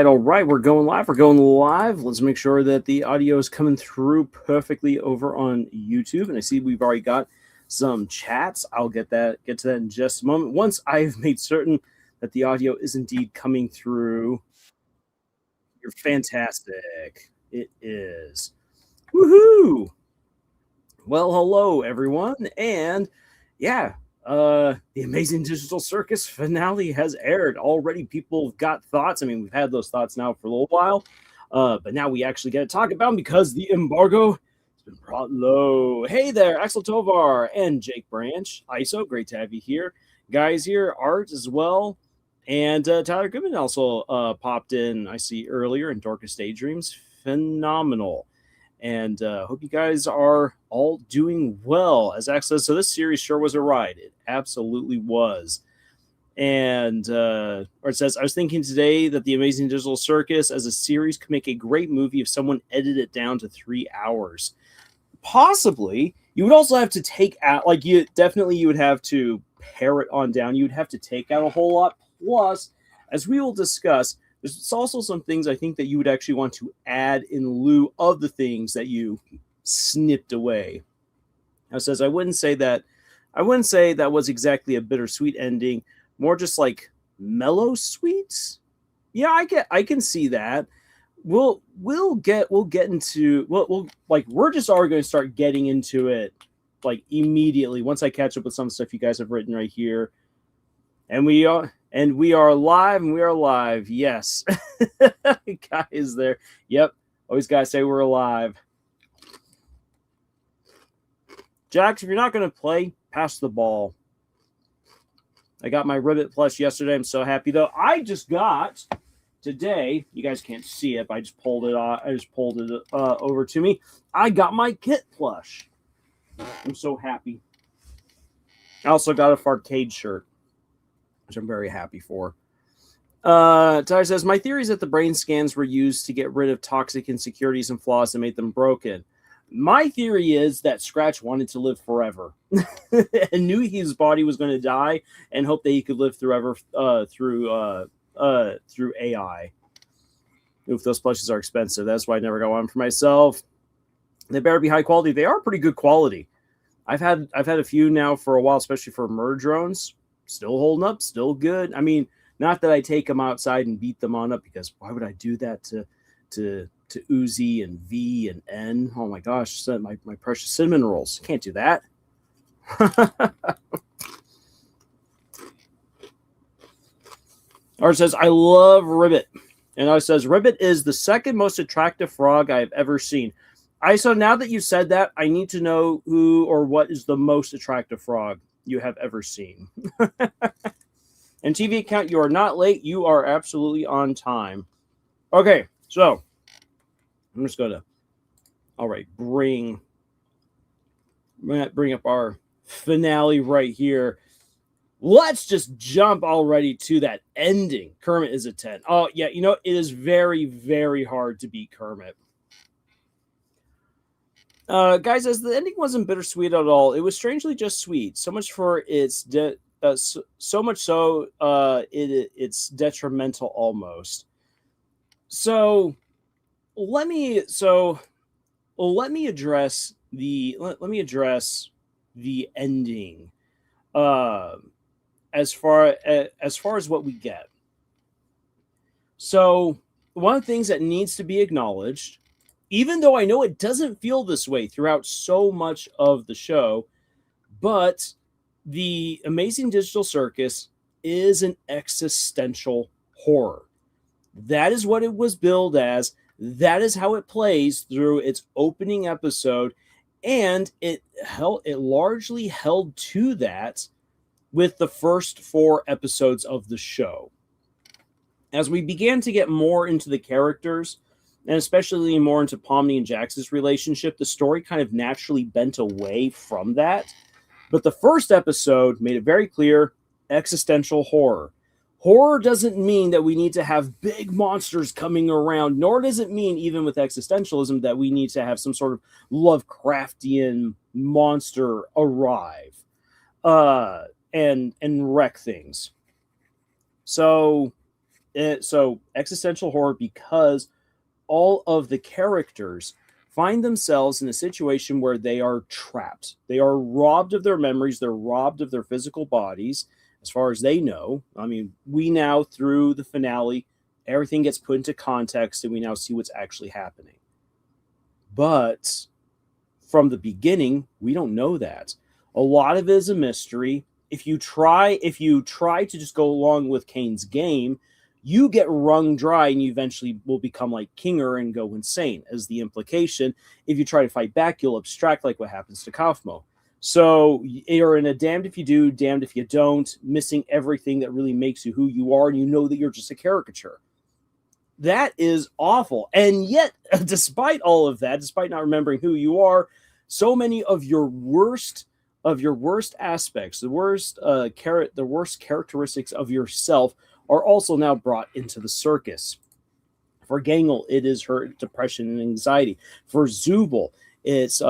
all right. We're going live. We're going live. Let's make sure that the audio is coming through perfectly over on YouTube. And I see we've already got some chats. I'll get to that in just a moment. Once I've made certain that the audio is indeed coming through. You're fantastic. It is. Woohoo! Well, hello everyone, and yeah, the Amazing Digital Circus finale has aired already. People have got thoughts. I mean, we've had those thoughts now for a little while, but now we actually get to talk about them because the embargo has been brought low. Hey there, Axel Tovar and Jake Branch. ISO, great to have you here. Guys here, Art as well. And Tyler Goodman also popped in, I see, earlier in Darkest Daydreams. Phenomenal. And hope you guys are all doing well. As Ax says, so this series sure was a ride. It absolutely was. And or it says, I was thinking today that the Amazing Digital Circus as a series could make a great movie if someone edited it down to 3 hours. Possibly. You would also have to take out, like, you would have to pare it on down. You would have to take out a whole lot. Plus, as we will discuss, there's also some things I think that you would actually want to add in lieu of the things that you snipped away. Now it says, I wouldn't say that was exactly a bittersweet ending, more just like mellow sweet. Yeah, I can see that. We'll get into we're just already going to start getting into it like immediately once I catch up with some stuff you guys have written right here. And we are live. Yes. Guys there. Yep. Always gotta say we're alive. Jax, if you're not gonna play, pass the ball. I got my Ribbit Plush yesterday. I'm so happy though. I just got today, you guys can't see it, but I just pulled it over to me. I got my Kit plush. I'm so happy. I also got a Farcade shirt, which I'm very happy for. Tyler says, my theory is that the brain scans were used to get rid of toxic insecurities and flaws that made them broken. My theory is that Scratch wanted to live forever and knew his body was going to die and hoped that he could live forever through AI. Oof, those plushes are expensive. That's why I never got one for myself. They better be high quality. They are pretty good quality. I've had a few now for a while, especially for Murdrones. Still holding up, still good. I mean, not that I take them outside and beat them on up, because why would I do that to Uzi and V and N? Oh my gosh, my precious cinnamon rolls. Can't do that. Art says, I love Ribbit. And Art says, Ribbit is the second most attractive frog I've ever seen. So now that you said that, I need to know who or what is the most attractive frog you have ever seen. And TV account, you are not late. You are absolutely on time. Okay, so I'm just gonna bring up our finale right here. Let's just jump already to that ending. Kermit is a 10. Oh yeah, it is very, very hard to beat Kermit. Guys, as the ending wasn't bittersweet at all, it was strangely just sweet. So much for its so much so it's detrimental almost. So let me address the ending as far as what we get. So one of the things that needs to be acknowledged, even though I know it doesn't feel this way throughout so much of the show, but the Amazing Digital Circus is an existential horror. That is what it was billed as. That is how it plays through its opening episode, and it largely held to that with the first 4 episodes of the show. As we began to get more into the characters, and especially more into Pomni and Jax's relationship, the story kind of naturally bent away from that. But the first episode made it very clear, existential horror. Horror doesn't mean that we need to have big monsters coming around, nor does it mean, even with existentialism, that we need to have some sort of Lovecraftian monster arrive and wreck things. So So existential horror, because all of the characters find themselves in a situation where they are trapped. They are robbed of their memories. They're robbed of their physical bodies, as far as they know. I mean, we now, through the finale, everything gets put into context and we now see what's actually happening. But from the beginning, we don't know that. A lot of it is a mystery. If you try to just go along with Kane's game, you get wrung dry and you eventually will become like Kinger and go insane, as the implication. If you try to fight back, you'll abstract, like what happens to Kaufmo. So you're in a damned if you do, damned if you don't, missing everything that really makes you who you are, and you know that you're just a caricature. That is awful. And yet, despite all of that, despite not remembering who you are, so many of your worst aspects, the worst characteristics of yourself are also now brought into the circus. For Gangle, it is her depression and anxiety. For Zubul, it's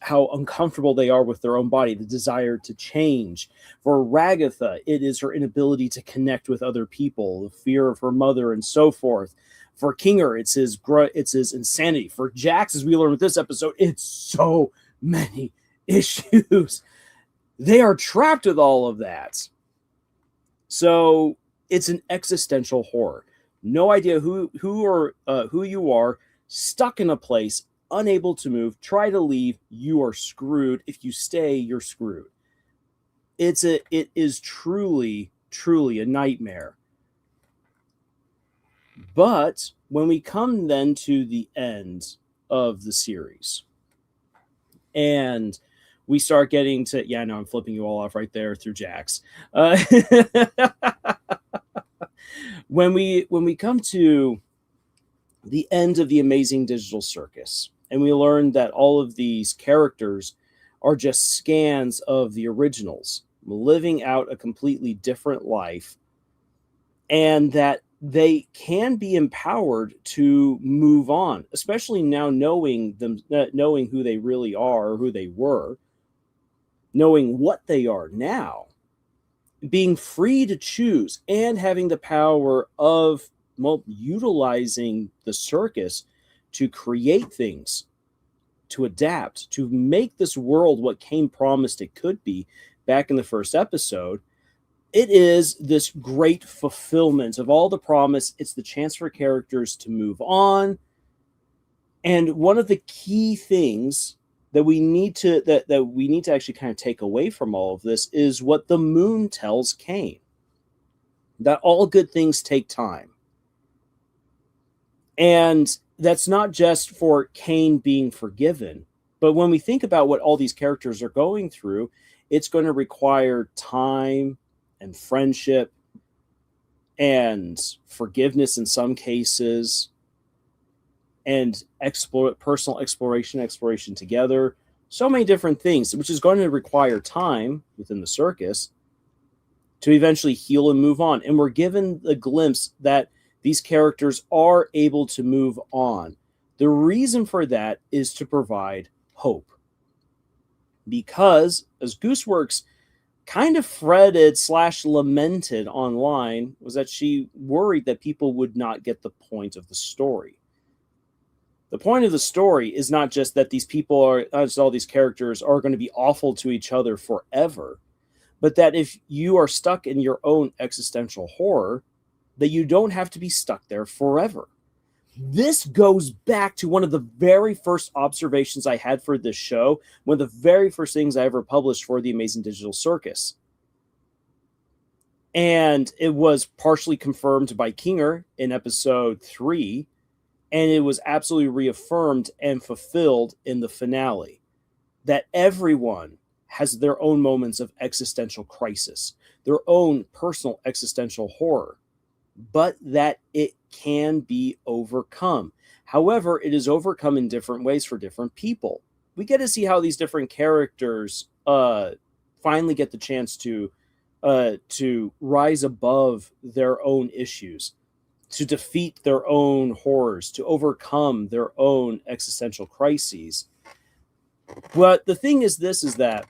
how uncomfortable they are with their own body, the desire to change. For Ragatha, it is her inability to connect with other people, the fear of her mother, and so forth. For Kinger, it's his insanity. For Jax, as we learn with this episode, it's so many issues. They are trapped with all of that. So it's an existential horror. No idea who you are, stuck in a place, unable to move. Try to leave, you are screwed. If you stay, you're screwed. It is truly a nightmare. But when we come then to the end of the series, and we start getting to, yeah, no, I'm flipping you all off right there through Jax. When we come to the end of the Amazing Digital Circus, and we learn that all of these characters are just scans of the originals, living out a completely different life, and that they can be empowered to move on, especially now knowing who they really are, or who they were, knowing what they are now, being free to choose, and having the power of utilizing the circus to create things, to adapt, to make this world what Kane promised it could be back in the first episode. It is this great fulfillment of all the promise. It's the chance for characters to move on. And one of the key things that we need to actually kind of take away from all of this is what the moon tells Kane, that all good things take time. And that's not just for Kane being forgiven, but when we think about what all these characters are going through, it's going to require time and friendship and forgiveness in some cases, and personal exploration together. So many different things, which is going to require time within the circus to eventually heal and move on. And we're given the glimpse that these characters are able to move on. The reason for that is to provide hope. Because, as Gooseworks kind of fretted / lamented online, was that she worried that people would not get the point of the story. The point of the story is not just that these people all these characters are going to be awful to each other forever, but that if you are stuck in your own existential horror, that you don't have to be stuck there forever. This goes back to one of the very first observations I had for this show, one of the very first things I ever published for the Amazing Digital Circus. And it was partially confirmed by Kinger in episode 3, and it was absolutely reaffirmed and fulfilled in the finale, that everyone has their own moments of existential crisis, their own personal existential horror, but that it can be overcome. However, it is overcome in different ways for different people. We get to see how these different characters finally get the chance to rise above their own issues, to defeat their own horrors, to overcome their own existential crises. But the thing is this, is that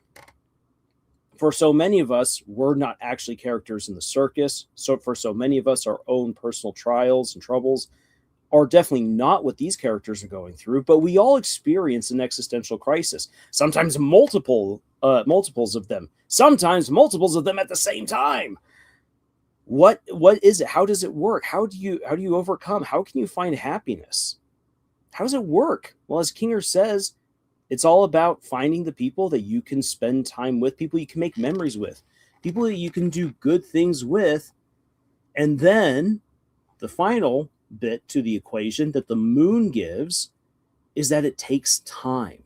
For so many of us, we're not actually characters in the circus. So for so many of us, our own personal trials and troubles are definitely not what these characters are going through, but we all experience an existential crisis. Sometimes multiples of them. Sometimes multiples of them at the same time. What is it? How does it work? How do you overcome? How can you find happiness? How does it work? Well, as Kinger says, it's all about finding the people that you can spend time with, people you can make memories with, people that you can do good things with. And then the final bit to the equation that the moon gives is that it takes time.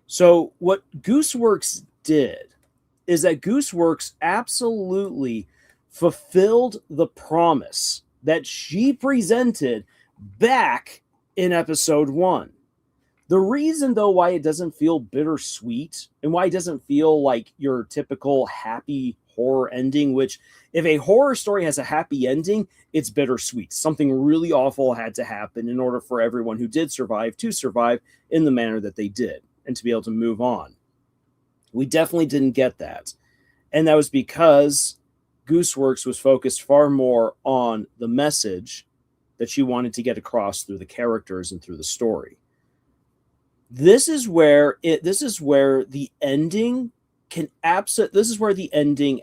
So what Gooseworks did is that Gooseworks absolutely fulfilled the promise that she presented back in episode 1. The reason, though, why it doesn't feel bittersweet and why it doesn't feel like your typical happy horror ending, which if a horror story has a happy ending, it's bittersweet. Something really awful had to happen in order for everyone who did survive to survive in the manner that they did and to be able to move on. We definitely didn't get that. And that was because Gooseworks was focused far more on the message that she wanted to get across through the characters and through the story. This is where the ending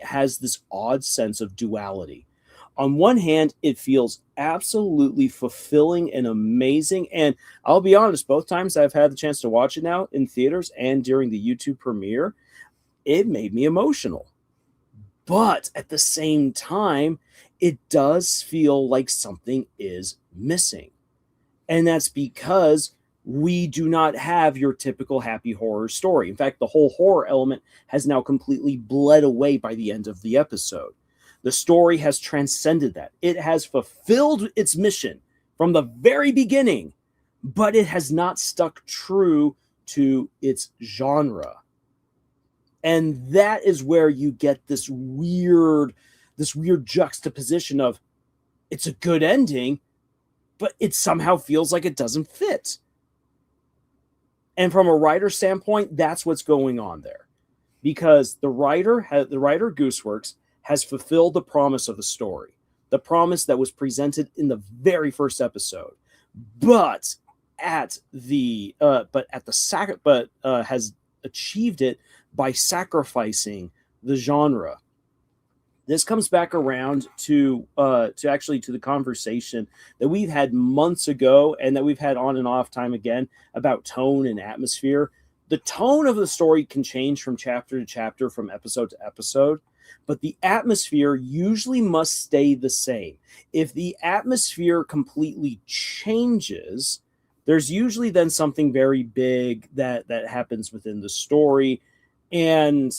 has this odd sense of duality. On one hand, it feels absolutely fulfilling and amazing. And I'll be honest, both times I've had the chance to watch it now in theaters and during the YouTube premiere, it made me emotional. But at the same time, it does feel like something is missing. And that's because we do not have your typical happy horror story. In fact, the whole horror element has now completely bled away by the end of the episode. The story has transcended that. It has fulfilled its mission from the very beginning, but it has not stuck true to its genre. And that is where you get this weird juxtaposition of it's a good ending, but it somehow feels like it doesn't fit. And from a writer standpoint, that's what's going on there. Because the writer Gooseworks has fulfilled the promise of the story, the promise that was presented in the very first episode, but has achieved it by sacrificing the genre. This comes back around to the conversation that we've had months ago and that we've had on and off time again about tone and atmosphere. The tone of the story can change from chapter to chapter, from episode to episode, but the atmosphere usually must stay the same. If the atmosphere completely changes, there's usually then something very big that happens within the story. And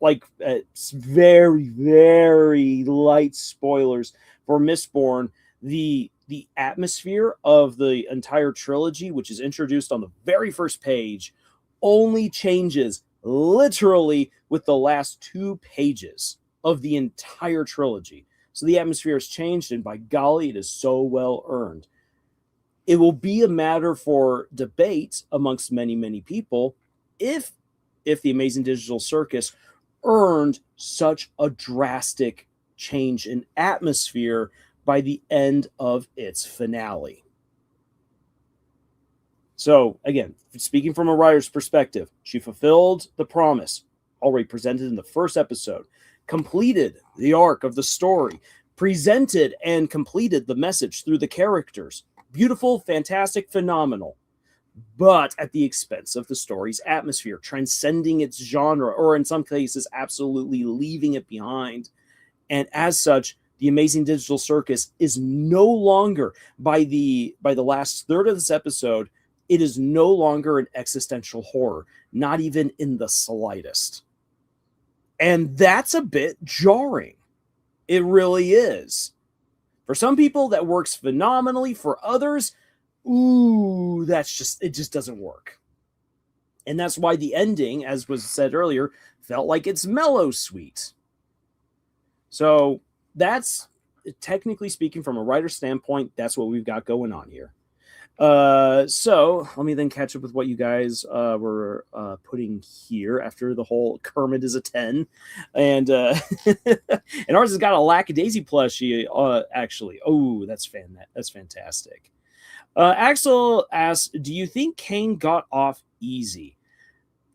like it's very, very light spoilers for Mistborn, the atmosphere of the entire trilogy, which is introduced on the very first page, only changes literally with the last 2 pages of the entire trilogy. So the atmosphere has changed, and by golly, it is so well earned. It will be a matter for debate amongst many, many people if the Amazing Digital Circus earned such a drastic change in atmosphere by the end of its finale. So, again, speaking from a writer's perspective, she fulfilled the promise already presented in the first episode, completed the arc of the story, presented and completed the message through the characters. Beautiful, fantastic, phenomenal. But at the expense of the story's atmosphere, transcending its genre, or in some cases, absolutely leaving it behind. And as such, the Amazing Digital Circus is no longer, by the last third of this episode, it is no longer an existential horror, not even in the slightest. And that's a bit jarring. It really is. For some people, that works phenomenally. For others, it just doesn't work. And that's why the ending, as was said earlier, felt like it's mellow sweet. So that's, technically speaking, from a writer's standpoint, that's what we've got going on here. So let me then catch up with what you guys were putting here after the whole Kermit is a 10. And and ours has got a Lackadaisy plushie, actually. Oh, that's fantastic. Axel asks, do you think Kane got off easy?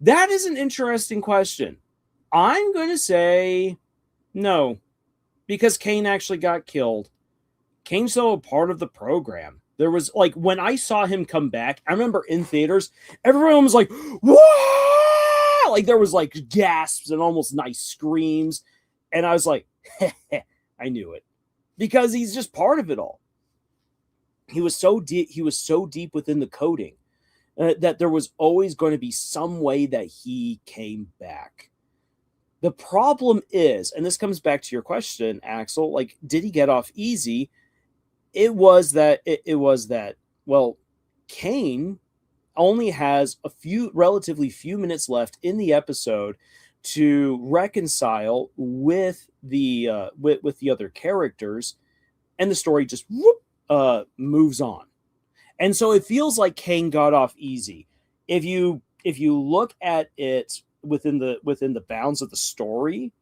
That is an interesting question. I'm going to say no, because Kane actually got killed. Kane's still a part of the program. There was like when I saw him come back, I remember in theaters, everyone was like, "Whoa!" Like there was like gasps and almost nice screams. And I was like, I knew it. Because he's just part of it all. He was so deep within the coding that there was always going to be some way that he came back. The problem is, and this comes back to your question, Axel, like, did he get off easy? It was that, well, Kane only has relatively few minutes left in the episode to reconcile with the other characters, and the story just moves on. And so it feels like Kane got off easy. If you look at it within the bounds of the story,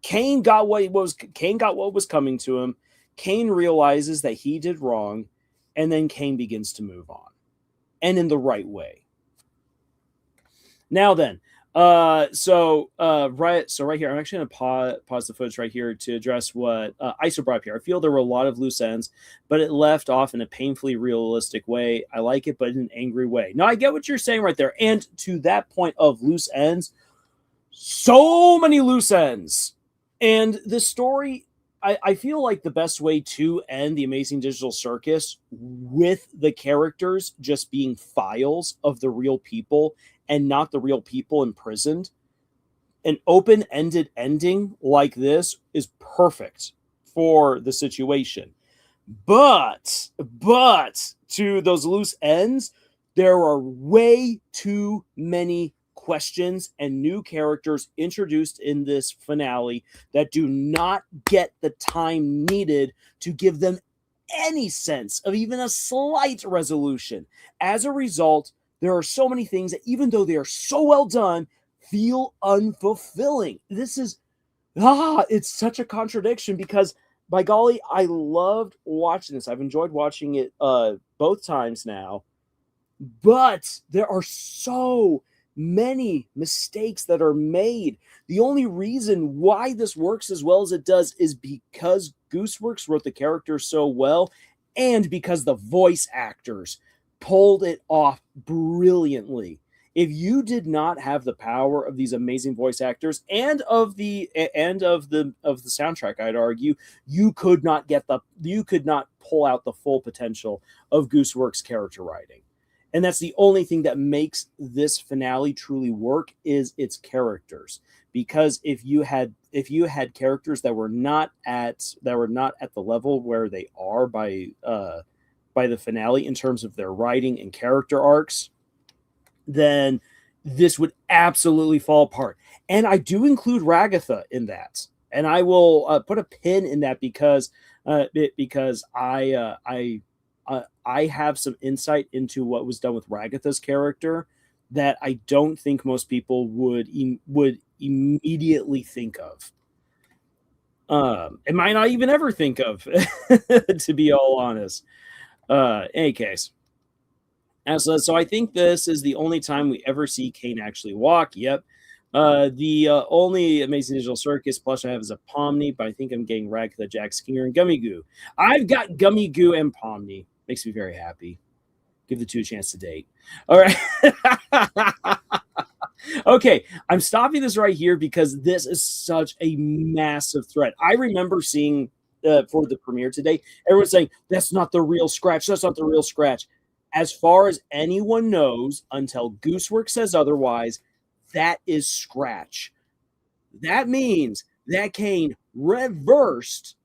Kane got what was coming to him. Kane realizes that he did wrong, and then Kane begins to move on, and in the right way. Now then, right here, I'm actually going to pause the footage right here to address what ISO brought up here. I feel there were a lot of loose ends, but it left off in a painfully realistic way. I like it, but in an angry way. Now, I get what you're saying right there. And to that point of loose ends, so many loose ends. And the story, I feel like the best way to end the Amazing Digital Circus with the characters just being files of the real people and not the real people imprisoned, an open-ended ending like this is perfect for the situation. But to those loose ends, there are way too many questions and new characters introduced in this finale that do not get the time needed to give them any sense of even a slight resolution. As a result, there are so many things that, even though they are so well done, feel unfulfilling. This is, it's such a contradiction because, by golly, I loved watching this. I've enjoyed watching it both times now. But there are so many mistakes that are made. The only reason why this works as well as it does is because Gooseworks wrote the characters so well, and because the voice actors pulled it off brilliantly. If you did not have the power of these amazing voice actors and of the soundtrack, I'd argue you could not pull out the full potential of Gooseworks character writing. And that's the only thing that makes this finale truly work is its characters. Because if you had characters that were not at the level where they are by the finale in terms of their writing and character arcs, then this would absolutely fall apart. And I do include Ragatha in that, and I will put a pin in that because I have some insight into what was done with Ragatha's character that I don't think most people would immediately think of. It might not even ever think of, to be all honest. Any case. So I think this is the only time we ever see Kane actually walk. Yep. The only Amazing Digital Circus plush I have is a Pomni, but I think I'm getting Ragatha, Jack Skinner, and Gummy Goo. I've got Gummy Goo and Pomni. Makes me very happy. Give the two a chance to date. All right. Okay, I'm stopping this right here because this is such a massive thread. I remember seeing for the premiere today, everyone saying, that's not the real Scratch. That's not the real Scratch. As far as anyone knows, until Gooseworks says otherwise, that is Scratch. That means that Kane reversed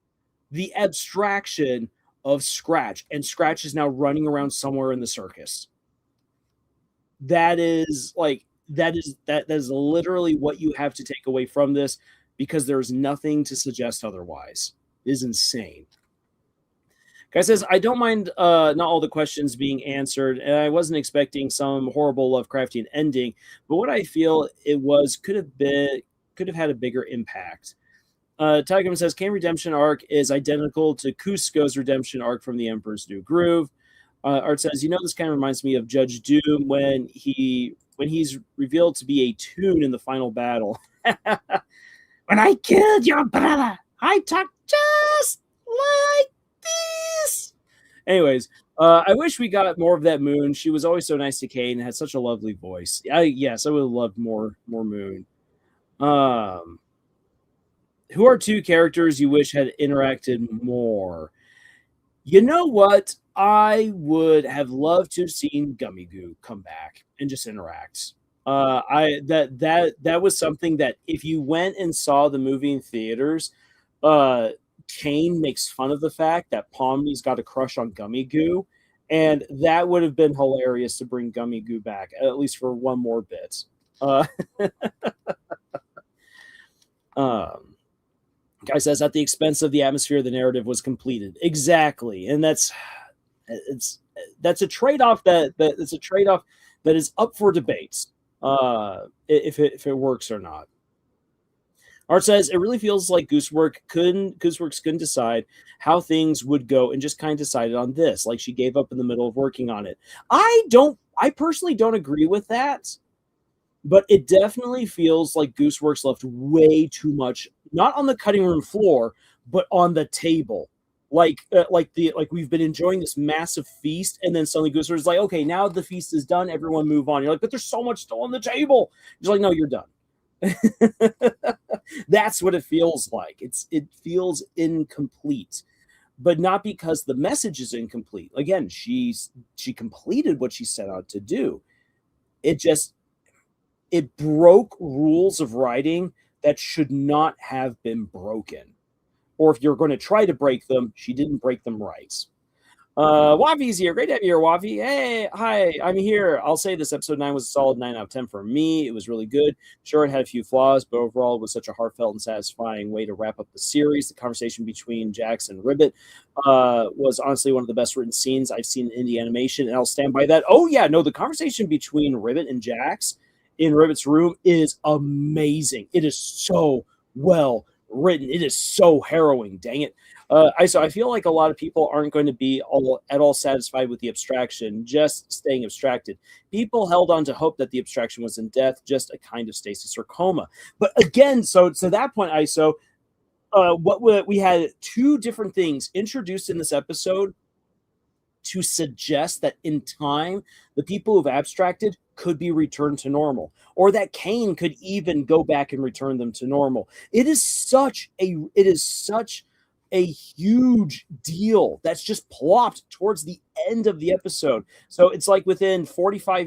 the abstraction of Scratch, and Scratch is now running around somewhere in the circus. That is literally what you have to take away from this, because there's nothing to suggest otherwise. It is insane. Guy says, I don't mind not all the questions being answered, and I wasn't expecting some horrible Lovecraftian ending, but what I feel it was could have had a bigger impact. Tigum says, Kane redemption arc is identical to Cusco's redemption arc from the Emperor's New Groove. Art says, this kind of reminds me of Judge Doom when he's revealed to be a tune in the final battle. When I killed your brother, I talked just like this. Anyways, I wish we got more of that Moon. She was always so nice to Kane and had such a lovely voice. Yes, I would have loved more Moon. Who are two characters you wish had interacted more? You know what? I would have loved to have seen Gummy Goo come back and just interact. That was something that if you went and saw the movie in theaters, Kane makes fun of the fact that Pommy's got a crush on Gummy Goo, and that would have been hilarious to bring Gummy Goo back, at least for one more bit. Guy says, at the expense of the atmosphere, the narrative was completed. Exactly, and that's a trade-off that's a trade-off that is up for debate, if it works or not. Art says, it really feels like Gooseworks couldn't decide how things would go and just kind of decided on this, like she gave up in the middle of working on it. I personally don't agree with that, but it definitely feels like Gooseworks left way too much, not on the cutting room floor, but on the table. Like we've been enjoying this massive feast, and then suddenly Gooseworks is like, okay, now the feast is done, everyone move on. You're like, but there's so much still on the table. You're like, no, you're done. That's what it feels like. It feels incomplete, but not because the message is incomplete. Again, she completed what she set out to do. It broke rules of writing that should not have been broken. Or if you're going to try to break them, she didn't break them right. Wavi's here. Great to have you here, Wavi. Hey, hi, I'm here. I'll say this episode 9 was a solid 9 out of 10 for me. It was really good. Sure, it had a few flaws, but overall it was such a heartfelt and satisfying way to wrap up the series. The conversation between Jax and Ribbit was honestly one of the best written scenes I've seen in indie animation, and I'll stand by that. Oh, yeah, no, the conversation between Ribbit and Jax in Ribbit's room is amazing. It is so well written. It is so harrowing. Dang it. I feel like a lot of people aren't going to be at all satisfied with the abstraction, just staying abstracted. People held on to hope that the abstraction was in death, just a kind of stasis or coma. But again, so to that point, we had two different things introduced in this episode to suggest that in time, the people who've abstracted could be returned to normal, or that Kane could even go back and return them to normal. It is such a huge deal that's just plopped towards the end of the episode. So it's like within 44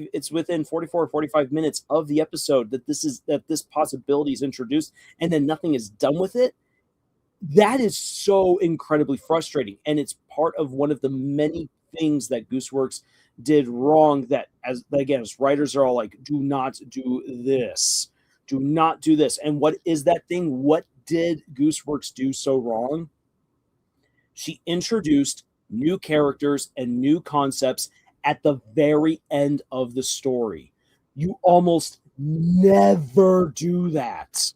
or 45 minutes of the episode that this possibility is introduced, and then nothing is done with it. That is so incredibly frustrating, and it's part of one of the many things that Gooseworks did wrong, that as writers are all like, do not do this, do not do this. And what is that thing? What did Gooseworks do so wrong? She introduced new characters and new concepts at the very end of the story. You almost never do that.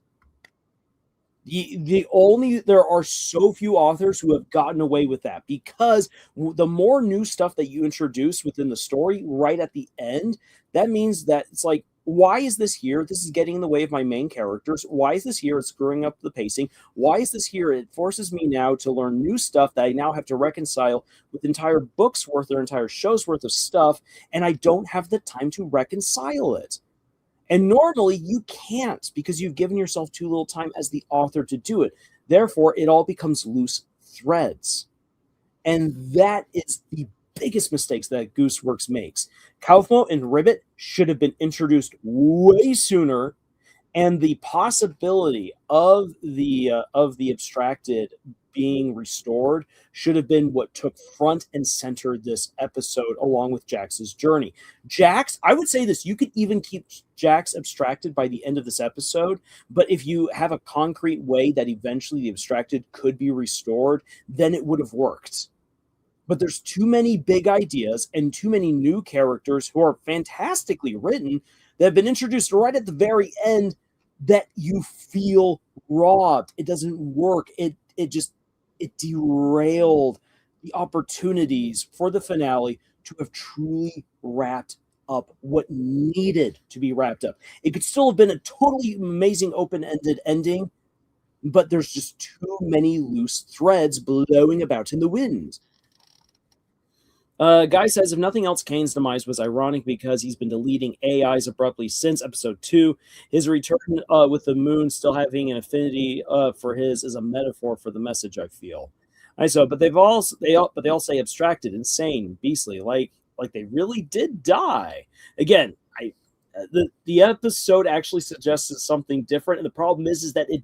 There are so few authors who have gotten away with that, because the more new stuff that you introduce within the story right at the end, that means that it's like, why is this here? This is getting in the way of my main characters. Why is this here? It's screwing up the pacing. Why is this here? It forces me now to learn new stuff that I now have to reconcile with entire books worth or entire shows worth of stuff, and I don't have the time to reconcile it. And normally you can't, because you've given yourself too little time as the author to do it. Therefore, it all becomes loose threads. And that is the biggest mistakes that Gooseworks makes. Kaufmo and Ribbit should have been introduced way sooner, and the possibility of the abstracted being restored should have been what took front and center this episode, along with Jax's journey. Jax, I would say this, you could even keep Jax abstracted by the end of this episode, but if you have a concrete way that eventually the abstracted could be restored, then it would have worked. but there's too many big ideas and too many new characters who are fantastically written that have been introduced right at the very end that you feel robbed. It doesn't work. It derailed the opportunities for the finale to have truly wrapped up what needed to be wrapped up. It could still have been a totally amazing open-ended ending, but there's just too many loose threads blowing about in the wind. Guy says, if nothing else, Kane's demise was ironic because he's been deleting AIs abruptly since episode 2. His return with the moon still having an affinity for his is a metaphor for the message, I feel. But they all say abstracted, insane, beastly, like they really did die. Again, the episode actually suggested something different, and the problem is that it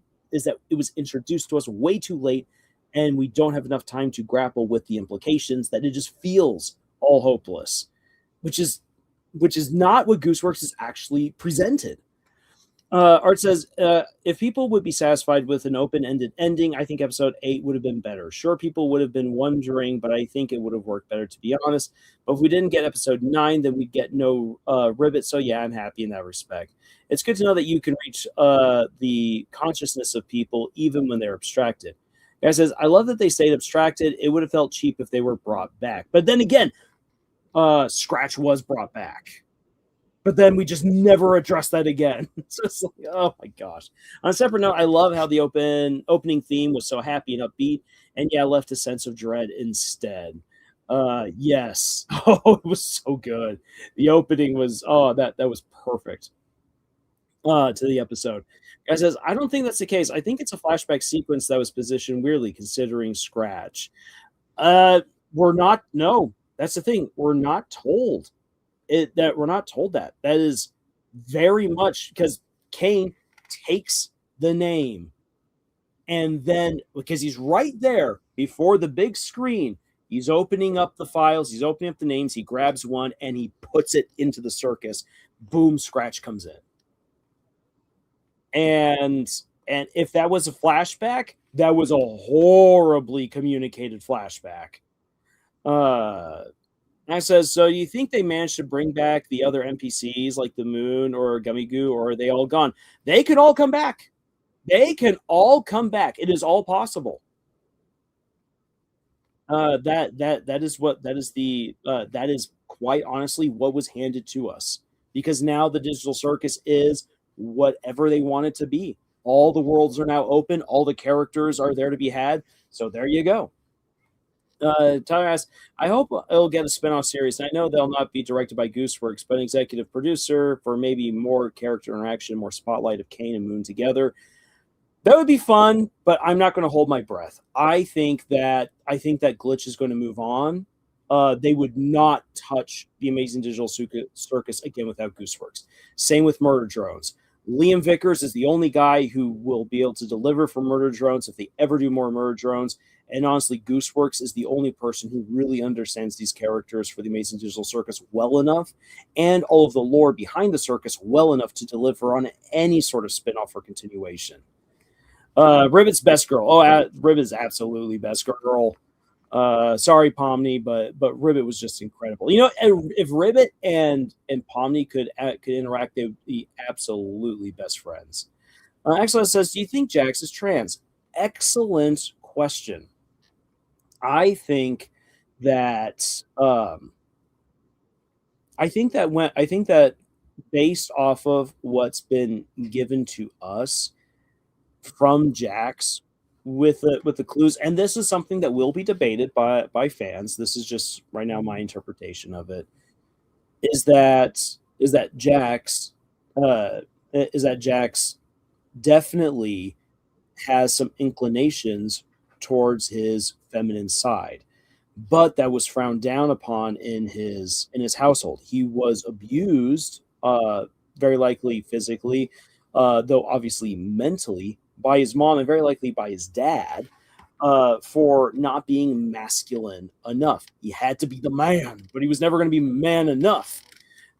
was introduced to us way too late, and we don't have enough time to grapple with the implications, that it just feels all hopeless, which is not what Gooseworks has actually presented. Art says, if people would be satisfied with an open-ended ending, I think episode 8 would have been better. Sure, people would have been wondering, but I think it would have worked better, to be honest. But if we didn't get episode 9, then we'd get no Ribbit. So yeah, I'm happy in that respect. It's good to know that you can reach the consciousness of people even when they're abstracted. Guy says, I love that they stayed abstracted. It would have felt cheap if they were brought back. But then again, Scratch was brought back. But then we just never addressed that again. It's just like, oh my gosh. On a separate note, I love how the opening theme was so happy and upbeat, and yeah, left a sense of dread instead. Yes. Oh, it was so good. The opening was that was perfect to the episode. Guy says, I don't think that's the case. I think it's a flashback sequence that was positioned weirdly considering Scratch. We're not, no, that's the thing. We're not told that. That is very much because Kane takes the name, and then because he's right there before the big screen, he's opening up the files, he's opening up the names, he grabs one and he puts it into the circus. Boom, Scratch comes in. And if that was a flashback, that was a horribly communicated flashback. I says, so you think they managed to bring back the other NPCs like the Moon or Gummy Goo, or are they all gone? They can all come back. They can all come back. It is all possible. That is quite honestly what was handed to us, because now the Digital Circus is whatever they want it to be. All the worlds are now open. All the characters are there to be had. So there you go. Tyler asks, I hope it'll get a spinoff series. I know they'll not be directed by Gooseworks, but an executive producer for maybe more character interaction, more spotlight of Kane and Moon together. That would be fun, but I'm not going to hold my breath. I think that Glitch is going to move on. They would not touch the Amazing Digital Circus again without Gooseworks. Same with Murder Drones. Liam Vickers is the only guy who will be able to deliver for Murder Drones if they ever do more Murder Drones. And honestly, Gooseworks is the only person who really understands these characters for the Amazing Digital Circus well enough, and all of the lore behind the circus well enough to deliver on any sort of spinoff or continuation. Ribbit's best girl. Oh, Ribbit's absolutely best girl. Sorry, Pomni, but Ribbit was just incredible. You know, if Ribbit and Pomni could interact, they would be absolutely best friends. Excellent says, do you think Jax is trans? Excellent question. I think that based off of what's been given to us from Jax with the clues, and this is something that will be debated by fans. This is just right now my interpretation of it. Is that Jax definitely has some inclinations towards his feminine side, but that was frowned down upon in his household. He was abused, very likely physically, though obviously mentally, by his mom and very likely by his dad, for not being masculine enough. He had to be the man, but he was never going to be man enough.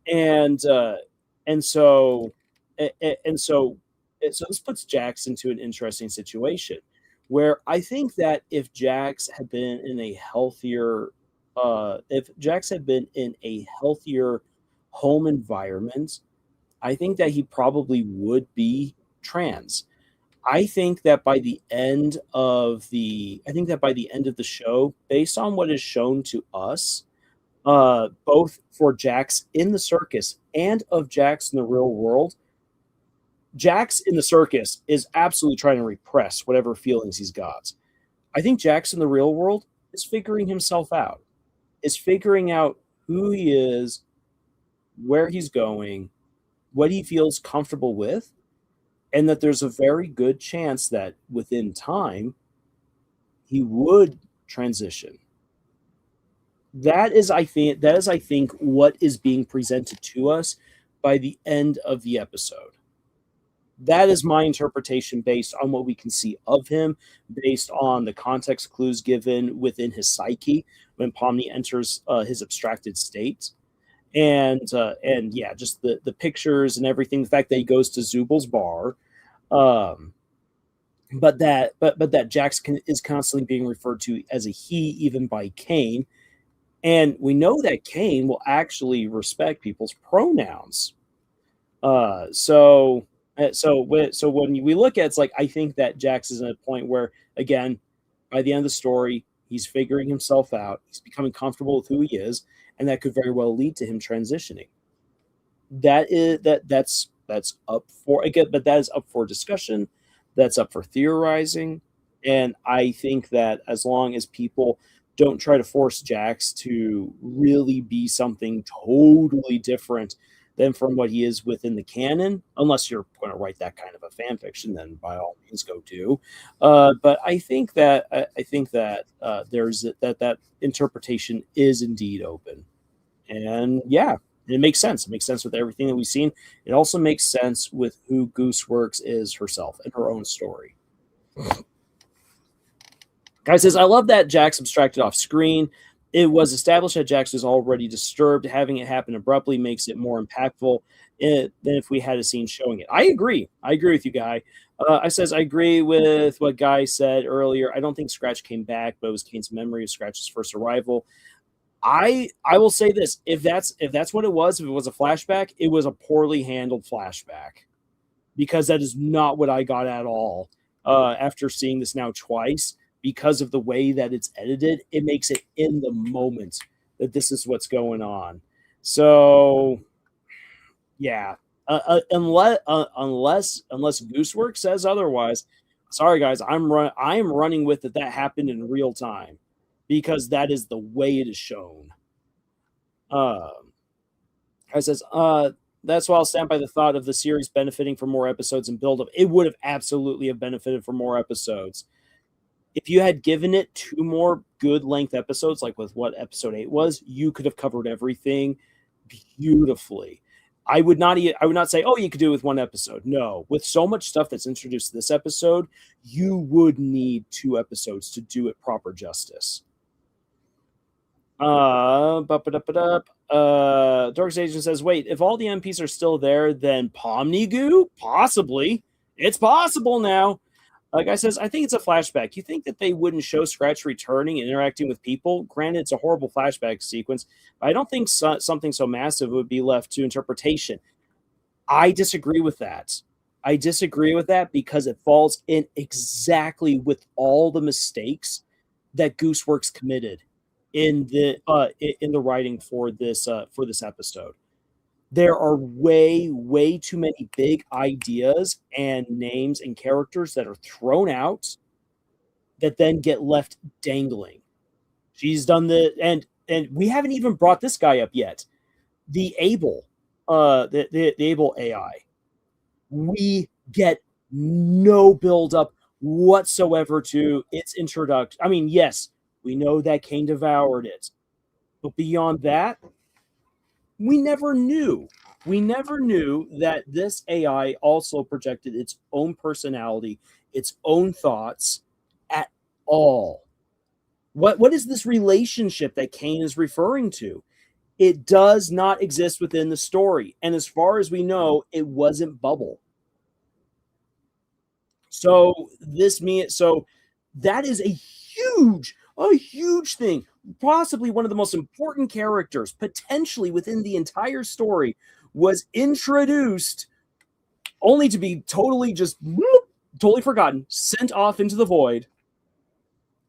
And so this puts Jax into an interesting situation where I think that if Jax had been in a healthier if Jax had been in a healthier home environment, I think that he probably would be trans. I think that by the end of the show, based on what is shown to us, both for Jax in the circus and of Jax in the real world, Jax in the circus is absolutely trying to repress whatever feelings he's got. I think Jax in the real world is figuring himself out, is figuring out who he is, where he's going, what he feels comfortable with, and that there's a very good chance that within time he would transition. That is, I think, what is being presented to us by the end of the episode. That is my interpretation based on what we can see of him, based on the context clues given within his psyche when Pomni enters his abstracted state, and yeah, just the pictures and everything. The fact that he goes to Zubal's bar, um, but that Jax is constantly being referred to as a he, even by Kane, and we know that Kane will actually respect people's pronouns. So when we look at it, it's like I think that Jax is at a point where, again, by the end of the story, he's figuring himself out. He's becoming comfortable with who he is, and that could very well lead to him transitioning. That's up for again, but that is up for discussion. That's up for theorizing, and I think that as long as people don't try to force Jax to really be something totally different than from what he is within the canon, unless you're going to write that kind of a fan fiction, then by all means go do. But I think that there's that interpretation is indeed open, and yeah, it makes sense. It makes sense with everything that we've seen. It also makes sense with who Gooseworks is herself and her own story. Guy says, I love that Jax abstracted off screen. It was established that Jax was already disturbed. Having it happen abruptly makes it more impactful than if we had a scene showing it. I agree. I agree with you, Guy. I agree with what Guy said earlier. I don't think Scratch came back, but it was Kane's memory of Scratch's first arrival. I will say this: if that's what it was, if it was a flashback, it was a poorly handled flashback, because that is not what I got at all. After seeing this now twice, because of the way that it's edited, it makes it in the moment that this is what's going on. So, yeah, unless Goosework says otherwise, sorry guys, I am running with it. That happened in real time because that is the way it is shown. I says, that's why I'll stand by the thought of the series benefiting from more episodes and build up. It would have absolutely have benefited from more episodes. If you had given it 2 more good length episodes, like with what episode 8 was, you could have covered everything beautifully. I would not say, oh, you could do it with 1 episode. No, with so much stuff that's introduced this episode, you would need 2 episodes to do it proper justice. Dark Agent says, wait, if all the MPs are still there, then Pomni Goo? Possibly. It's possible now. Guy says, I think it's a flashback. You think that they wouldn't show Scratch returning and interacting with people? Granted, it's a horrible flashback sequence, but I don't think something so massive would be left to interpretation. I disagree with that. I disagree with that because it falls in exactly with all the mistakes that Gooseworks committed in the writing for this episode. There are way too many big ideas and names and characters that are thrown out that then get left dangling. She's done and we haven't even brought this guy up yet. The Able, the Able AI. We get no build up whatsoever to its introduction. I mean, yes, we know that Kane devoured it, but beyond that, we never knew. We never knew that this AI also projected its own personality, its own thoughts at all. What is this relationship that Kane is referring to? It does not exist within the story. And as far as we know, it wasn't Bubble. So that is a huge thing. possibly one of the most important characters potentially within the entire story was introduced only to be totally just totally forgotten, sent off into the void.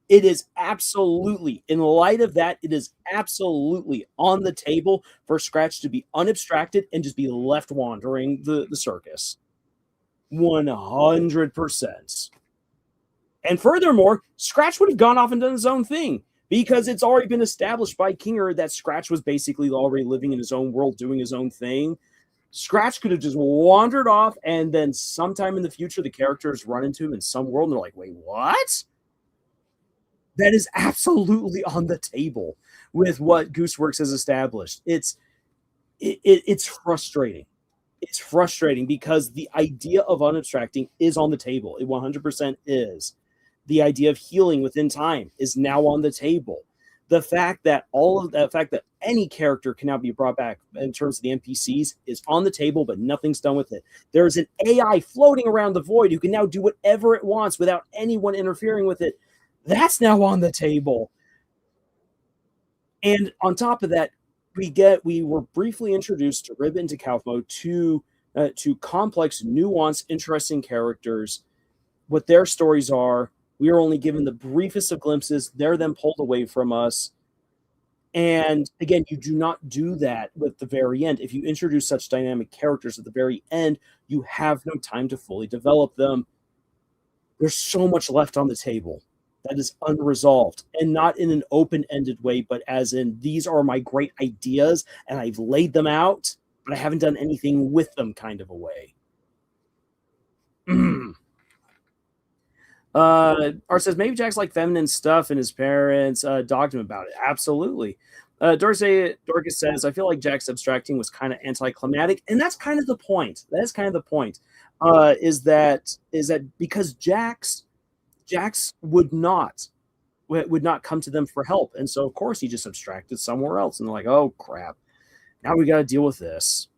It is absolutely, in light of that, it is absolutely on the table for Scratch to be unabstracted and just be left wandering the circus. 100%. And furthermore, Scratch would have gone off and done his own thing because it's already been established by Kinger that Scratch was basically already living in his own world, doing his own thing. Scratch could have just wandered off, and then sometime in the future, the characters run into him in some world, and they're like, wait, what? That is absolutely on the table with what Gooseworks has established. It's frustrating. It's frustrating because the idea of unabstracting is on the table. It 100% is. The idea of healing within time is now on the table. The fact that any character can now be brought back in terms of the NPCs is on the table, but nothing's done with it. There's an AI floating around the void who can now do whatever it wants without anyone interfering with it. That's now on the table. And on top of that, we were briefly introduced to Ribbon to Kaufmo, to complex, nuanced, interesting characters, what their stories are. We are only given the briefest of glimpses. They're then pulled away from us. And again, you do not do that with the very end. If you introduce such dynamic characters at the very end, you have no time to fully develop them. There's so much left on the table that is unresolved, and not in an open-ended way, but as in, these are my great ideas, and I've laid them out, but I haven't done anything with them kind of a way. Art says, maybe Jack's like feminine stuff, and his parents dogged him about it. Absolutely. Dorcas says, I feel like Jack's abstracting was kind of anticlimactic, and that's kind of the point. That is kind of the point. Is that because Jax would not come to them for help, and so of course he just abstracted somewhere else, and they're like, oh crap, now we got to deal with this.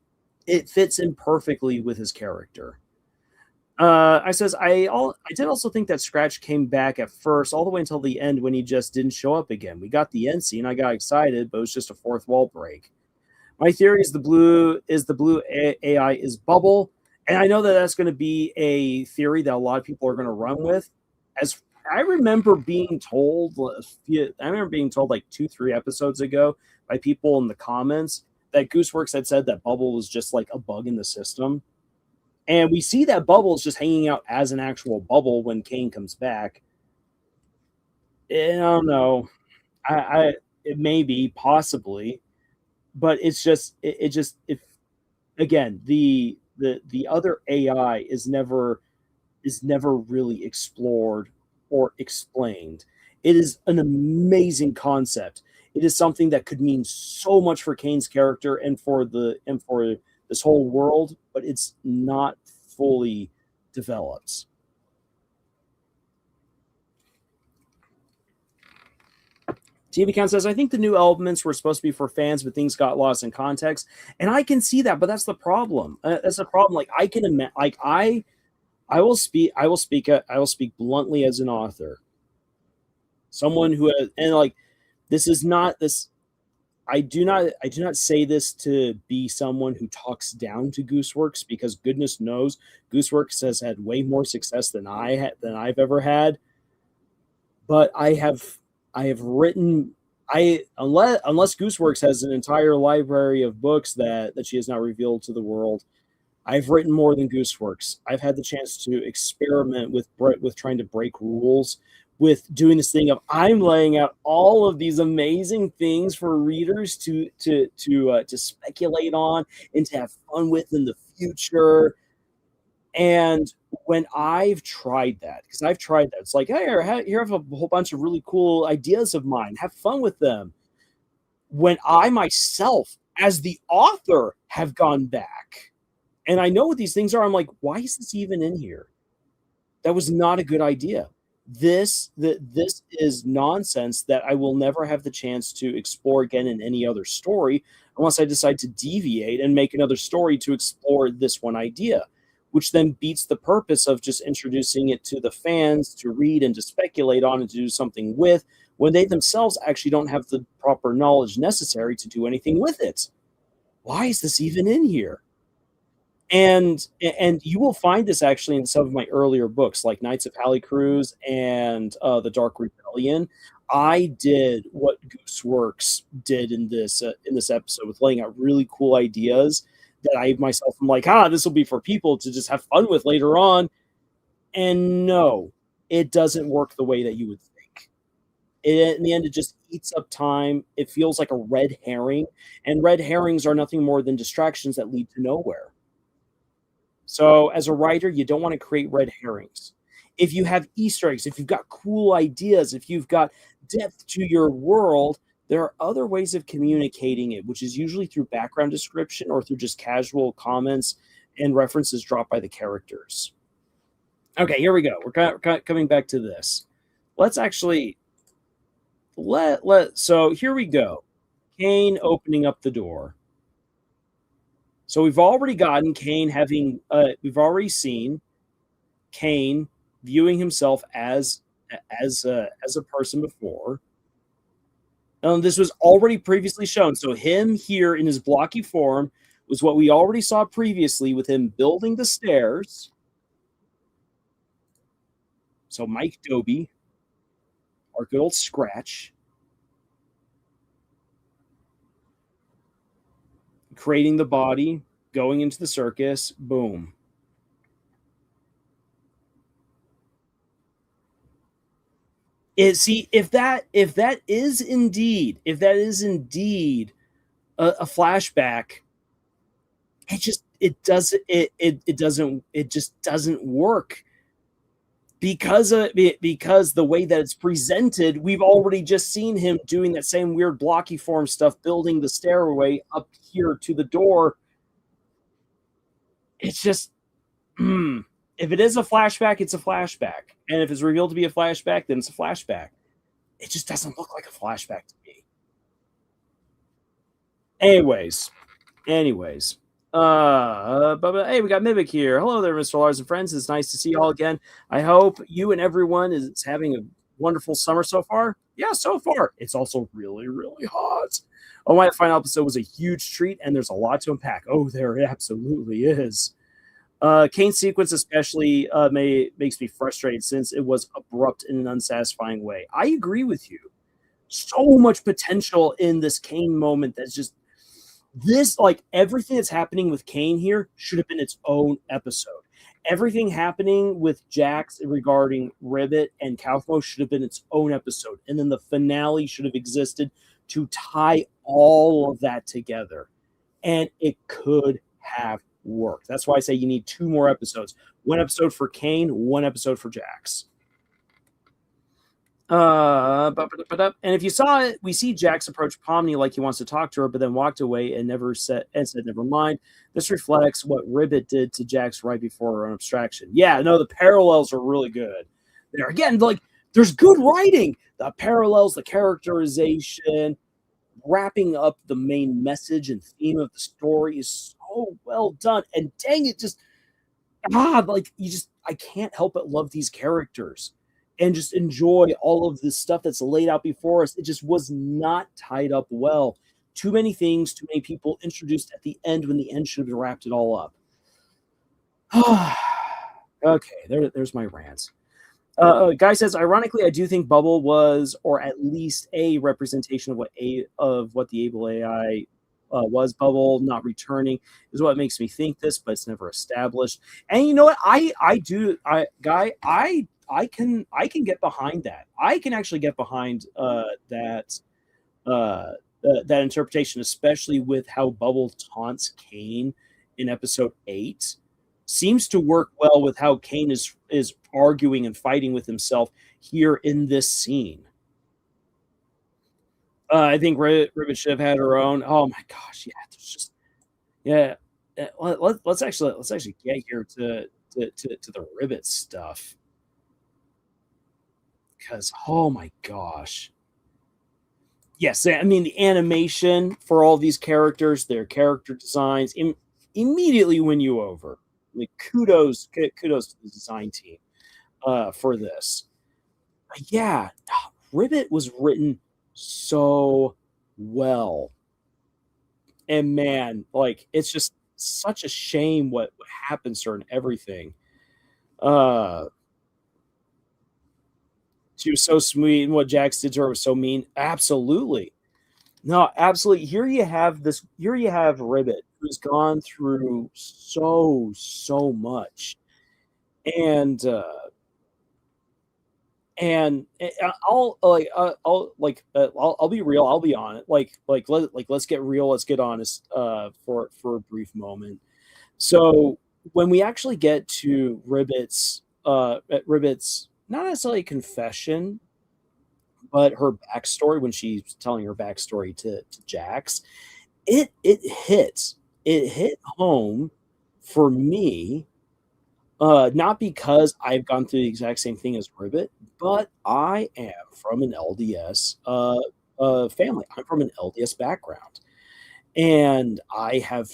It fits in perfectly with his character. I did also think that Scratch came back at first, all the way until the end when he just didn't show up again. We got the end scene, I got excited, but it was just a fourth wall break. My theory is the blue AI is Bubble, and I know that that's going to be a theory that a lot of people are going to run with. As I remember being told like 2-3 episodes ago by people in the comments that Gooseworks had said that Bubble was just like a bug in the system. And we see that Bubble is just hanging out as an actual bubble when Kane comes back. I don't know. It may be, possibly, but it's just if again, the other AI is never really explored or explained. It is an amazing concept. It is something that could mean so much for Kane's character and for this whole world, but it's not fully developed. TV Count says, I think the new elements were supposed to be for fans, but things got lost in context. And I can see that, but that's the problem. That's the problem. Like, I can imagine, like, I will speak bluntly as an author. Someone who has, and like, this is not this. I do not say this to be someone who talks down to Gooseworks, because goodness knows Gooseworks has had way more success than I've ever had. But I have written, unless Gooseworks has an entire library of books that she has not revealed to the world, I've written more than Gooseworks. I've had the chance to experiment with trying to break rules, with doing this thing of I'm laying out all of these amazing things for readers to speculate on and to have fun with in the future. And when I've tried that, it's like, hey, here I have a whole bunch of really cool ideas of mine. Have fun with them. When I myself, as the author, have gone back and I know what these things are, I'm like, why is this even in here? That was not a good idea. This is nonsense that I will never have the chance to explore again in any other story, unless I decide to deviate and make another story to explore this one idea, which then beats the purpose of just introducing it to the fans to read and to speculate on and to do something with, when they themselves actually don't have the proper knowledge necessary to do anything with it. Why is this even in here? And you will find this actually in some of my earlier books, like Knights of Cruise and The Dark Rebellion. I did what Gooseworks did in this episode with laying out really cool ideas that I myself am like, this will be for people to just have fun with later on. And no, it doesn't work the way that you would think. In the end, it just eats up time. It feels like a red herring, and red herrings are nothing more than distractions that lead to nowhere. So as a writer, you don't want to create red herrings. If you have Easter eggs, if you've got cool ideas, if you've got depth to your world, there are other ways of communicating it, which is usually through background description or through just casual comments and references dropped by the characters. Okay, here we go. We're coming back to this. Let's actually so here we go. Cain opening up the door. So we've already gotten Cain we've already seen Cain viewing himself as a person before. This was already previously shown. So him here in his blocky form was what we already saw previously with him building the stairs. So Mike Dobie, our good old Scratch, creating the body, going into the circus, boom. If that is indeed a flashback, it just doesn't work because the way that it's presented. We've already just seen him doing that same weird blocky form stuff, building the stairway up here to the door. It's just if it is a flashback, it's a flashback. And if it's revealed to be a flashback, then it's a flashback. It just doesn't look like a flashback to me. Anyways. Hey, we got Mimic here. Hello there, Mr. Lars and friends. It's nice to see you all again. I hope you and everyone is having a wonderful summer so far. Yeah, so far. It's also really, really hot. Oh, my final episode was a huge treat, and there's a lot to unpack. Oh, there absolutely is. Cain's sequence especially makes me frustrated since it was abrupt in an unsatisfying way. I agree with you. So much potential in this Cain moment that's just this, like everything that's happening with Cain here should have been its own episode. Everything happening with Jax regarding Ribbit and Kaufmo should have been its own episode. And then the finale should have existed to tie all of that together. And it could have worked. That's why I say you need 2 more episodes. 1 episode for Cain, 1 episode for Jax. And if you saw it, we see Jax approach Pomni like he wants to talk to her, but then walked away and said never mind. This reflects what Ribbit did to Jax right before her own abstraction. Yeah, no, the parallels are really good. There again, like there's good writing. The parallels, the characterization, wrapping up the main message and theme of the story is so well done. And dang it, just I can't help but love these characters and just enjoy all of this stuff that's laid out before us. It just was not tied up well. Too many things, too many people introduced at the end when the end should have wrapped it all up. Okay, there's my rants. Guy says, ironically, I do think Bubble was, or at least a representation of what the Able AI was. Bubble not returning is what makes me think this, but it's never established. And you know what? I can get behind that. I can actually get behind that interpretation, especially with how Bubble taunts Cain in episode 8. Seems to work well with how Cain is arguing and fighting with himself here in this scene. I think Ribbit should have had her own. Oh my gosh, yeah, there's just Let's actually get here to the Ribbit stuff, because oh my gosh. Yes, I mean the animation for all these characters, their character designs immediately win you over. like kudos to the design team for this. But yeah, Ribbit was written so well, and man, like it's just such a shame what happens to her and everything. Uh, she was so sweet, and what Jax did to her was so mean. Absolutely. No, absolutely. Here you have Ribbit, who's gone through so much. And I'll be real, I'll be on it. Let's get real, let's get honest for a brief moment. So when we actually get to Ribbit's not necessarily confession, but her backstory when she's telling her backstory to Jax, it hit home for me, not because I've gone through the exact same thing as Ribbit, but I am from an LDS family. I'm from an LDS background, and I have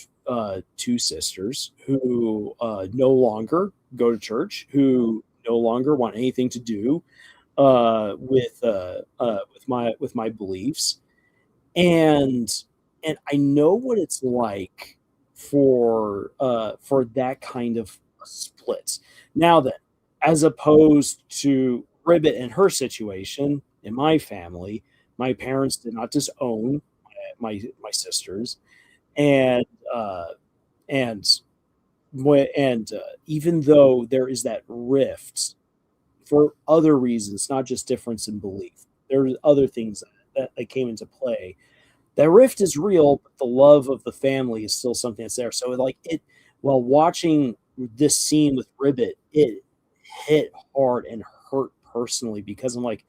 two sisters who no longer go to church, who no longer want anything to do with my beliefs, and I know what it's like for that kind of a split. Now then, as opposed to Ribbit and her situation in my family, my parents did not disown my sisters, and uh, and even though there is that rift for other reasons, not just difference in belief, there's other things that came into play. That rift is real, but the love of the family is still something that's there. So like it while watching this scene with Ribbit, it hit hard and hurt personally because I'm like,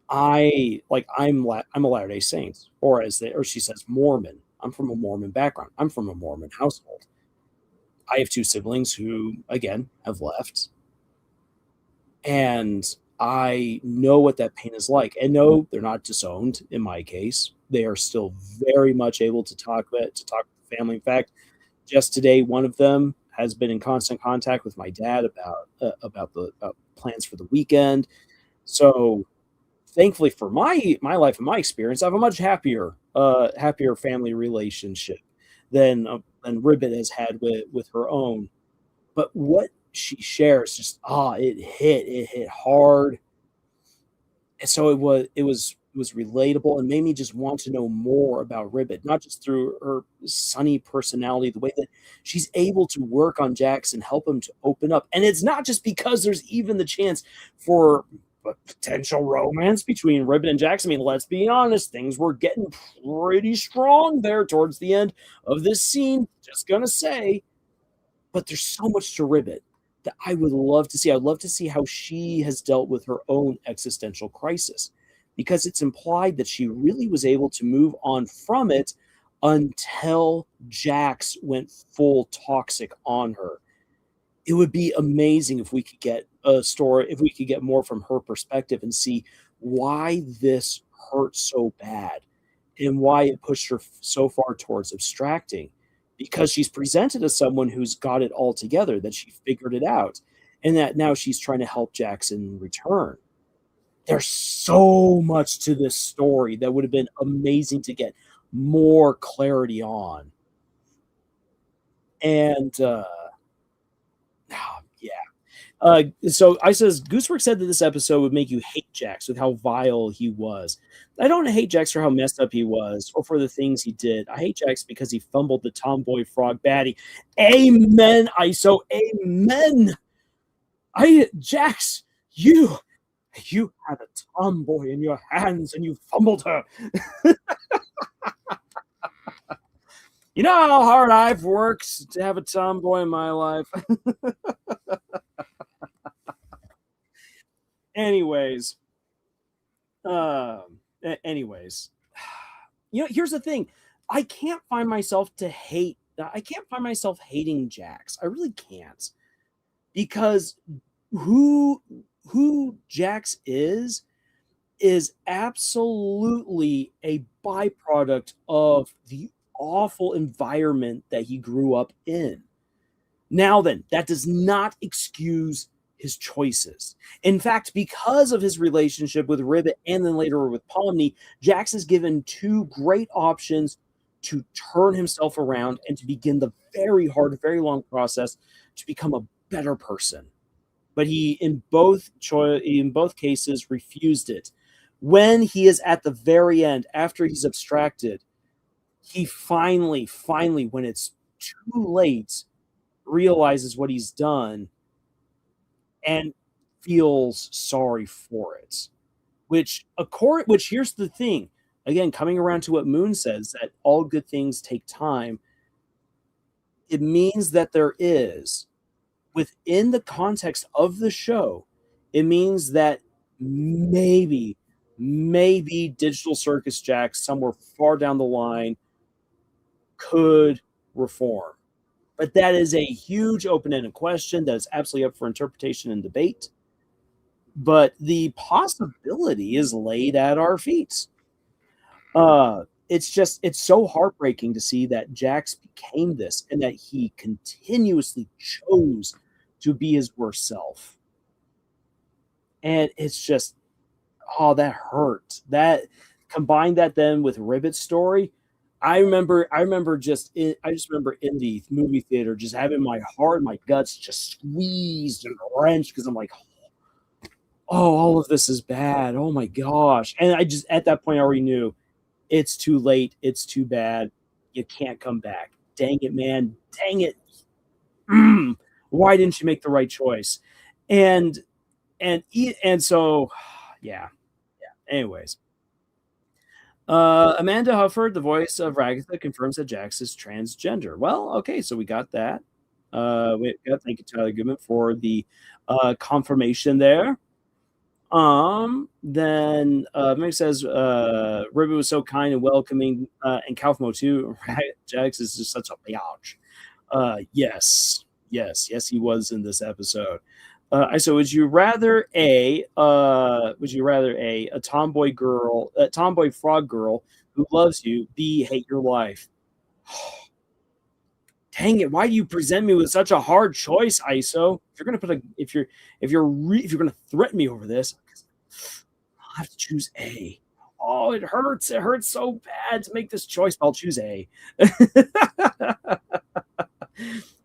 I'm a Latter-day Saints, or she says Mormon. I'm from a Mormon background. I'm from a Mormon household. I have two siblings who, again, have left, and I know what that pain is like. And no, they're not disowned in my case. They are still very much able to talk with the family. In fact, just today, one of them has been in constant contact with my dad about plans for the weekend. So thankfully for my life and my experience, I have a much happier family relationship than Ribbit has had with her own. But what she shares just it hit hard, and so it was relatable and made me just want to know more about Ribbit, not just through her sunny personality, the way that she's able to work on Jax and help him to open up. And it's not just because there's even the chance for a potential romance between Ribbit and Jax. I mean, let's be honest, things were getting pretty strong there towards the end of this scene. Just gonna say, but there's so much to Ribbit that I would love to see. I'd love to see how she has dealt with her own existential crisis because it's implied that she really was able to move on from it until Jax went full toxic on her. It would be amazing if we could get a story, if we could get more from her perspective and see why this hurt so bad and why it pushed her so far towards abstracting, because she's presented as someone who's got it all together, that she figured it out, and that now she's trying to help Jackson return. There's so much to this story that would have been amazing to get more clarity on. And yeah. So I says Goosework said that this episode would make you hate Jax with how vile he was. I don't hate Jax for how messed up he was or for the things he did. I hate Jax because he fumbled the tomboy frog baddie. Amen, ISO. Amen. Jax, you had a tomboy in your hands and you fumbled her. You know how hard I've worked to have a tomboy in my life. Anyways, anyways, here's the thing. I can't find myself hating Jax. I really can't. Because who Jax is absolutely a byproduct of the awful environment that he grew up in. Now then, that does not excuse his choices. In fact, because of his relationship with Ribbit and then later with Pomni, Jax is given two great options to turn himself around and to begin the very hard, very long process to become a better person. But he, in both cases, refused it. When he is at the very end, after he's abstracted, he finally, when it's too late, realizes what he's done and feels sorry for it. Which here's the thing. Again, coming around to what Moon says, that all good things take time. It means that there is, within the context of the show, it means that maybe Digital Circus Jax somewhere far down the line could reform. But that is a huge open-ended question that is absolutely up for interpretation and debate. But the possibility is laid at our feet. It's so heartbreaking to see that Jax became this and that he continuously chose to be his worst self. And it's just, oh, that hurt. That combine that then with Ribbit's story. I just remember in the movie theater just having my heart, my guts just squeezed and wrenched because I'm like, oh, all of this is bad. Oh my gosh. And I just, at that point, I already knew it's too late. It's too bad. You can't come back. Dang it, man. Dang it. Why didn't you make the right choice? And so, yeah. Anyways. Amanda Hufford, the voice of Ragatha, confirms that Jax is transgender. Well, okay, so we got that. Thank you, Tyler Goodman, for the confirmation there. Then Mick says Ribbit was so kind and welcoming, and Kaufmo too. Jax is just such a biatch. Yes, he was in this episode. So would you rather a tomboy frog girl who loves you, B, hate your life? Dang it, why do you present me with such a hard choice, ISO? If you're gonna threaten me over this, I'll have to choose A. Oh, it hurts. It hurts so bad to make this choice. I'll choose A.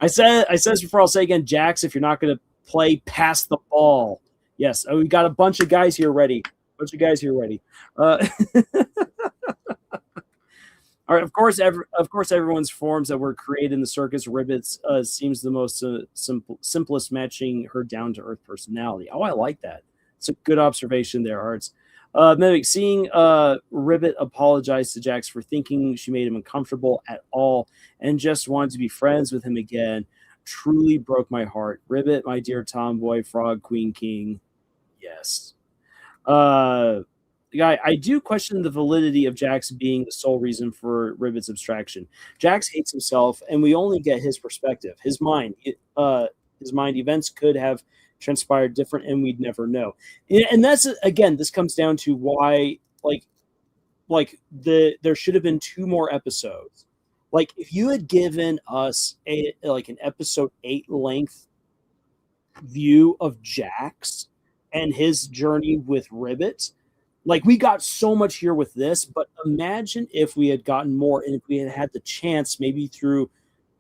I said before, I'll say again, Jax, if you're not gonna play, pass the ball. Yes, we got a bunch of guys here ready. All right, of course, everyone's forms that were created in the circus. Ribbit's seems the most simplest, matching her down-to-earth personality. Oh, I like that. It's a good observation there, Arts. Mimic, seeing Ribbit apologize to Jax for thinking she made him uncomfortable at all and just wanted to be friends with him again truly broke my heart. Ribbit, my dear tomboy, frog, queen, king. Yes. I do question the validity of Jax being the sole reason for Ribbit's abstraction. Jax hates himself, and we only get his perspective, his mind. Events could have transpired different, and we'd never know. And that's, again, this comes down to why, there should have been 2 more episodes. Like, if you had given us an episode 8 length view of Jax and his journey with Ribbit, like, we got so much here with this, but imagine if we had gotten more and if we had had the chance, maybe through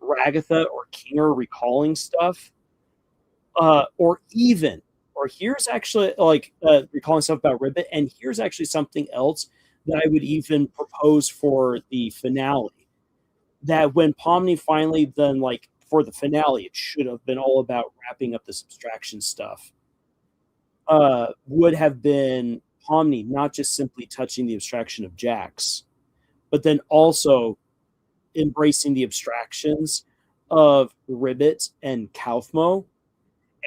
Ragatha or Kinger recalling stuff, or here's actually recalling stuff about Ribbit, and here's actually something else that I would even propose for the finale. That when Pomni finally then, for the finale, it should have been all about wrapping up this abstraction stuff. Would have been Pomni not just simply touching the abstraction of Jax, but then also embracing the abstractions of Ribbit and Kaufmo.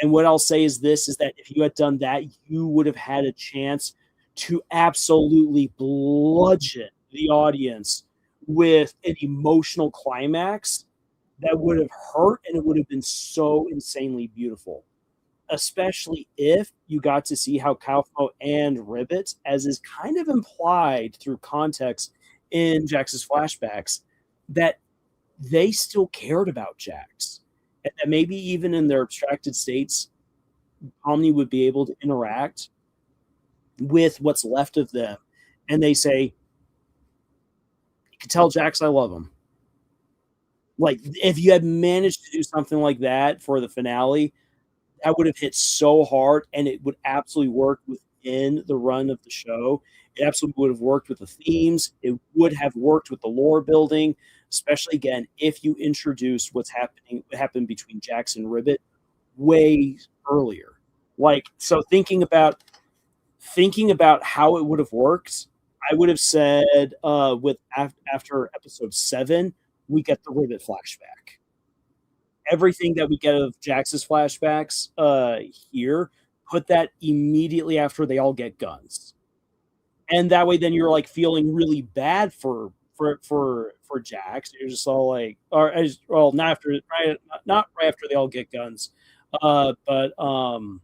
And what I'll say is this, is that if you had done that, you would have had a chance to absolutely bludgeon the audience with an emotional climax that would have hurt, and it would have been so insanely beautiful. Especially if you got to see how Kaufmo and Ribbit, as is kind of implied through context in Jax's flashbacks, that they still cared about Jax. and that maybe even in their abstracted states, Omni would be able to interact with what's left of them. And they say, you can tell Jax I love him. Like, if you had managed to do something like that for the finale, that would have hit so hard and it would absolutely work within the run of the show. It absolutely would have worked with the themes. It would have worked with the lore building, especially again, if you introduce what happened between Jax and Ribbit way earlier. Like, so thinking about how it would have worked, I would have said after episode 7, we get the Ribbit flashback. Everything that we get of Jax's flashbacks here, put that immediately after they all get guns. And that way then you're like feeling really bad for Jax. You're just all like, or as well, not right after they all get guns. But the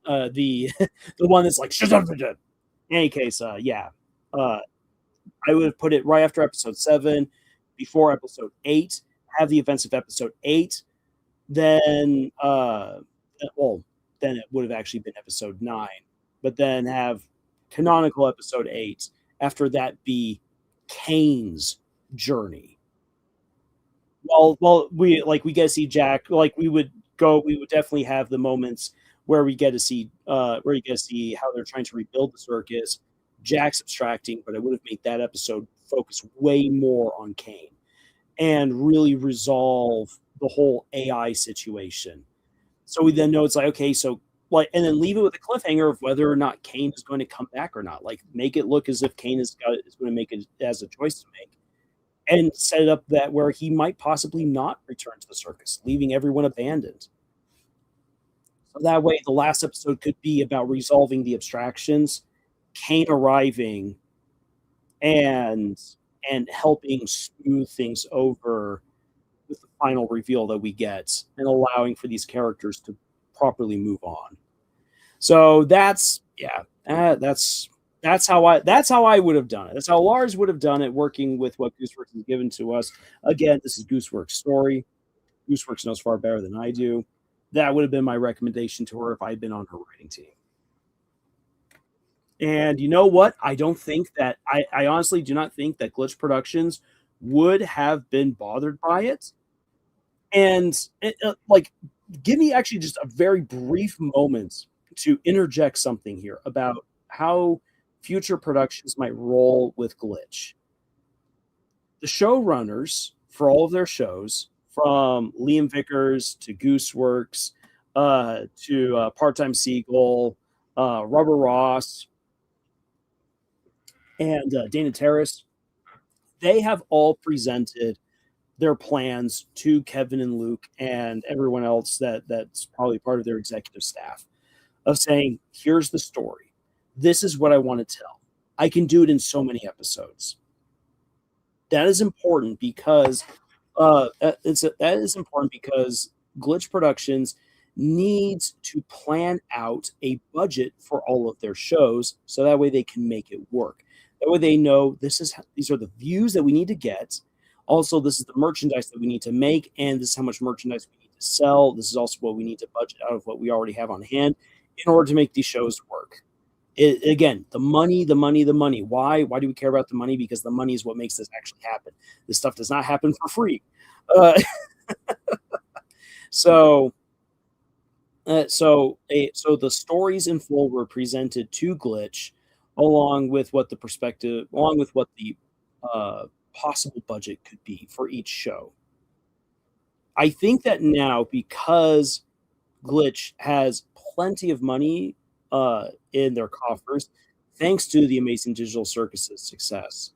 the one that's like shut up. In any case, yeah. I would have put it right after episode 7, before episode 8, have the events of episode 8, then then it would have actually been episode 9, but then have canonical episode 8 after that be Kane's journey. We get to see Jack, like we would definitely have the moments where we get to see how they're trying to rebuild the circus, Jack's abstracting, but I would have made that episode focus way more on Kane and really resolve the whole AI situation. So we then know it's like, okay, so like, and then leave it with a cliffhanger of whether or not Kane is going to come back or not. Like, make it look as if Kane is going to make it as a choice to make, and set it up that where he might possibly not return to the circus, leaving everyone abandoned. So that way, the last episode could be about resolving the abstractions, Kane arriving, and helping smooth things over with the final reveal that we get, and allowing for these characters to properly move on. So that's how I would have done it. That's how Lars would have done it, working with what Gooseworks has given to us. Again, this is Gooseworks' story. Gooseworks knows far better than I do. That would have been my recommendation to her if I had been on her writing team. And you know what? I honestly do not think that Glitch Productions would have been bothered by it. And give me actually just a very brief moment to interject something here about how future productions might roll with Glitch. The showrunners for all of their shows, from Liam Vickers to Gooseworks to Part-Time Seagull, Rubber Ross, and Dana Terrace, they have all presented their plans to Kevin and Luke and everyone else that's probably part of their executive staff, of saying, here's the story. This is what I want to tell. I can do it in so many episodes. That is important because Glitch Productions needs to plan out a budget for all of their shows, so that way they can make it work. That way they know these are the views that we need to get. Also, this is the merchandise that we need to make, and this is how much merchandise we need to sell. This is also what we need to budget out of what we already have on hand in order to make these shows work. Again, the money. Why do we care about the money? Because the money is what makes this actually happen. This stuff does not happen for free. So the stories in full were presented to Glitch, along with what the possible budget could be for each show. I think that now, because Glitch has plenty of money in their coffers, thanks to the Amazing Digital Circus's success,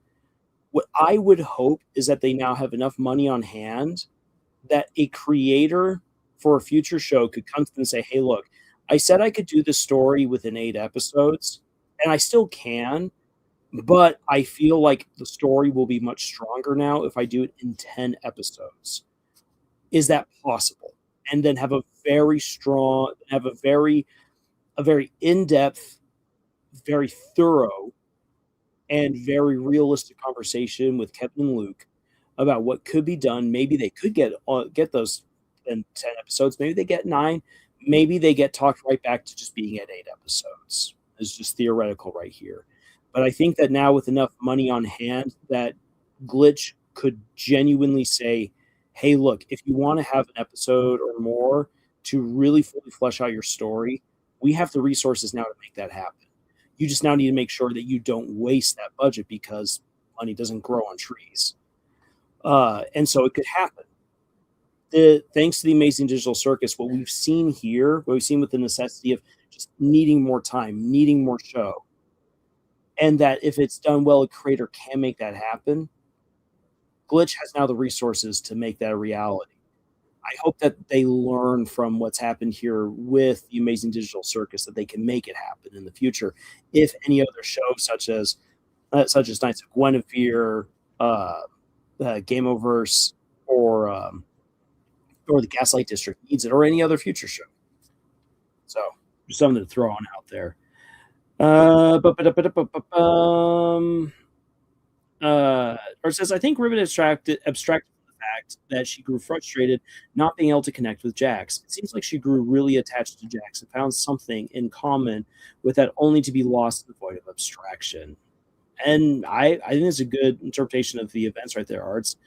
what I would hope is that they now have enough money on hand that a creator for a future show could come to them and say, hey, look, I said I could do the story within 8 episodes, and I still can, but I feel like the story will be much stronger now if I do it in 10 episodes. Is that possible? And then have a very in-depth, very thorough, and very realistic conversation with Kevin and Luke about what could be done. Maybe they could get those than 10 episodes. Maybe they get 9. Maybe they get talked right back to just being at 8 episodes. It's just theoretical right here. But I think that now with enough money on hand, that Glitch could genuinely say, hey, look, if you want to have an episode or more to really fully flesh out your story, we have the resources now to make that happen. You just now need to make sure that you don't waste that budget because money doesn't grow on trees. And so it could happen. Thanks to the Amazing Digital Circus, what we've seen here, what we've seen with the necessity of just needing more time, needing more show, and that if it's done well, a creator can make that happen. Glitch has now the resources to make that a reality. I hope that they learn from what's happened here with the Amazing Digital Circus, that they can make it happen in the future. If any other show, such as Knights of Guinevere, Gameoverse, or the Gaslight District needs it, or any other future show. So just something to throw on out there. Or it says, I think Rivet abstracted from the fact that she grew frustrated not being able to connect with Jax. It seems like she grew really attached to Jax and found something in common with that, only to be lost in the void of abstraction. And I think it's a good interpretation of the events right there, Arts.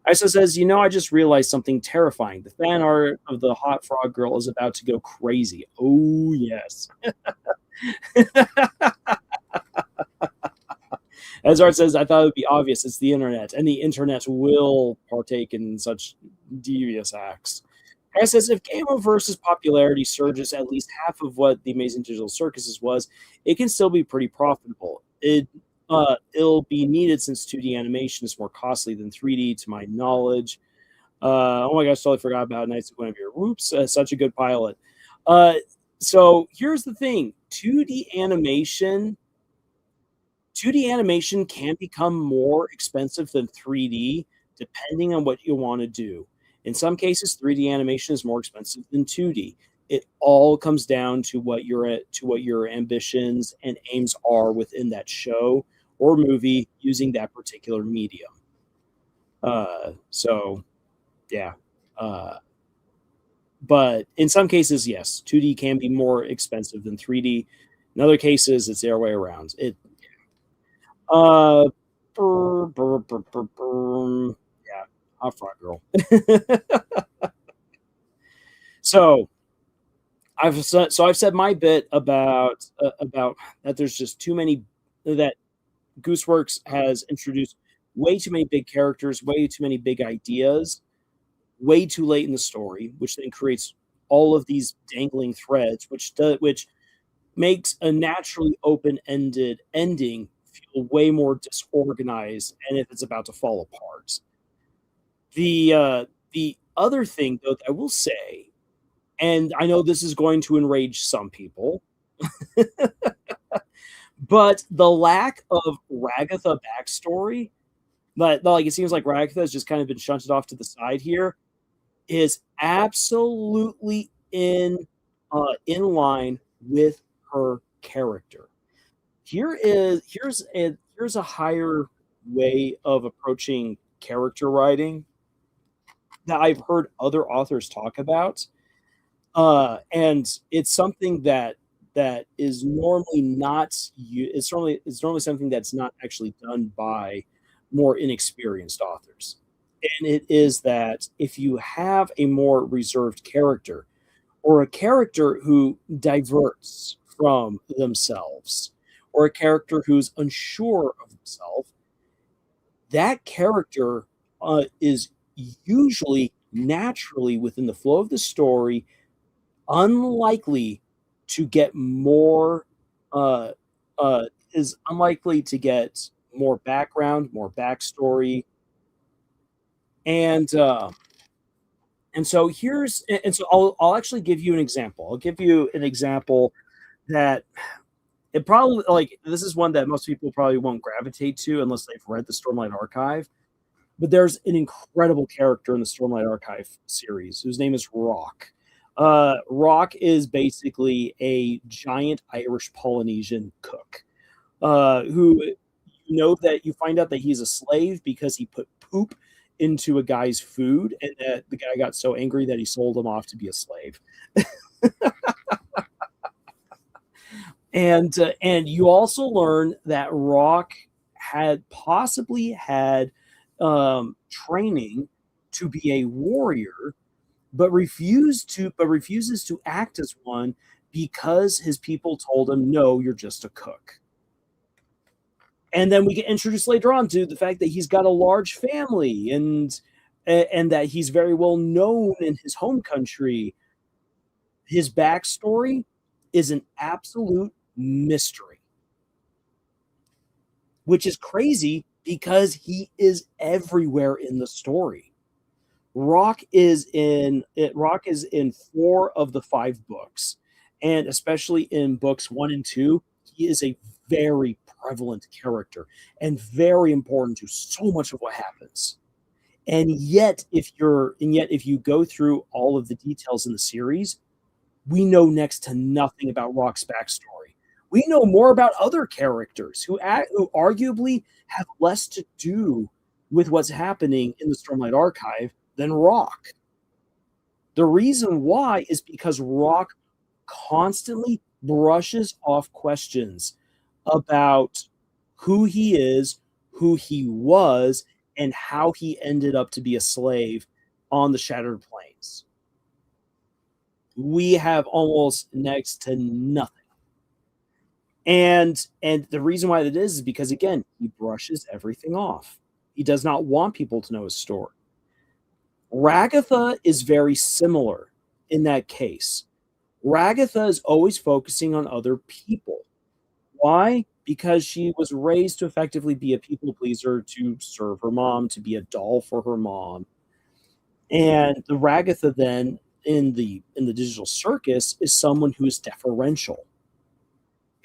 Isa says, I just realized something terrifying. The fan art of the hot frog girl is about to go crazy. Oh, yes. As Art says, I thought it would be obvious. It's the internet, and the internet will partake in such devious acts. Guy says, if Gameoverse's popularity surges at least half of what the Amazing Digital Circuses was, it can still be pretty profitable. It'll be needed since 2D animation is more costly than 3D, to my knowledge. Oh my gosh, totally forgot about Knights of Guinevere. Whoops, such a good pilot. So here's the thing. 2D animation can become more expensive than 3D depending on what you want to do. In some cases, 3D animation is more expensive than 2D. It all comes down to what your ambitions and aims are within that show or movie using that particular medium. So, yeah. But in some cases, yes, 2D can be more expensive than 3D. In other cases, it's the other way around. Yeah, hot frog girl. So I've said my bit about that. There's just too many, that Gooseworks has introduced way too many big characters, way too many big ideas, way too late in the story, which then creates all of these dangling threads, which makes a naturally open-ended ending feel way more disorganized, and if it's about to fall apart. The other thing, though, that I will say, and I know this is going to enrage some people, but the lack of Ragatha backstory, like it seems like Ragatha has just kind of been shunted off to the side here, is absolutely in line with her character. Here's a higher way of approaching character writing that I've heard other authors talk about, and it's something that is normally not. It's normally something that's not actually done by more inexperienced authors, and it is that if you have a more reserved character, or a character who diverts from themselves, or a character who's unsure of himself, that character is usually naturally within the flow of the story unlikely to get more is unlikely to get more background, more backstory, and so I'll actually give you an example. I'll give you an example that it probably, like, this is one that most people probably won't gravitate to unless they've read the Stormlight Archive. But there's an incredible character in the Stormlight Archive series whose name is Rock. Rock is basically a giant Irish Polynesian cook, who that you find out that he's a slave because he put poop into a guy's food, and that the guy got so angry that he sold him off to be a slave. And you also learn that Rock had possibly had training to be a warrior, but refuses to act as one because his people told him, "No, you're just a cook." And then we get introduced later on to the fact that he's got a large family, and that he's very well known in his home country. His backstory is an absolute mystery, which is crazy because he is everywhere in the story. Rock is in 4 of the 5 books, and especially in books 1 and 2, he is a very prevalent character and very important to so much of what happens. And yet, if you go through all of the details in the series, we know next to nothing about Rock's backstory. We know more about other characters who arguably have less to do with what's happening in the Stormlight Archive than Rock. The reason why is because Rock constantly brushes off questions about who he is, who he was, and how he ended up to be a slave on the Shattered Plains. We have almost next to nothing. And the reason why that is because, again, he brushes everything off. He does not want people to know his story. Ragatha is very similar in that case. Ragatha is always focusing on other people. Why? Because she was raised to effectively be a people pleaser, to serve her mom, to be a doll for her mom. And the Ragatha then in the digital circus is someone who is deferential.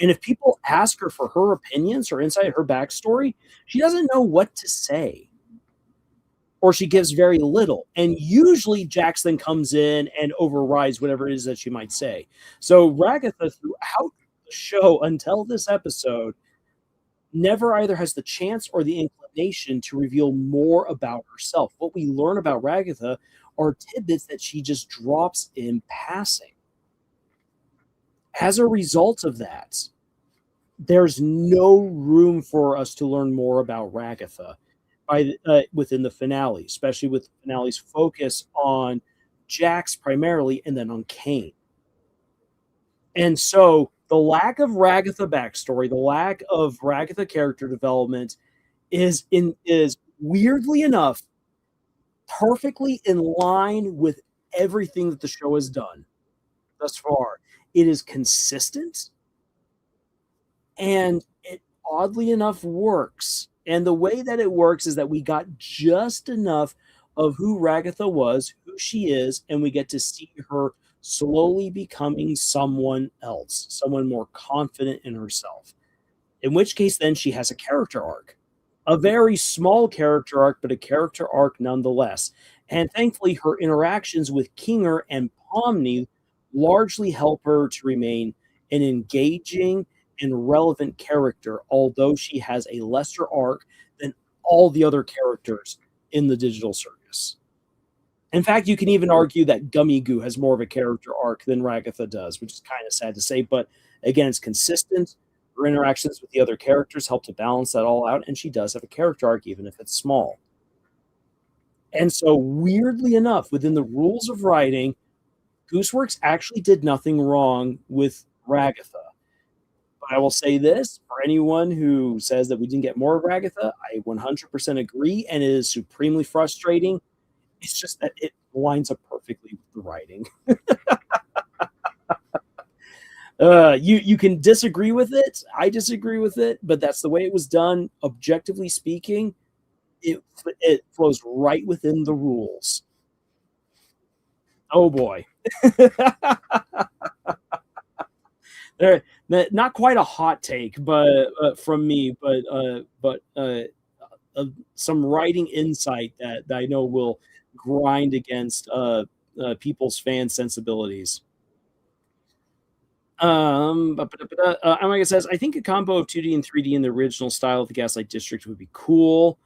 And if people ask her for her opinions, her insight, her backstory, she doesn't know what to say. Or she gives very little. And usually Jax then comes in and overrides whatever it is that she might say. So Ragatha, throughout the show until this episode, never either has the chance or the inclination to reveal more about herself. What we learn about Ragatha are tidbits that she just drops in passing. As a result of that, there's no room for us to learn more about Ragatha within the finale, especially with the finale's focus on Jax primarily and then on Kane. And so the lack of Ragatha backstory, the lack of Ragatha character development is weirdly enough perfectly in line with everything that the show has done thus far. It is consistent, and it oddly enough works. And the way that it works is that we got just enough of who Ragatha was, who she is, and we get to see her slowly becoming someone else, someone more confident in herself. In which case, then she has a character arc. A very small character arc, but a character arc nonetheless. And thankfully, her interactions with Kinger and Pomni largely help her to remain an engaging and relevant character, although she has a lesser arc than all the other characters in the digital circus. In fact, you can even argue that Gummy Goo has more of a character arc than Ragatha does, which is kind of sad to say, but again, it's consistent. Her interactions with the other characters help to balance that all out, and she does have a character arc, even if it's small. And so, weirdly enough, within the rules of writing, Gooseworks actually did nothing wrong with Ragatha. But I will say this, for anyone who says that we didn't get more of Ragatha, I 100% agree, and it is supremely frustrating. It's just that it lines up perfectly with the writing. You can disagree with it. I disagree with it, but that's the way it was done. Objectively speaking, it flows right within the rules. Oh boy. Not quite a hot take, but from me, but some writing insight that I know will grind against people's fan sensibilities. Amaka says, I think a combo of 2D and 3D in the original style of the Gaslight District would be cool.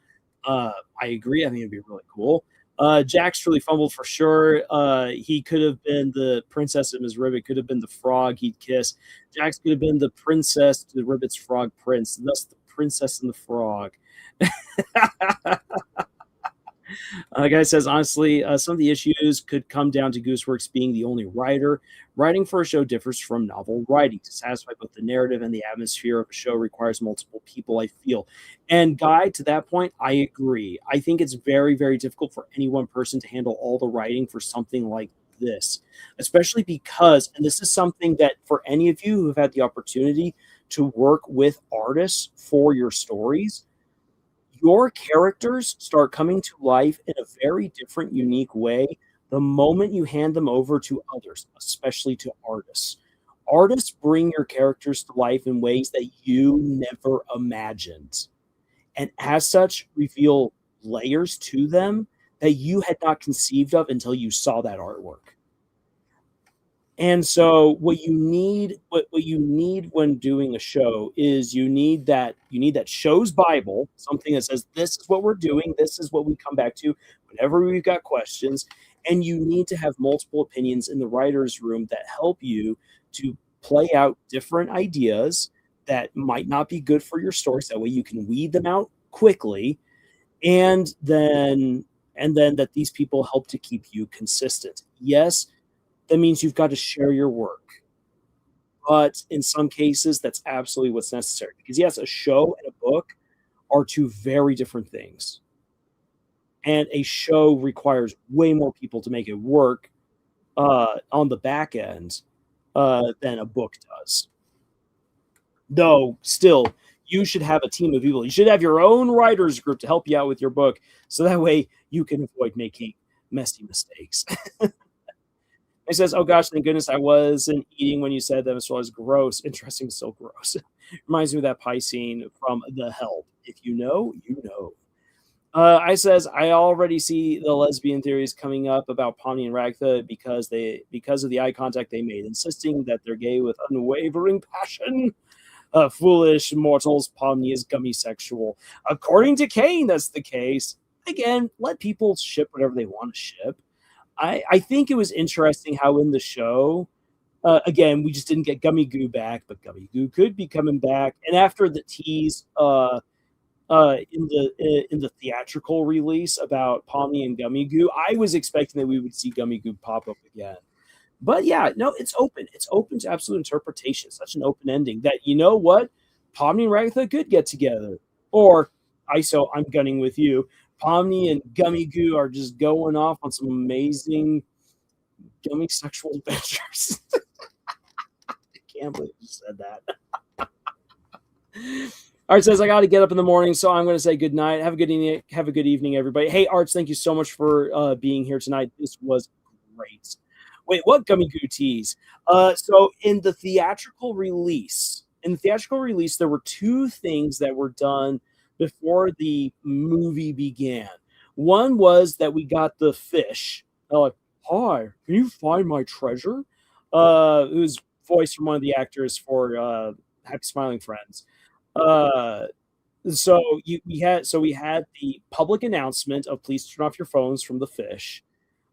I agree. I think it'd be really cool. Jax truly fumbled for sure. He could have been the princess of Ms. Ribbit, could have been the frog he'd kiss. Jax could have been the princess to the Ribbit's frog prince, thus the princess and the frog. Guy says, honestly, some of the issues could come down to Gooseworks being the only writer. Writing for a show differs from novel writing. To satisfy both the narrative and the atmosphere of a show requires multiple people, I feel. And Guy, to that point, I agree. I think it's very, very difficult for any one person to handle all the writing for something like this, especially because, and this is something that for any of you who have had the opportunity to work with artists for your stories, your characters start coming to life in a very different, unique way the moment you hand them over to others, especially to artists. Artists bring your characters to life in ways that you never imagined, and as such, reveal layers to them that you had not conceived of until you saw that artwork. And so what you need when doing a show is you need that show's Bible, something that says this is what we're doing, this is what we come back to whenever we've got questions, and you need to have multiple opinions in the writer's room that help you to play out different ideas that might not be good for your stories. That way you can weed them out quickly, and then that these people help to keep you consistent. Yes, that means you've got to share your work. But in some cases, that's absolutely what's necessary. Because yes, a show and a book are two very different things. And a show requires way more people to make it work on the back end than a book does. Though, still, you should have a team of people. You should have your own writers group to help you out with your book. So that way you can avoid making messy mistakes. He says, "Oh gosh, thank goodness I wasn't eating when you said that. As well as gross. Interesting, so gross. Reminds me of that pie scene from The Help. If you know, you know." I says, "I already see the lesbian theories coming up about Pomni and Ragtha because of the eye contact they made, insisting that they're gay with unwavering passion. Foolish mortals, Pomni is gummy sexual. According to Kane, that's the case. Again, let people ship whatever they want to ship." I think it was interesting how in the show, again, we just didn't get Gummy Goo back, but Gummy Goo could be coming back. And after the tease in the theatrical release about Pomni and Gummy Goo, I was expecting that we would see Gummy Goo pop up again. But yeah, no, it's open. It's open to absolute interpretation. Such an open ending that, you know what? Pomni and Ragtha could get together. Or, ISO, I'm gunning with you. Pomni and Gummy Goo are just going off on some amazing gummy sexual adventures. I can't believe you said that. Art says, "I got to get up in the morning, so I'm going to say good night. Have a good evening. Have a good evening, everybody." Hey, Arts, thank you so much for being here tonight. This was great. Wait, what Gummy Goo tease? So in the theatrical release, there were two things that were done before the movie began. One was that we got the fish. Like, "Hi, can you find my treasure?" It was voiced from one of the actors for Happy Smiling Friends. We had the public announcement of "Please turn off your phones" from the fish,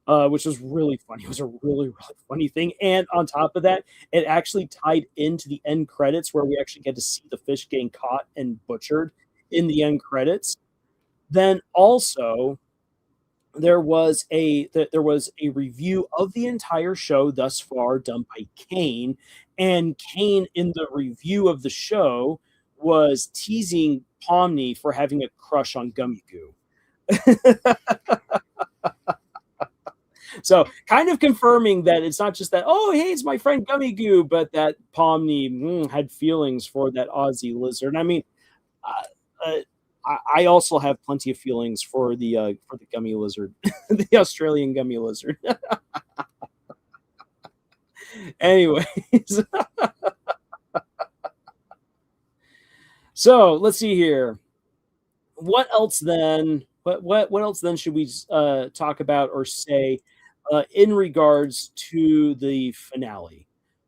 which was really funny. It was a really, really funny thing. And on top of that, it actually tied into the end credits where we actually get to see the fish getting caught and butchered in the end credits. Then also there was a review of the entire show thus far done by Kane, and Kane in the review of the show was teasing Pomni for having a crush on Gummy Goo. So kind of confirming that it's not just that, "Oh, hey, it's my friend Gummy Goo," but that Pomni had feelings for that Aussie lizard. I mean, I also have plenty of feelings for the gummy lizard, the Australian gummy lizard. Anyways, so let's see here. What else then? What else then should we talk about or say in regards to the finale?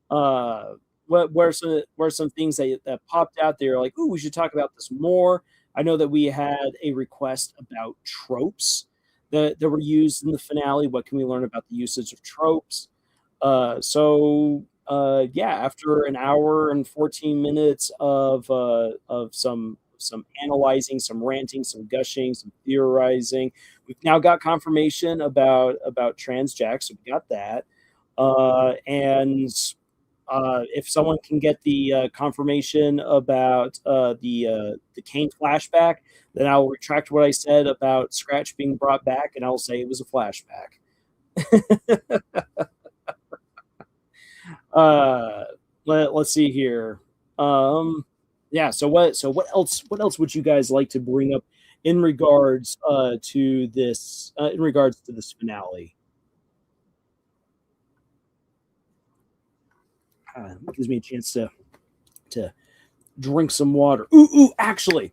What are some things that popped out there like, "Ooh, we should talk about this more"? I know that we had a request about tropes that were used in the finale. What can we learn about the usage of tropes? Yeah, after an hour and 14 minutes of some analyzing, some ranting, some gushing, some theorizing, we've now got confirmation about trans Jack, so we got that. And if someone can get the confirmation about the Kane flashback, then I'll retract what I said about Scratch being brought back, and I'll say it was a flashback. uh, let's see here. Yeah. So what else would you guys like to bring up in regards to this finale? It gives me a chance to drink some water. Ooh, actually,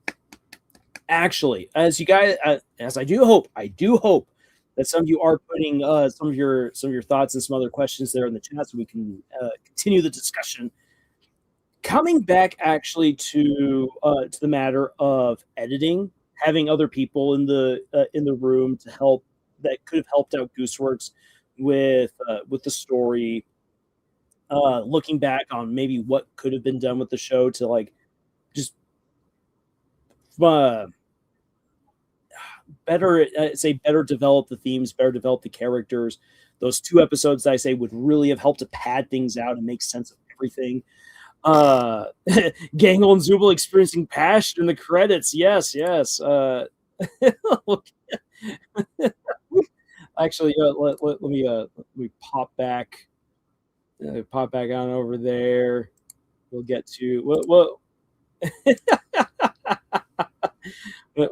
as you guys, as I do hope that some of you are putting some of your thoughts and some other questions there in the chat, so we can continue the discussion. Coming back actually to the matter of editing, having other people in the room to help that could have helped out Gooseworks with the story, looking back on maybe what could have been done with the show to like just uh, better develop the themes, better develop the characters. Those 2 episodes that I say would really have helped to pad things out and make sense of everything. uh Gangle and Zubul experiencing passion in the credits. Yes. Actually, let me pop back on over there. We'll get to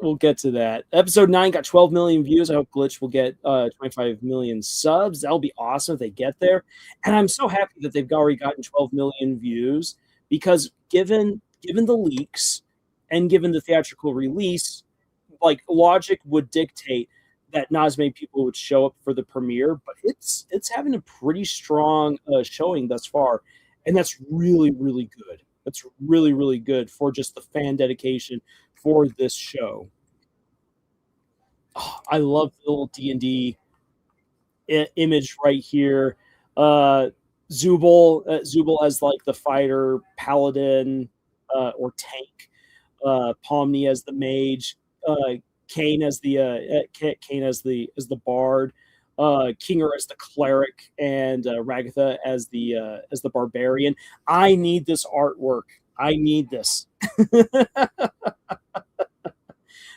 we'll get to that. Episode 9 got 12 million views. I hope Glitch will get 25 million subs. That'll be awesome if they get there. And I'm so happy that they've already gotten 12 million views, because given the leaks and given the theatrical release, like logic would dictate that not as many people would show up for the premiere, but it's having a pretty strong showing thus far, and that's really really good. That's really really good for just the fan dedication for this show. Oh, I love the little D&D image right here. Uh, Zubul as like the fighter paladin or tank. Pomni as the mage. Kane as the bard. Kinger as the cleric, and Ragatha as the barbarian. I need this artwork. I need this.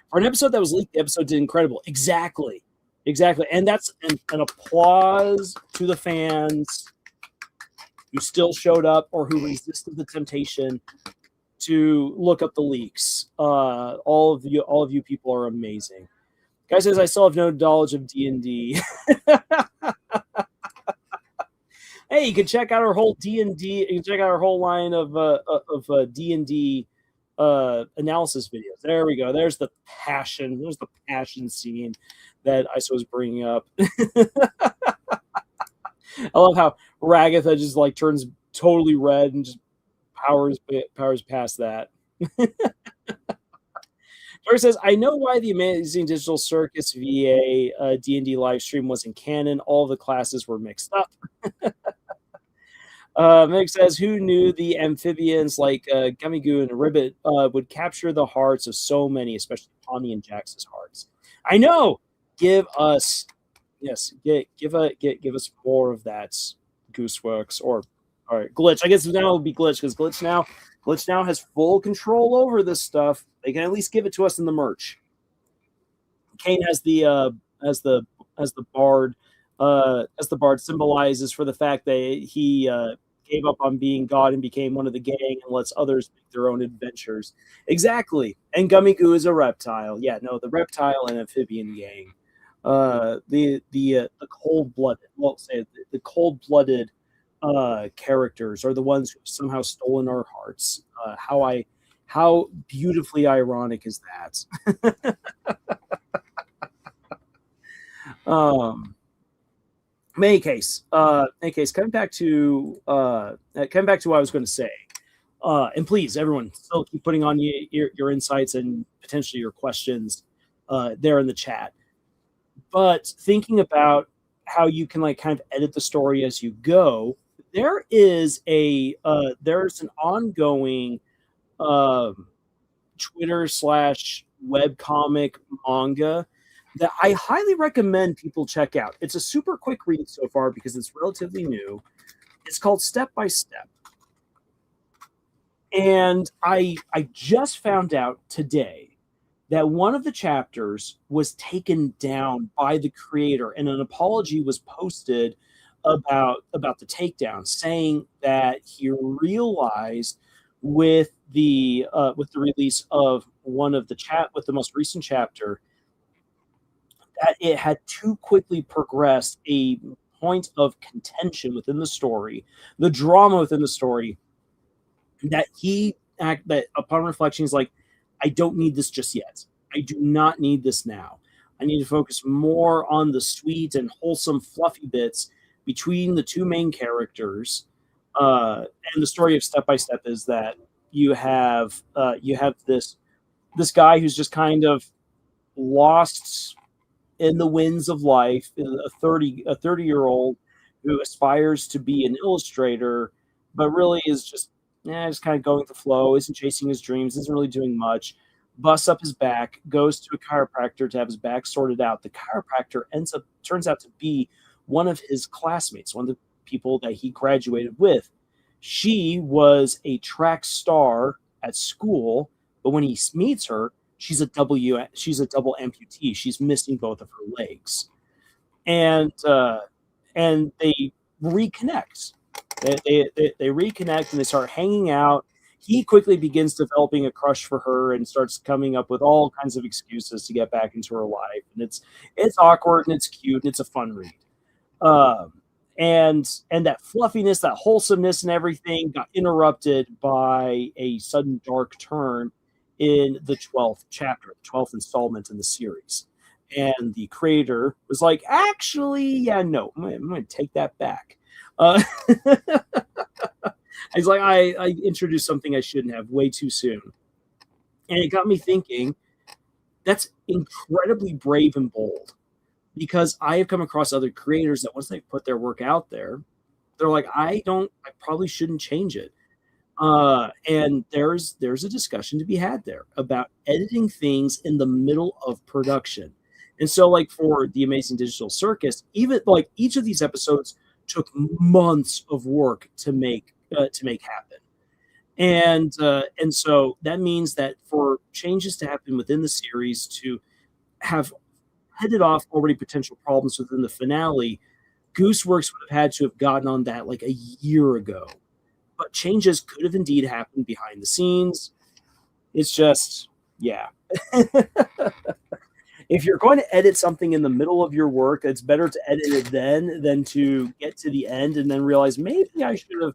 For an episode that was leaked, the episode did incredible. Exactly. And that's an applause to the fans who still showed up or who resisted the temptation to look up the leaks. All of you people are amazing. Guy says I still have no knowledge of D&D. Hey, you can check out our whole D&D. You can check out our whole line of D&D analysis videos. There we go. There's the passion. There's the passion scene that I was bringing up. I love how Ragatha just like turns totally red and just powers past that. Tori says, I know why the Amazing Digital Circus VA D&D live stream wasn't canon. All the classes were mixed up. Mick says, who knew the amphibians like Gummigoo and Ribbit would capture the hearts of so many, especially Pawnee and Jax's hearts? I know. Give us more of that, Gooseworks, or all right, Glitch. I guess now it'll be Glitch, because Glitch now has full control over this stuff. They can at least give it to us in the merch. Kane has the bard. As the bard symbolizes for the fact that he gave up on being God and became one of the gang and lets others make their own adventures. Exactly. And Gummigoo is a reptile. Yeah, no, the reptile and amphibian gang. The cold-blooded, well, say the cold-blooded characters are the ones who have somehow stolen our hearts. How beautifully ironic is that? In any case, coming back to what I was going to say. And please, everyone, still keep putting on your insights and potentially your questions there in the chat. But thinking about how you can like kind of edit the story as you go, there's an ongoing um, Twitter slash web comic manga that I highly recommend people check out. It's a super quick read so far because it's relatively new. It's called Step by Step. And I just found out today that one of the chapters was taken down by the creator and an apology was posted about the takedown, saying that he realized with the release of one of the chat with the most recent chapter that it had too quickly progressed a point of contention within the story, the drama within the story, that upon reflection he's like, I don't need this just yet. I do not need this now. I need to focus more on the sweet and wholesome fluffy bits between the two main characters. And the story of Step by Step is that you have this guy who's just kind of lost in the winds of life, a 30-year-old who aspires to be an illustrator, but really is just kind of going with the flow, isn't chasing his dreams, isn't really doing much. Busts up his back, goes to a chiropractor to have his back sorted out. The chiropractor turns out to be one of his classmates, one of the people that he graduated with. She was a track star at school, but when he meets her, she's a double amputee. She's missing both of her legs, and they reconnect. They reconnect and they start hanging out. He quickly begins developing a crush for her and starts coming up with all kinds of excuses to get back into her life. And it's awkward and it's cute and it's a fun read. Um, and that fluffiness, that wholesomeness, and everything got interrupted by a sudden dark turn in the 12th chapter, the 12th installment in the series. And the creator was like, actually, yeah, no, I'm going to take that back. Uh, He's like, I introduced something I shouldn't have way too soon. And it got me thinking, that's incredibly brave and bold because I have come across other creators that once they put their work out there, they're like, I probably shouldn't change it. And there's a discussion to be had there about editing things in the middle of production. And so like for the Amazing Digital Circus, even like each of these episodes took months of work to make happen. And so that means that for changes to happen within the series to have headed off already potential problems within the finale, Gooseworks would have had to have gotten on that like a year ago. But changes could have indeed happened behind the scenes. It's just, yeah. If you're going to edit something in the middle of your work, it's better to edit it then than to get to the end and then realize maybe I should have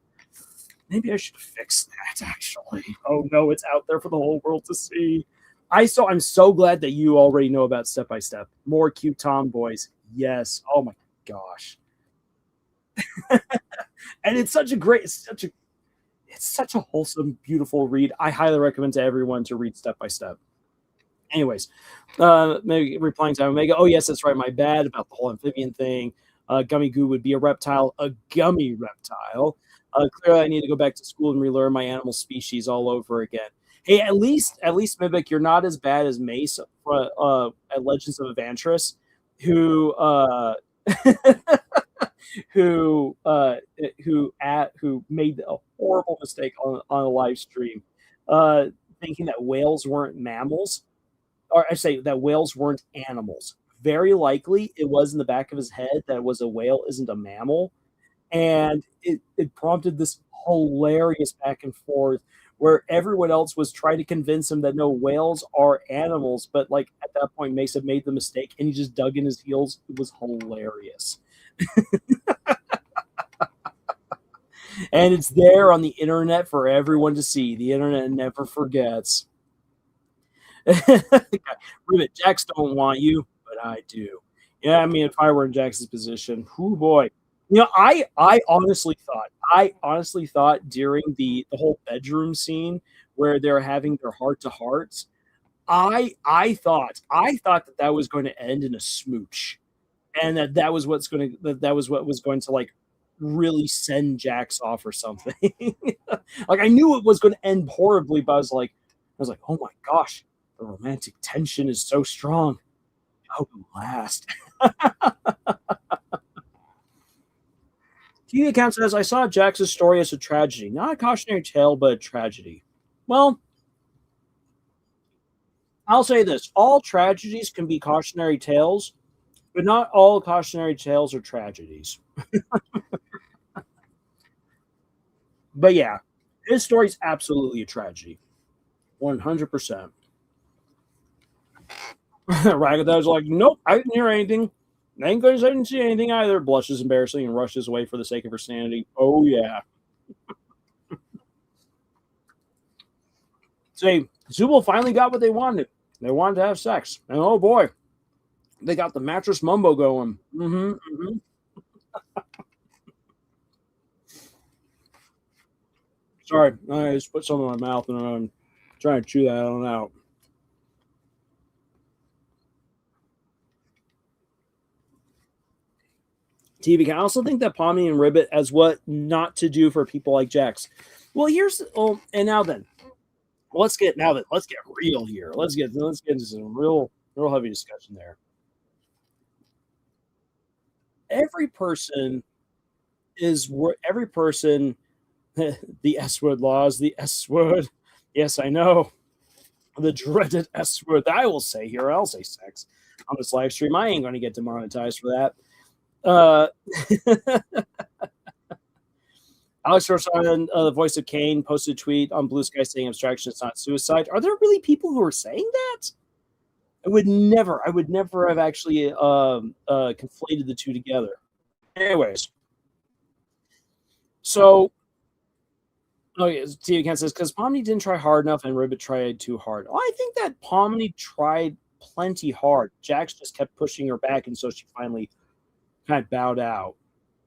fixed that actually. Oh no, it's out there for the whole world to see. I'm so glad that you already know about Step by Step. More cute tomboys. Yes. Oh my gosh. And it's such a wholesome, beautiful read. I highly recommend to everyone to read Step by Step. Anyways, maybe replying to Omega. Oh yes, that's right. My bad about the whole amphibian thing. Gummy Goo would be a reptile, a gummy reptile. Clearly, I need to go back to school and relearn my animal species all over again. Hey, at least Mimic, you're not as bad as Mace at Legends of Evantris, who who made a horrible mistake on a live stream, thinking that whales weren't mammals, or I say that whales weren't animals. Very likely, it was in the back of his head that it was a whale isn't a mammal, and it prompted this hilarious back and forth where everyone else was trying to convince him that no, whales are animals, but like at that point Mesa made the mistake and he just dug in his heels. It was hilarious. And it's there on the internet for everyone to see. The internet never forgets. Ribbit, Jax don't want you, but I do. Yeah, I mean, if I were in Jax's position, whoo boy. I honestly thought during the whole bedroom scene where they're having their heart to hearts, I thought that that was going to end in a smooch, and that was what was going to like really send Jax off or something. Like I knew it was going to end horribly, but I was like, oh my gosh, the romantic tension is so strong. I hope it will last. TV account says I saw Jax's story as a tragedy, not a cautionary tale, but a tragedy. Well, I'll say this: all tragedies can be cautionary tales, but not all cautionary tales are tragedies. But yeah, his story's absolutely a tragedy, 100%. Ragatha's like, nope, I didn't hear anything. I didn't see anything either. Blushes embarrassingly and rushes away for the sake of her sanity. Oh yeah. Say, Zubul finally got what they wanted. They wanted to have sex, and oh boy, they got the mattress mumbo going. Sorry, I just put some in my mouth and I'm trying to chew that on out. TV. I also think that Pomni and Ribbit as what not to do for people like Jax. Well, and now then, let's get real here. Let's get into some real heavy discussion there. Every person every person the S word laws, the S word. Yes, I know. The dreaded S word that I will say here. I'll say sex on this live stream. I ain't going to get demonetized for that. Uh, Alex Rosan, the voice of Kane, posted a tweet on Blue Sky saying abstraction is not suicide. Are there really people who are saying that? I would never have actually conflated the two together. Anyways, so oh yeah, TV Ken says because Pomni didn't try hard enough and Ribbit tried too hard. Well, I think that Pomni tried plenty hard. Jax just kept pushing her back, and so she finally kind of bowed out.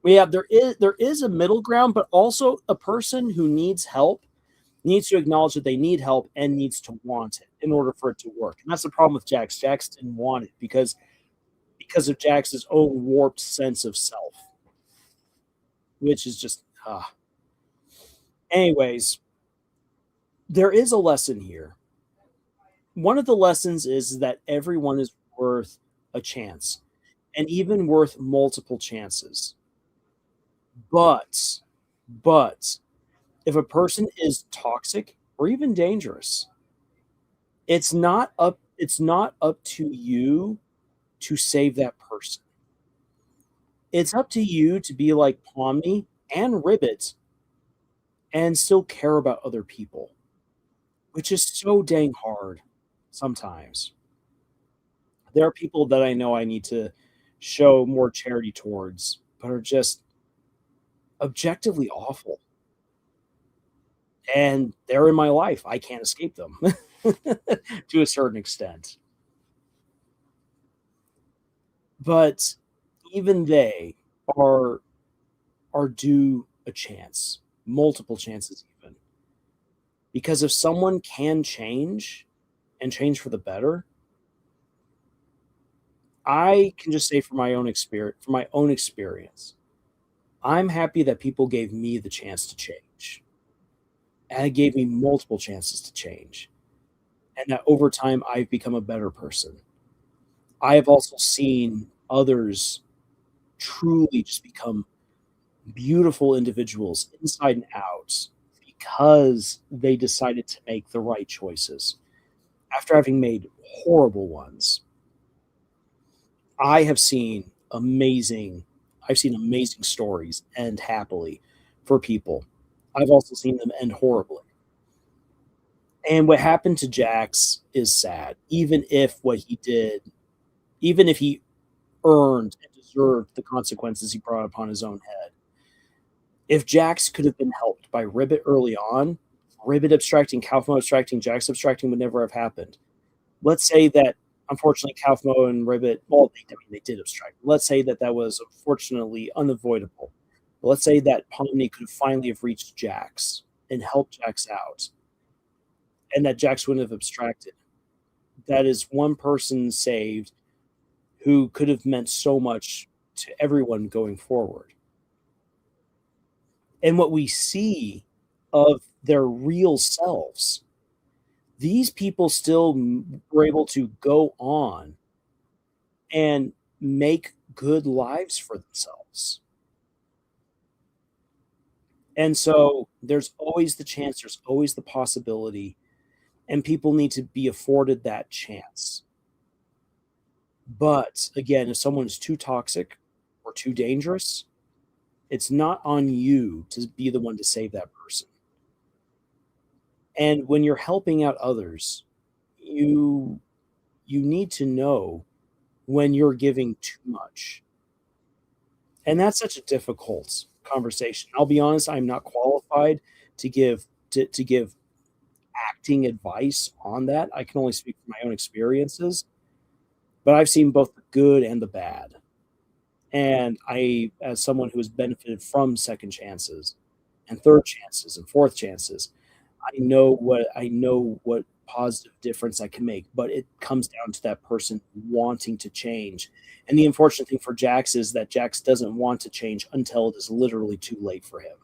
Yeah, there is a middle ground, but also a person who needs help needs to acknowledge that they need help and needs to want it in order for it to work. And that's the problem with Jax. Jax didn't want it because of Jax's own warped sense of self, which is just Anyways, there is a lesson here. One of the lessons is that everyone is worth a chance, and even worth multiple chances. But if a person is toxic or even dangerous, it's not up to you to save that person. It's up to you to be like Pomni and Ribbit and still care about other people, which is so dang hard sometimes. There are people that I know I need to show more charity towards, but are just objectively awful. And they're in my life. I can't escape them to a certain extent. But even they are are due a chance, multiple chances even. Because if someone can change and change for the better, I can just say from my own experience, I'm happy that people gave me the chance to change. And it gave me multiple chances to change. And that over time I've become a better person. I have also seen others truly just become beautiful individuals inside and out because they decided to make the right choices after having made horrible ones. I have seen amazing stories end happily for people. I've also seen them end horribly. And what happened to Jax is sad. Even if he earned and deserved the consequences he brought upon his own head. If Jax could have been helped by Ribbit early on, Ribbit abstracting, Kaufman abstracting, Jax abstracting would never have happened. Let's say that unfortunately, Kaufmo and Ribbit, well, they did abstract. Let's say that that was unfortunately unavoidable. But let's say that Pomni could finally have reached Jax and helped Jax out, and that Jax wouldn't have abstracted. That is one person saved who could have meant so much to everyone going forward. And what we see of their real selves, these people still were able to go on and make good lives for themselves. And so there's always the chance, there's always the possibility, and people need to be afforded that chance. But again, if someone is too toxic or too dangerous, it's not on you to be the one to save that person. And when you're helping out others, you you need to know when you're giving too much. And that's such a difficult conversation. I'll be honest, I'm not qualified to give acting advice on that. I can only speak from my own experiences, but I've seen both the good and the bad. And I, as someone who has benefited from second chances and third chances and fourth chances, I know what positive difference I can make, but it comes down to that person wanting to change. And the unfortunate thing for Jax is that Jax doesn't want to change until it is literally too late for him.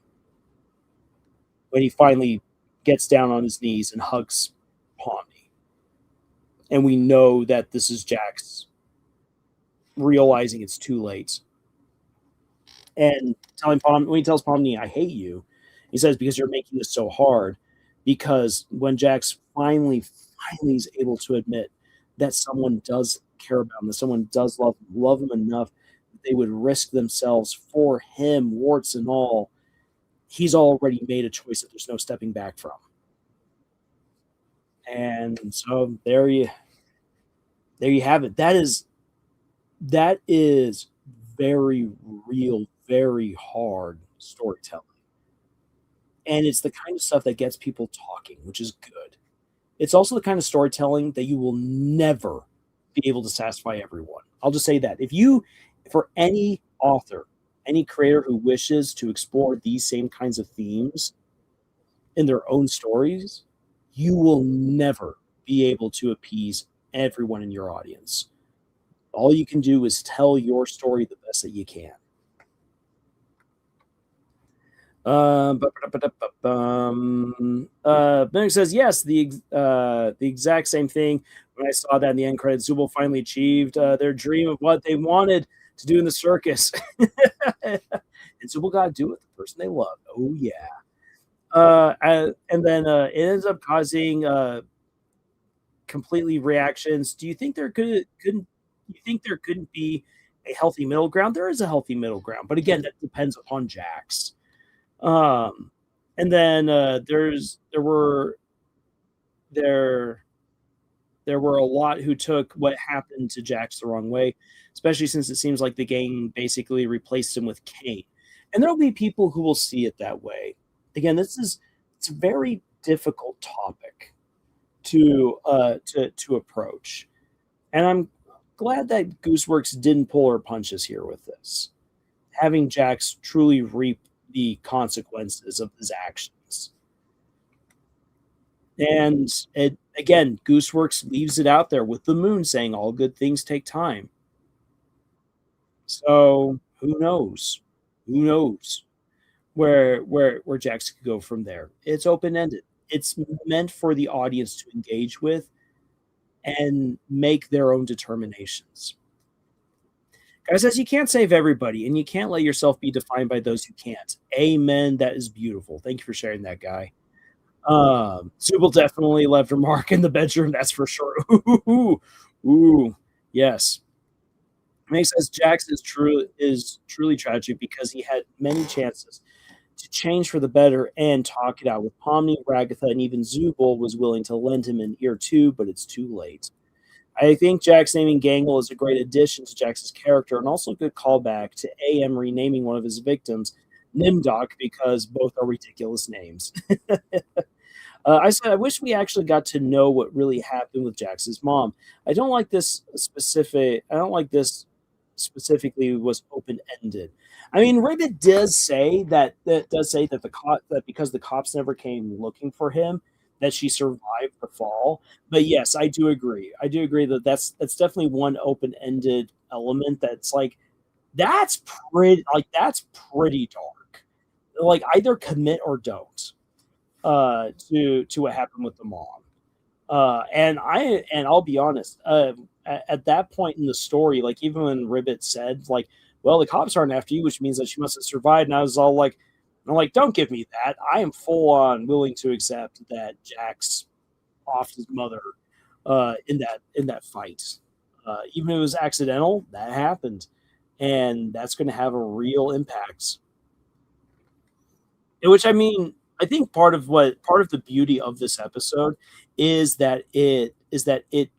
When he finally gets down on his knees and hugs Pomni. And we know that this is Jax realizing it's too late. And telling Pomni, when he tells Pomni, I hate you, he says, because you're making this so hard. Because when Jax finally is able to admit that someone does care about him, that someone does love him enough that they would risk themselves for him, warts and all, he's already made a choice that there's no stepping back from. And so there you have it. That is very real, very hard storytelling. And it's the kind of stuff that gets people talking, which is good. It's also the kind of storytelling that you will never be able to satisfy everyone. I'll just say that. For any author, any creator who wishes to explore these same kinds of themes in their own stories, you will never be able to appease everyone in your audience. All you can do is tell your story the best that you can. Benedict says yes. The exact same thing. When I saw that in the end credits, Zubul finally achieved their dream of what they wanted to do in the circus, and Zubul got to do it with the person they love. Oh yeah. And then it ends up causing completely reactions. Do you think there couldn't be a healthy middle ground? There is a healthy middle ground, but again, that depends upon Jax. And then there were a lot who took what happened to Jax the wrong way, especially since it seems like the gang basically replaced him with Kate. And there'll be people who will see it that way. Again, it's a very difficult topic to approach, and I'm glad that Gooseworks didn't pull her punches here with this, having Jax truly reap the consequences of his actions. And again, Gooseworks leaves it out there with the moon saying all good things take time. So who knows? Who knows where Jax could go from there? It's open ended. It's meant for the audience to engage with and make their own determinations. Guy says you can't save everybody, and you can't let yourself be defined by those who can't. Amen. That is beautiful. Thank you for sharing that, Guy. Subal definitely left a mark in the bedroom, that's for sure. Ooh, yes. Meg says Jax is truly tragic because he had many chances to change for the better and talk it out with Pomni, Ragatha, and even Zubul was willing to lend him an ear too, but it's too late. I think Jax naming Gangle is a great addition to Jax's character and also a good callback to AM renaming one of his victims Nimdok because both are ridiculous names. I said, I wish we actually got to know what really happened with Jax's mom. I don't like this specifically was open ended. I mean, Ribbit does say that that because the cops never came looking for him, that she survived the fall. But yes, I do agree. I do agree that that's definitely one open ended element that's like that's pretty dark. Like either commit or don't to what happened with the mom. And I'll be honest, at that point in the story, like even when Ribbit said like, "Well, the cops aren't after you," which means that she must have survived, and I was all like, "I'm like, don't give me that. I am full on willing to accept that Jax offed his mother in that fight, even if it was accidental. That happened, and that's going to have a real impact." In which I mean, I think part of the beauty of this episode is that it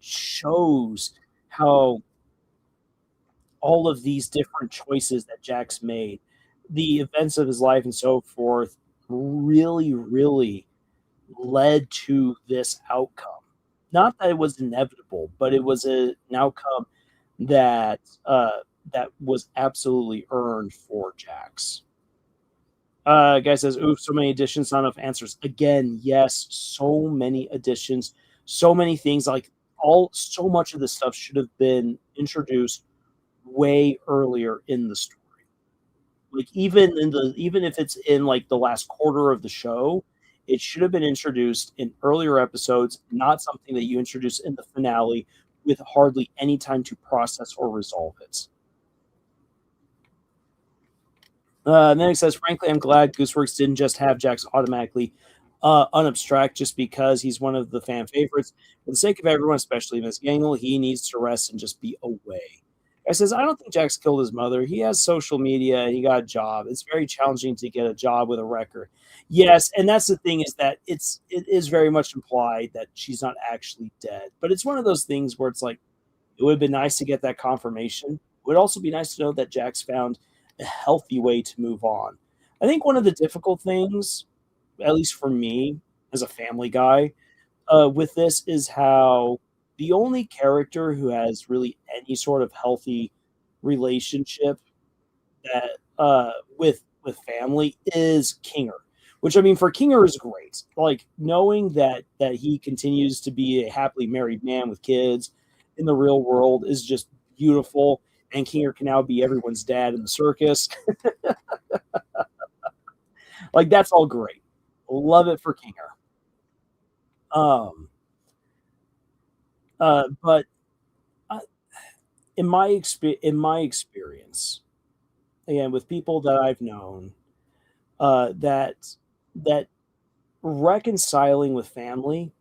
shows how all of these different choices that Jack's made, the events of his life and so forth, really led to this outcome. Not that it was inevitable, but it was an outcome that that was absolutely earned for Jax. Guy says, "Oof, so many additions, not enough answers." Again, yes, so many additions, so many things. Like so much of this stuff should have been introduced way earlier in the story. Like even if it's in like the last quarter of the show, it should have been introduced in earlier episodes, not something that you introduce in the finale with hardly any time to process or resolve it. And then he says, "Frankly, I'm glad Gooseworks didn't just have Jax automatically unabstract just because he's one of the fan favorites. For the sake of everyone, especially Miss Gangle, he needs to rest and just be away." I says, "I don't think Jax killed his mother. He has social media. He got a job. It's very challenging to get a job with a record." Yes, and that's the thing is that it is very much implied that she's not actually dead. But it's one of those things where it's like it would have been nice to get that confirmation. It would also be nice to know that Jax found a healthy way to move on. I think one of the difficult things, at least for me as a family guy, with this is how the only character who has really any sort of healthy relationship that with family is Kinger. Which I mean, for Kinger is great. Like knowing that he continues to be a happily married man with kids in the real world is just beautiful. And Kinger can now be everyone's dad in the circus. Like that's all great. Love it for Kinger. Um, but uh, in my experience, again with people that I've known, that that reconciling with family,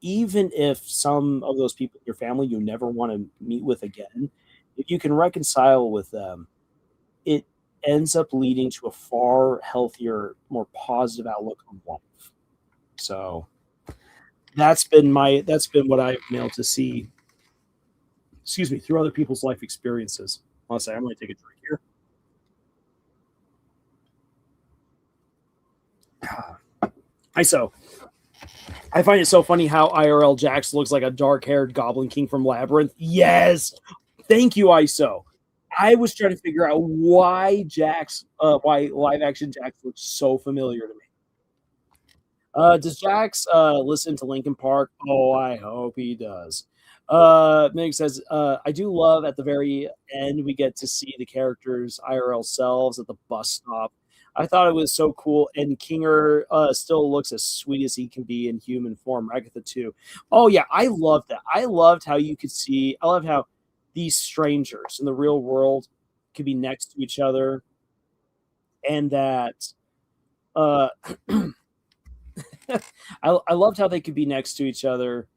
even if some of those people in your family you never want to meet with again, if you can reconcile with them, it ends up leading to a far healthier, more positive outlook on life. So that's been what I've been able to see, excuse me, through other people's life experiences. Honestly, I'm going to take a drink here. ISO. I find it so funny how IRL Jax looks like a dark-haired Goblin King from Labyrinth. Yes, thank you, ISO. I was trying to figure out why live action Jax looks so familiar to me. Does Jax listen to Linkin Park? Oh, I hope he does. Mig says, "I do love at the very end we get to see the characters' IRL selves at the bus stop. I thought it was so cool, and Kinger still looks as sweet as he can be in human form. Ragatha too. Oh yeah, I loved that. I loved how you could see. I loved how these strangers in the real world could be next to each other, and that uh, I loved how they could be next to each other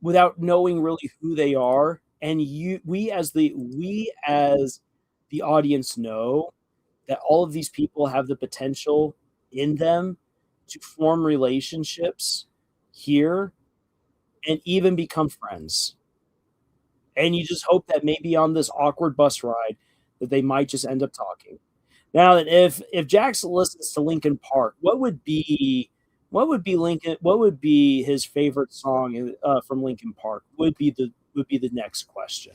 without knowing really who they are. And we as the audience know that all of these people have the potential in them to form relationships here and even become friends. And you just hope that maybe on this awkward bus ride that they might just end up talking. Now that if Jackson listens to Lincoln Park, what would be What would be Lincoln? What would be his favorite song from Lincoln Park? Would be the next question.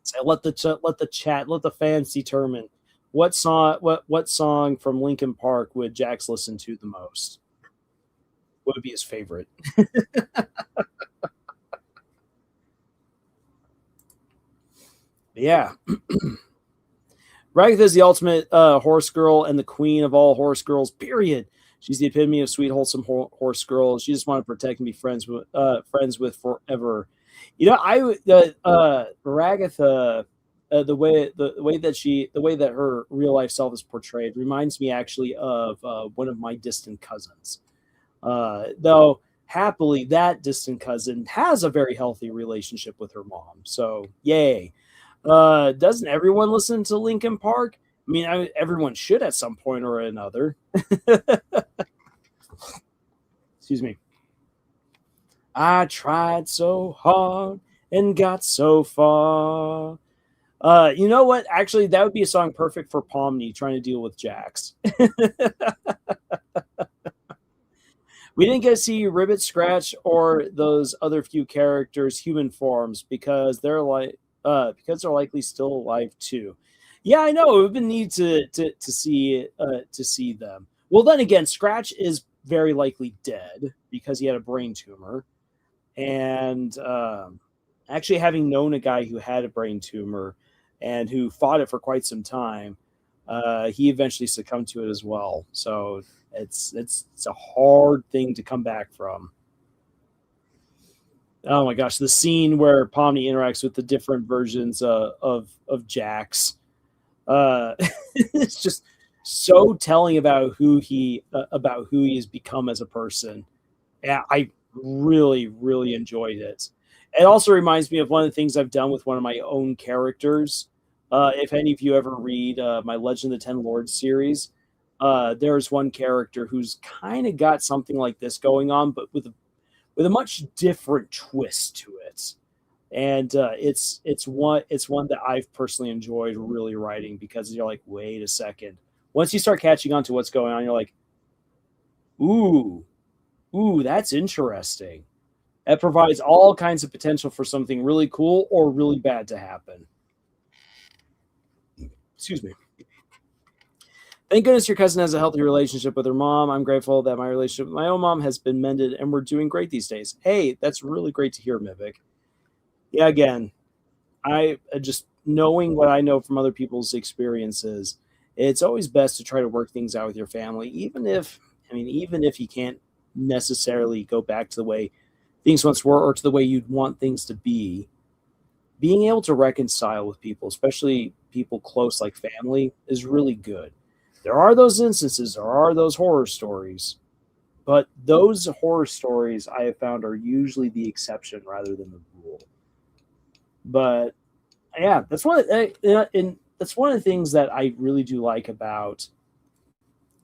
So let the fans determine what song from Lincoln Park would Jax listen to the most. What would be his favorite? Yeah, Ragatha is the ultimate horse girl and the queen of all horse girls. Period. She's the epitome of sweet, wholesome horse girl. She just wanted to protect and be friends with forever. Ragatha, the way that her real life self is portrayed reminds me actually of one of my distant cousins. Though happily, that distant cousin has a very healthy relationship with her mom. So yay. Doesn't everyone listen to Linkin Park? I mean, everyone should at some point or another. Excuse me. I tried so hard and got so far. You know what? Actually, that would be a song perfect for Pomni trying to deal with Jax. We didn't get to see Ribbit, Scratch, or those other few characters' human forms because they're likely still alive too. Yeah, I know. It would be neat to see them. Well, then again, Scratch is very likely dead because he had a brain tumor, and actually, having known a guy who had a brain tumor and who fought it for quite some time, he eventually succumbed to it as well. So it's a hard thing to come back from. Oh my gosh, the scene where Pomni interacts with the different versions of Jax, uh, it's just so telling about who he has become as a person. Yeah, I really really enjoyed it. It also reminds me of one of the things I've done with one of my own characters. If any of you ever read my Legend of the Ten Lords series, there's one character who's kind of got something like this going on, but with a much different twist to it. And it's one that I've personally enjoyed really writing because you're like, wait a second. Once you start catching on to what's going on, you're like, ooh, ooh, that's interesting. That provides all kinds of potential for something really cool or really bad to happen. Excuse me. Thank goodness your cousin has a healthy relationship with her mom. I'm grateful that my relationship with my own mom has been mended and we're doing great these days. Hey, that's really great to hear, Mivik. Yeah, again, I just knowing what I know from other people's experiences, it's always best to try to work things out with your family, even if you can't necessarily go back to the way things once were or to the way you'd want things to be. Being able to reconcile with people, especially people close like family, is really good. There are those instances, there are those horror stories, but those horror stories I have found are usually the exception rather than the rule. But yeah, that's one of the things that I really do like about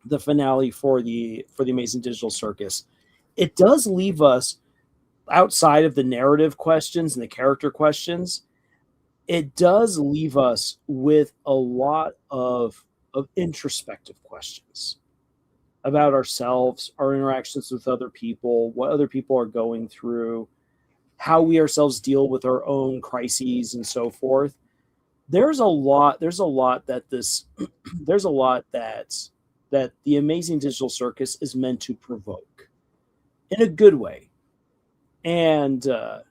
the finale for the Amazing Digital Circus. It does leave us outside of the narrative questions and the character questions. It does leave us with a lot of introspective questions about ourselves, our interactions with other people, what other people are going through, how we ourselves deal with our own crises and so forth. There's a lot that this there's a lot that the Amazing Digital Circus is meant to provoke in a good way. And I'm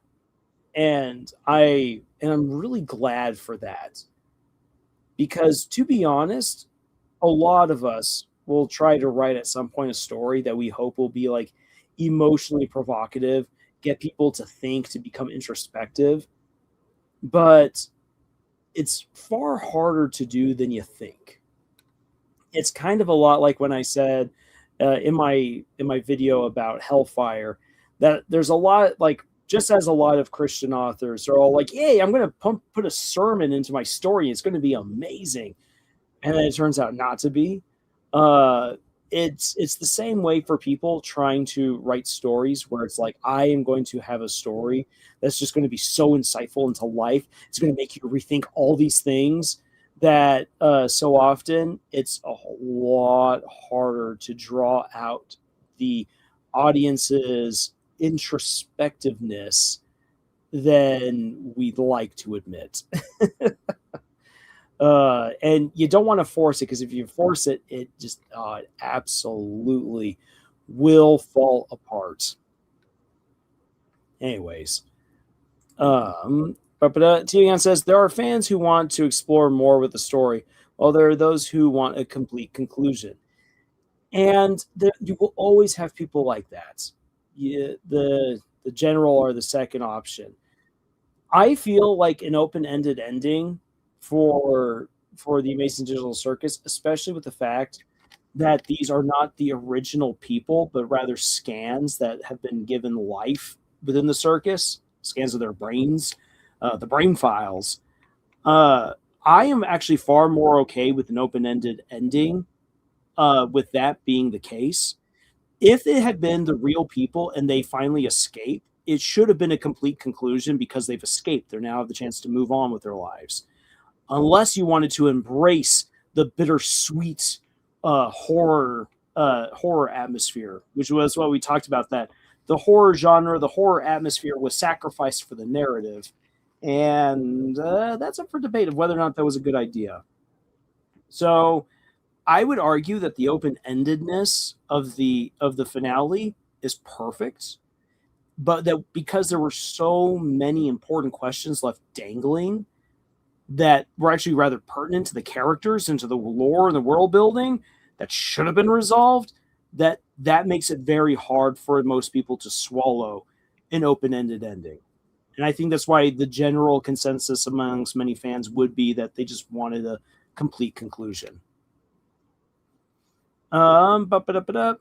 really glad for that because to be honest, a lot of us will try to write at some point a story that we hope will be like emotionally provocative, get people to think, to become introspective, but it's far harder to do than you think. It's kind of a lot like when I said in my video about Hellfire that there's a lot like just as a lot of Christian authors are all like, "Hey, I'm going to put a sermon into my story. It's going to be amazing," and then it turns out not to be. Uh, it's the same way for people trying to write stories where it's like I am going to have a story that's just going to be so insightful into life. It's going to make you rethink all these things, that so often it's a whole lot harder to draw out the audience's introspectiveness than we'd like to admit. And you don't want to force it, because if you force it, it absolutely will fall apart. Anyways, but Tian says there are fans who want to explore more with the story, while there are those who want a complete conclusion. And you will always have people like that. The general are the second option. I feel like an open-ended ending for the Amazing Digital Circus, especially with the fact that these are not the original people, but rather scans that have been given life within the circus, scans of their brains, the brain files. I am actually far more okay with an open-ended ending, with that being the case. If it had been the real people and they finally escape, it should have been a complete conclusion because they've escaped. They now have the chance to move on with their lives. Unless you wanted to embrace the bittersweet horror atmosphere, which was what we talked about, that the horror genre, the horror atmosphere was sacrificed for the narrative. And that's up for debate of whether or not that was a good idea. So I would argue that the open-endedness of the finale is perfect, but that because there were so many important questions left dangling that were actually rather pertinent to the characters and to the lore and the world building that should have been resolved, that makes it very hard for most people to swallow an open-ended ending. And I think that's why the general consensus amongst many fans would be that they just wanted a complete conclusion. Mimic.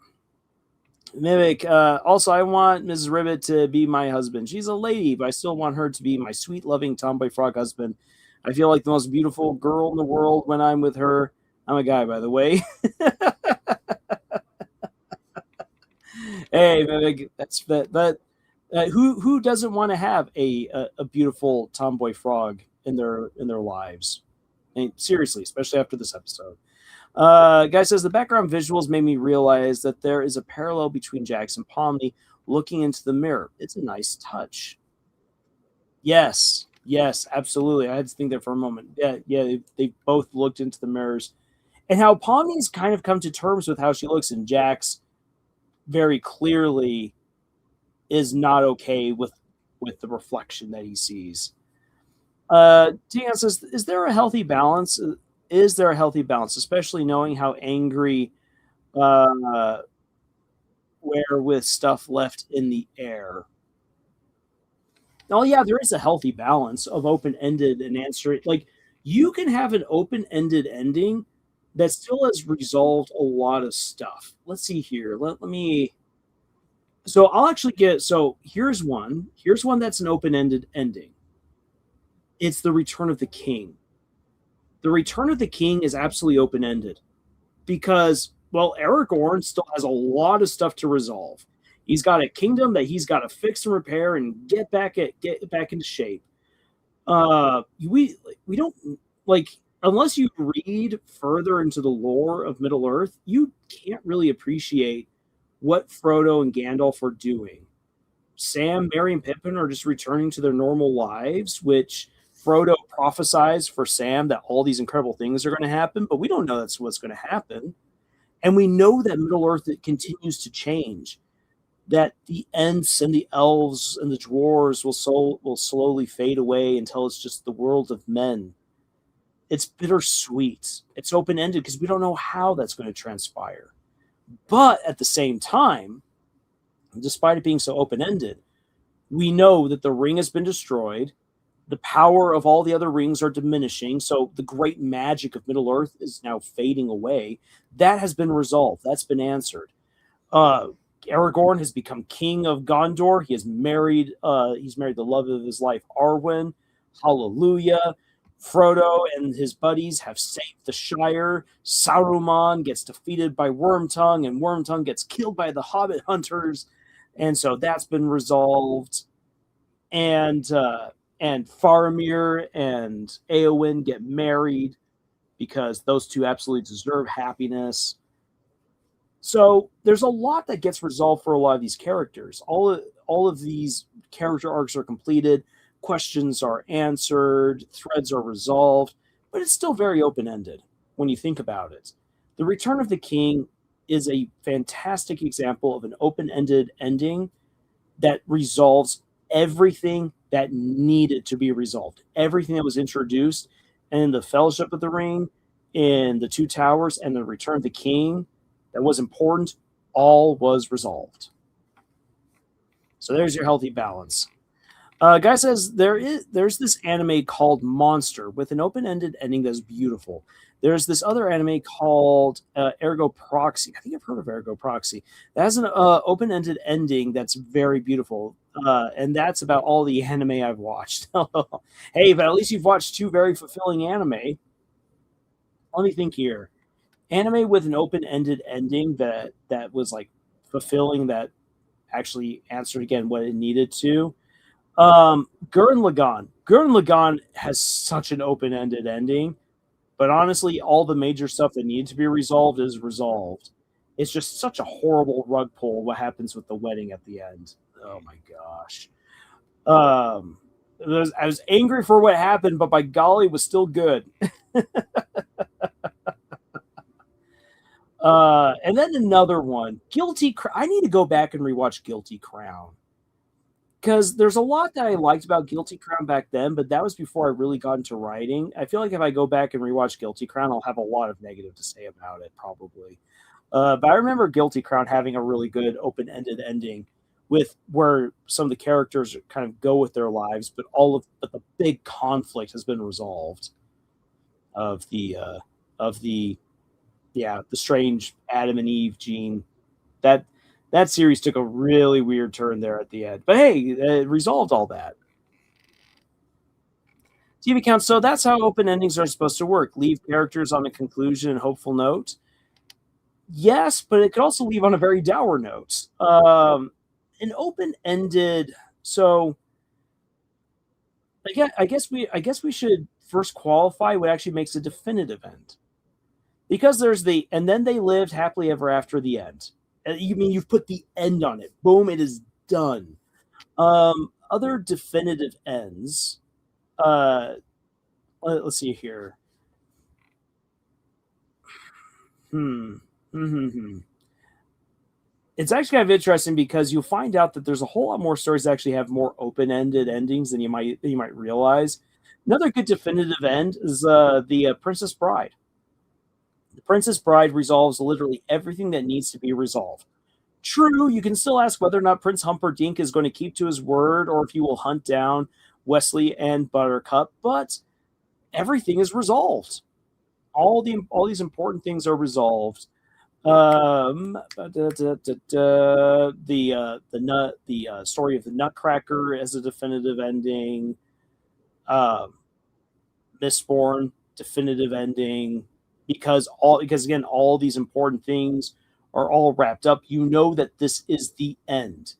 Also, I want Mrs. Ribbit to be my husband. She's a lady, but I still want her to be my sweet, loving tomboy frog husband. I feel like the most beautiful girl in the world when I'm with her. I'm a guy, by the way. Hey, Mimic, that's that. Who doesn't want to have a beautiful tomboy frog in their lives? I mean, seriously, especially after this episode. Guy says the background visuals made me realize that there is a parallel between Jax and Pomni looking into the mirror. It's a nice touch. Yes, absolutely. I had to think there for a moment. Yeah, they both looked into the mirrors, and how Pomni's kind of come to terms with how she looks, and Jax very clearly is not okay with the reflection that he sees. Tian says, is there a healthy balance? Is there a healthy balance, especially knowing how angry we're with stuff left in the air? Oh, yeah, there is a healthy balance of open-ended and answering. Like, you can have an open-ended ending that still has resolved a lot of stuff. Let's see here. Let me. So I'll actually get. So here's one. Here's one that's an open-ended ending. It's the Return of the King. The Return of the King is absolutely open-ended because, well, Aragorn still has a lot of stuff to resolve. He's got a kingdom that he's got to fix and repair and get back into shape. We don't like, unless you read further into the lore of Middle Earth, you can't really appreciate what Frodo and Gandalf are doing. Sam, Merry, and Pippin are just returning to their normal lives, which Frodo prophesies for Sam that all these incredible things are going to happen, but we don't know that's what's going to happen. And we know that Middle Earth continues to change, that the Ents and the elves and the dwarves will slowly fade away until it's just the world of men. It's bittersweet. It's open-ended because we don't know how that's going to transpire. But at the same time, despite it being so open-ended, we know that the ring has been destroyed. The power of all the other rings are diminishing, so the great magic of Middle Earth is now fading away. That has been resolved. That's been answered. Aragorn has become king of Gondor. He has married. He's married the love of his life, Arwen. Hallelujah. Frodo and his buddies have saved the Shire. Saruman gets defeated by Wormtongue, and Wormtongue gets killed by the Hobbit hunters, and so that's been resolved. And Faramir and Eowyn get married. because those two absolutely deserve happiness. So there's a lot that gets resolved for a lot of these characters. All of these character arcs are completed, questions are answered, threads are resolved, but it's still very open ended when you think about it. The Return of the King is a fantastic example of an open ended ending that resolves everything that needed to be resolved, everything that was introduced in the Fellowship of the Ring, in the Two Towers, and the Return of the King that was important, all was resolved. So there's your healthy balance. Guy says there's this anime called Monster with an open-ended ending that's beautiful. There's this other anime called Ergo Proxy. I think I've heard of Ergo Proxy. That has an open-ended ending that's very beautiful, and that's about all the anime I've watched. Hey, but at least you've watched two very fulfilling anime. Let me think here. Anime with an open-ended ending that was like fulfilling, that actually answered again what it needed to. Gurren Lagann. Gurren Lagann has such an open-ended ending, but honestly, all the major stuff that needed to be resolved is resolved. It's just such a horrible rug pull what happens with the wedding at the end. Oh my gosh. I was angry for what happened, but by golly, it was still good. And then another one, I need to go back and rewatch Guilty Crown, because there's a lot that I liked about Guilty Crown back then, but that was before I really got into writing. I feel like if I go back and rewatch Guilty Crown, I'll have a lot of negative to say about it, probably. But I remember Guilty Crown having a really good open-ended ending, with where some of the characters kind of go with their lives, but the big conflict has been resolved of the strange Adam and Eve gene. That series took a really weird turn there at the end. But hey, it resolved all that. TV count. So that's how open endings are supposed to work. Leave characters on a conclusion and hopeful note. Yes, but it could also leave on a very dour note. An open-ended. So I guess we should first qualify what actually makes a definitive end. Because there's and then they lived happily ever after the end. You mean you've put the end on it. Boom, it is done. Other definitive ends. Let's see here. It's actually kind of interesting because you'll find out that there's a whole lot more stories that actually have more open-ended endings than you might realize. Another good definitive end is the Princess Bride. The Princess Bride resolves literally everything that needs to be resolved. True, you can still ask whether or not Prince Humperdinck is going to keep to his word, or if he will hunt down Wesley and Buttercup, but everything is resolved. All these important things are resolved. The story of the Nutcracker as a definitive ending. Mistborn, definitive ending. Because again, all these important things are all wrapped up. You know that this is the end.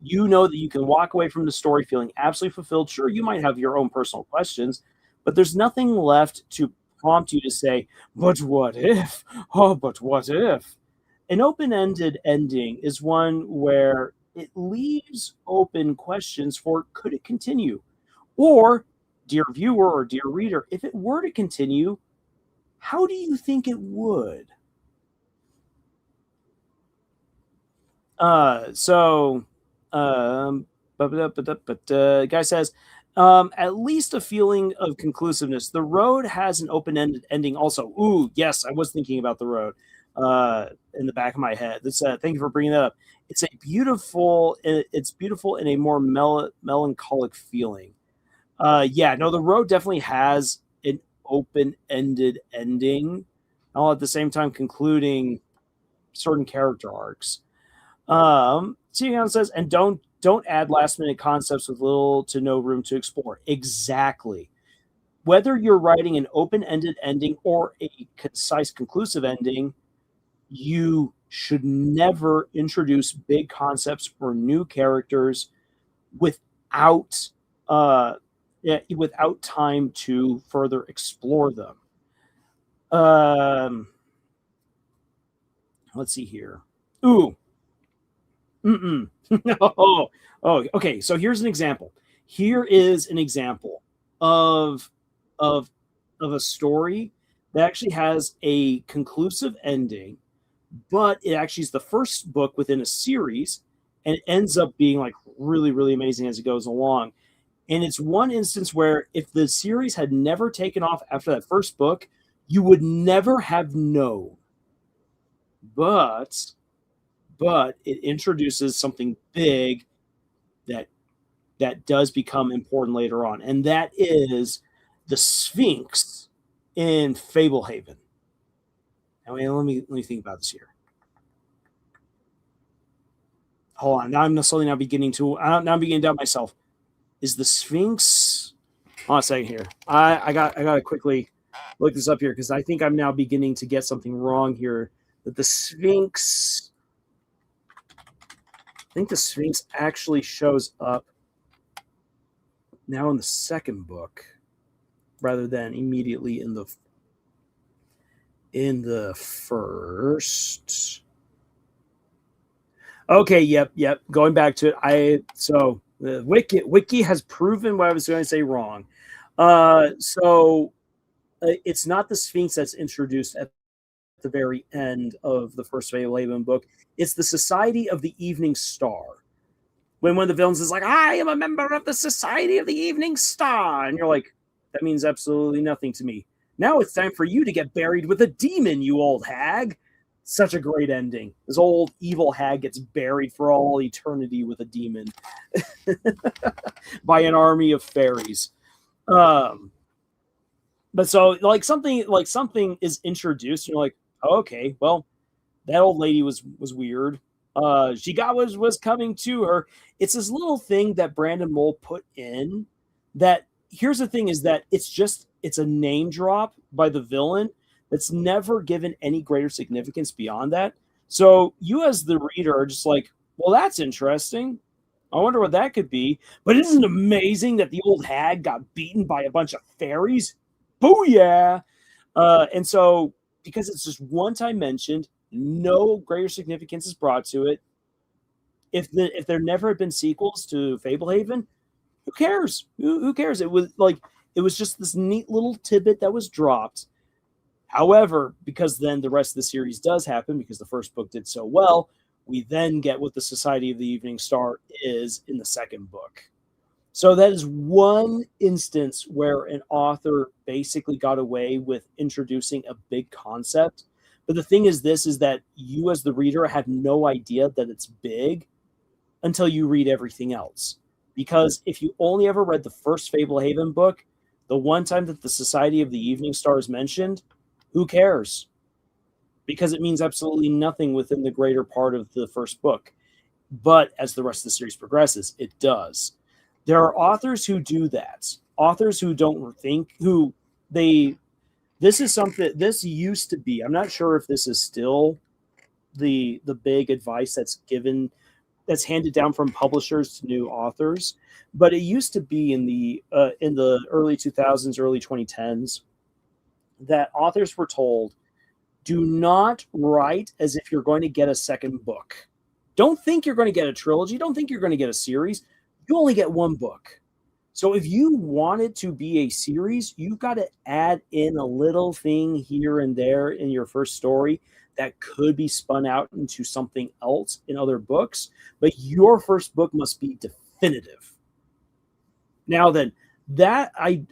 You know that you can walk away from the story feeling absolutely fulfilled. Sure, you might have your own personal questions, but there's nothing left to prompt you to say, but what if? Oh, but what if? An open-ended ending is one where it leaves open questions for could it continue? Or, dear viewer or dear reader, if it were to continue, how do you think it would? Guy says, at least a feeling of conclusiveness. The Road has an open-ended ending also. Ooh, yes, I was thinking about The Road in the back of my head. Thank you for bringing that up. It's beautiful in a more melancholic feeling. The Road definitely has an open-ended ending, all at the same time concluding certain character arcs. Sion says, and don't add last-minute concepts with little to no room to explore. Exactly. Whether you're writing an open-ended ending or a concise, conclusive ending, you should never introduce big concepts or new characters without time to further explore them. Um, let's see here. Ooh. Mm-mm. Oh, okay. So here's an example. Here is an example of of of a story that actually has a conclusive ending, but it actually is the first book within a series, and it ends up being like really, really amazing as it goes along. And it's one instance where if the series had never taken off after that first book, you would never have known. But it introduces something big that does become important later on, and that is the Sphinx in Fablehaven. I mean, let me think about this here. Hold on, now I'm slowly now beginning to now I'm beginning to doubt myself. Is the Sphinx? Hold on a second here. I gotta quickly look this up here because I think I'm now beginning to get something wrong here. That the Sphinx, I think the Sphinx actually shows up now in the second book rather than immediately in the first. Okay, yep. Going back to it, the wiki has proven what I was going to say wrong. It's not the Sphinx that's introduced at the very end of the first Fablehaven book. It's the Society of the Evening Star. When one of the villains is like, "I am a member of the Society of the Evening Star," and you're like, "That means absolutely nothing to me." Now it's time for you to get buried with a demon, you old hag. Such a great ending. This old evil hag gets buried for all eternity with a demon by an army of fairies. But so something is introduced, and you're like, oh, okay, well, that old lady was weird. She got was coming to her. It's this little thing that Brandon Mole put in. That here's the thing is that it's a name drop by the villain that's never given any greater significance beyond that. So you as the reader are just like, well, that's interesting. I wonder what that could be. But isn't it amazing that the old hag got beaten by a bunch of fairies? Booyah! And so because it's just one time mentioned, no greater significance is brought to it. If there never had been sequels to Fablehaven, who cares? Who cares? It was just this neat little tidbit that was dropped. However, because then the rest of the series does happen because the first book did so well, we then get what the Society of the Evening Star is in the second book. So that is one instance where an author basically got away with introducing a big concept. But the thing is this is that you as the reader have no idea that it's big until you read everything else. Because if you only ever read the first Fablehaven book, the one time that the Society of the Evening Star is mentioned, who cares? Because it means absolutely nothing within the greater part of the first book. But as the rest of the series progresses, it does. There are authors who do that. Authors who don't think, this is something, this used to be, I'm not sure if this is still the big advice that's handed down from publishers to new authors, but it used to be in the early 2000s, early 2010s, that authors were told, do not write as if you're going to get a second book. Don't think you're going to get a trilogy. Don't think you're going to get a series. You only get one book. So if you want it to be a series, you've got to add in a little thing here and there in your first story that could be spun out into something else in other books. But your first book must be definitive. Now then, that I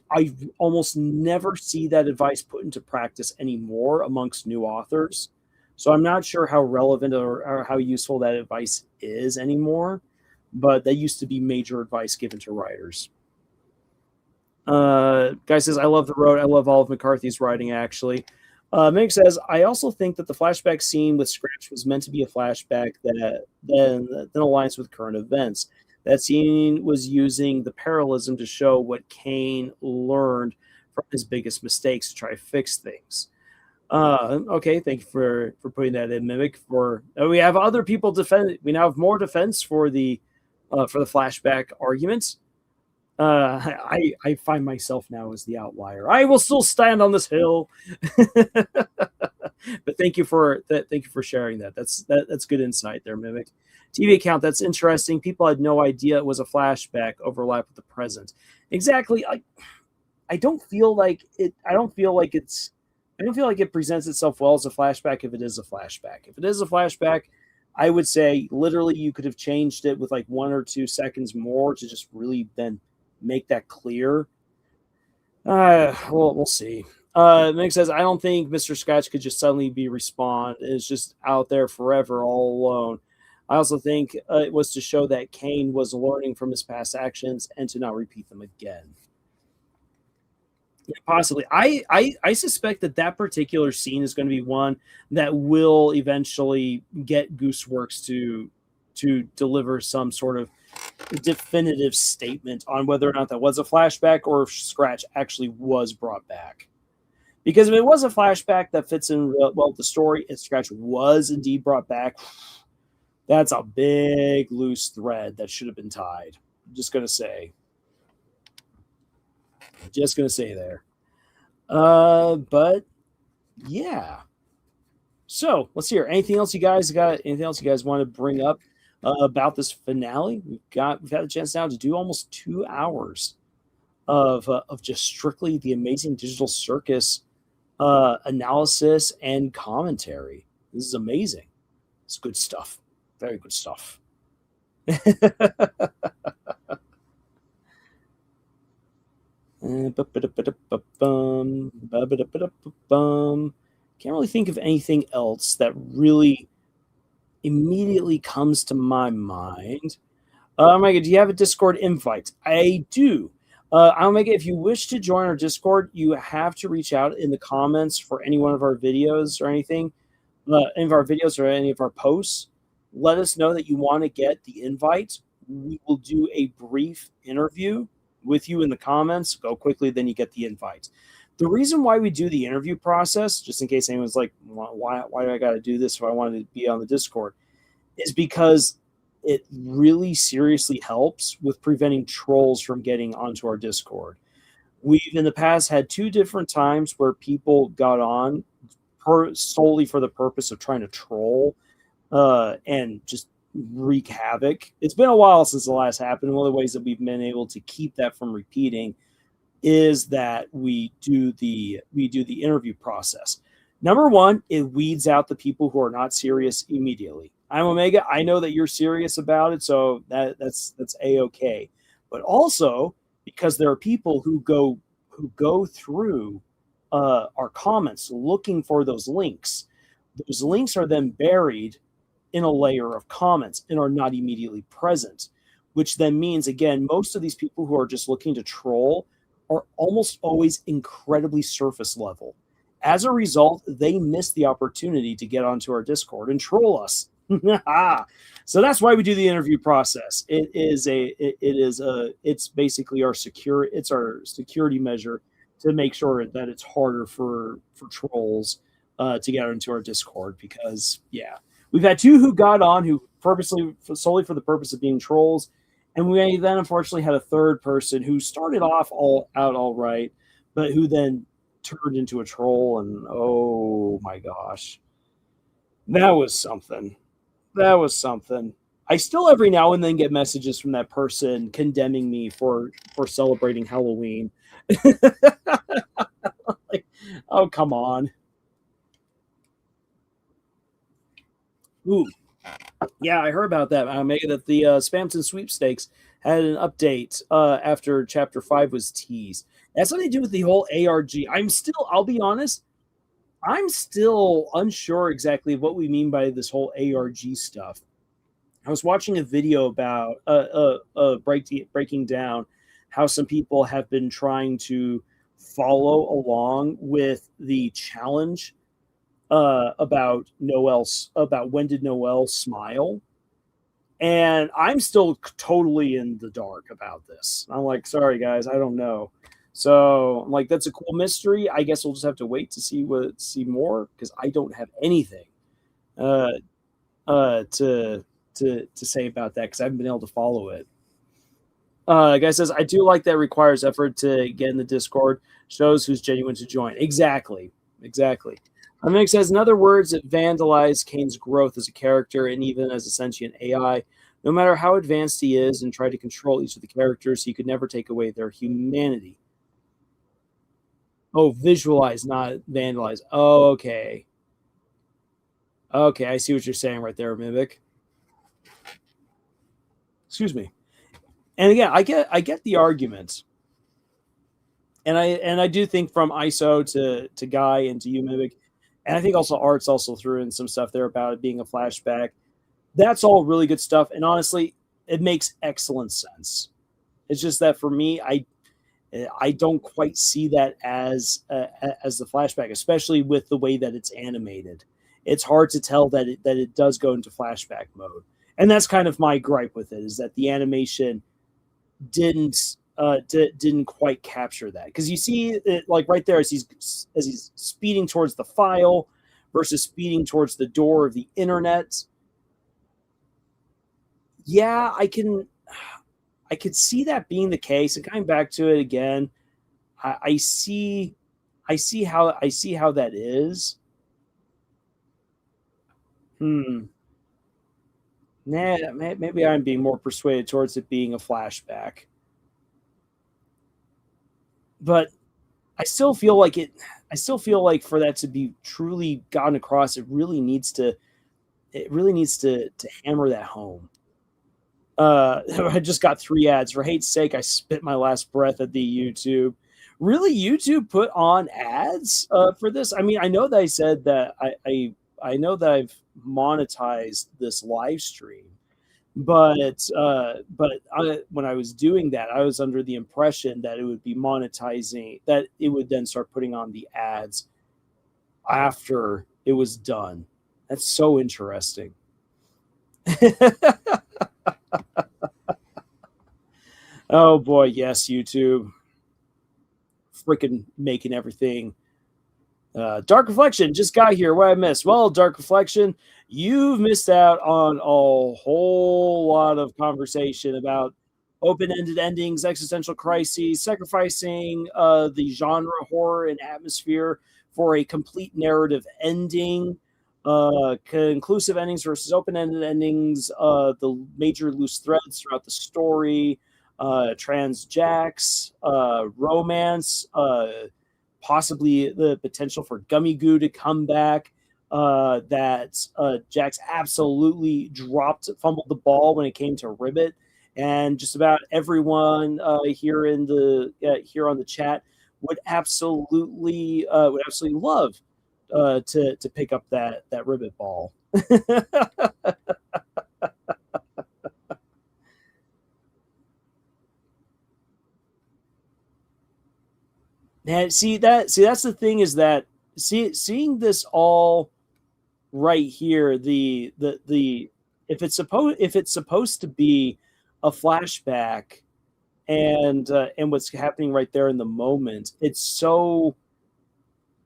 almost never see that advice put into practice anymore amongst new authors. So I'm not sure how relevant or how useful that advice is anymore, but that used to be major advice given to writers. Guy says, I love The Road. I love all of McCarthy's writing, actually. Meg says, I also think that the flashback scene with Scratch was meant to be a flashback that then aligns with current events. That scene was using the parallelism to show what Kane learned from his biggest mistakes to try to fix things. Okay, thank you for putting that in, Mimic. We have other people defend. We now have more defense for the flashback arguments. I find myself now as the outlier. I will still stand on this hill. But thank you for that. Thank you for sharing that. That's good insight there, Mimic. TV account. That's interesting. People had no idea it was a flashback overlap with the present. Exactly. I don't feel like it. I don't feel like it's. I don't feel like it presents itself well as a flashback if it is a flashback. If it is a flashback, I would say literally you could have changed it with like 1 or 2 seconds more to just really then make that clear. We'll see. Mick says, I don't think Mr. Scratch could just suddenly be respawned. It's just out there forever, all alone. I also think it was to show that Kane was learning from his past actions and to not repeat them again. Yeah, possibly. I suspect that particular scene is going to be one that will eventually get Gooseworks to deliver some sort of definitive statement on whether or not that was a flashback or if Scratch actually was brought back. Because if it was a flashback that fits in well with the story, and Scratch was indeed brought back, that's a big loose thread that should have been tied. I'm just gonna say. Just gonna say there. But yeah. So let's hear. Anything else you guys got? Anything else you guys want to bring up about this finale? We've had a chance now to do almost 2 hours of just strictly the Amazing Digital Circus analysis and commentary. This is amazing. It's good stuff. Very good stuff. Can't really think of anything else that really immediately comes to my mind. Omega, do you have a Discord invite? I do. Omega, if you wish to join our Discord, you have to reach out in the comments for any one of our videos or anything, any of our videos or any of our posts. Let us know that you want to get the invite. We will do a brief interview with you in the comments. Go quickly, then you get the invite. The reason why we do the interview process, just in case anyone's like, why do I got to do this if I wanted to be on the Discord, is because it really seriously helps with preventing trolls from getting onto our Discord. We've in the past had 2 different times where people got on solely for the purpose of trying to troll and just wreak havoc. It's been a while since the last happened. One of the ways that we've been able to keep that from repeating is that we do the interview process. Number one, it weeds out the people who are not serious immediately. I'm Omega. I know that you're serious about it, so that's a-okay. But also because there are people who go through our comments looking for those links. Those links are then buried in a layer of comments and are not immediately present, which then means, again, most of these people who are just looking to troll are almost always incredibly surface level. As a result, they miss the opportunity to get onto our Discord and troll us. So that's why we do the interview process. It's basically our security measure to make sure that it's harder for trolls to get into our Discord, because we've had 2 who got on who solely for the purpose of being trolls, and we then unfortunately had a 3rd person who started off all right, but who then turned into a troll, and oh my gosh, that was something. I still every now and then get messages from that person condemning me for celebrating Halloween. Like, oh, come on. Ooh. Yeah, I heard about that. That the Spamton sweepstakes had an update after Chapter 5 was teased. That's something to do with the whole ARG. I'll be honest, I'm still unsure exactly what we mean by this whole ARG stuff. I was watching a video about breaking down how some people have been trying to follow along with the challenge about when did Noelle smile, and I'm still totally in the dark about this. I'm like, sorry guys, I don't know. So I'm like, that's a cool mystery. I guess we'll just have to wait to see more, because I don't have anything to say about that, because I haven't been able to follow it. Guy says, I do like that requires effort to get in the Discord. Shows who's genuine to join. Exactly. Exactly. Mick says, in other words, it vandalized Kane's growth as a character and even as a sentient AI. No matter how advanced he is and try to control each of the characters, he could never take away their humanity. Oh, visualize, not vandalize. Oh, okay. Okay, I see what you're saying right there, Mimic. Excuse me. And again, I get the argument. And I do think from ISO to Guy and to you, Mimic, and I think also Art's also threw in some stuff there about it being a flashback. That's all really good stuff. And honestly, it makes excellent sense. It's just that for me, I don't quite see that as the flashback, especially with the way that it's animated. It's hard to tell that it does go into flashback mode, and that's kind of my gripe with it, is that the animation didn't quite capture that, because you see it like right there as he's speeding towards the file versus speeding towards the door of the internet. Yeah, I could see that being the case. And coming back to it again, I see how that is. Nah, maybe I'm being more persuaded towards it being a flashback. But I still feel like for that to be truly gotten across, it really needs to hammer that home. I just got 3 ads. For hate's sake, I spit my last breath at the YouTube. Really, YouTube put on ads for this? I mean, I know that I said that I know that I've monetized this live stream, but when I was doing that, I was under the impression that it would be monetizing, that it would then start putting on the ads after it was done. That's so interesting. Oh boy, yes, YouTube. Freaking making everything. Dark Reflection just got here. What I missed? Well, Dark Reflection, you've missed out on a whole lot of conversation about open-ended endings, existential crises, sacrificing the genre horror and atmosphere for a complete narrative ending, conclusive endings versus open-ended endings, the major loose threads throughout the story, trans jacks, romance, possibly the potential for Gummy Goo to come back. That Jax absolutely fumbled the ball when it came to Ribbit, and just about everyone here on the chat would absolutely love to pick up that Ribbit ball. And that's the thing, is that seeing this all right here, the if it's supposed to be a flashback, and what's happening right there in the moment, it's so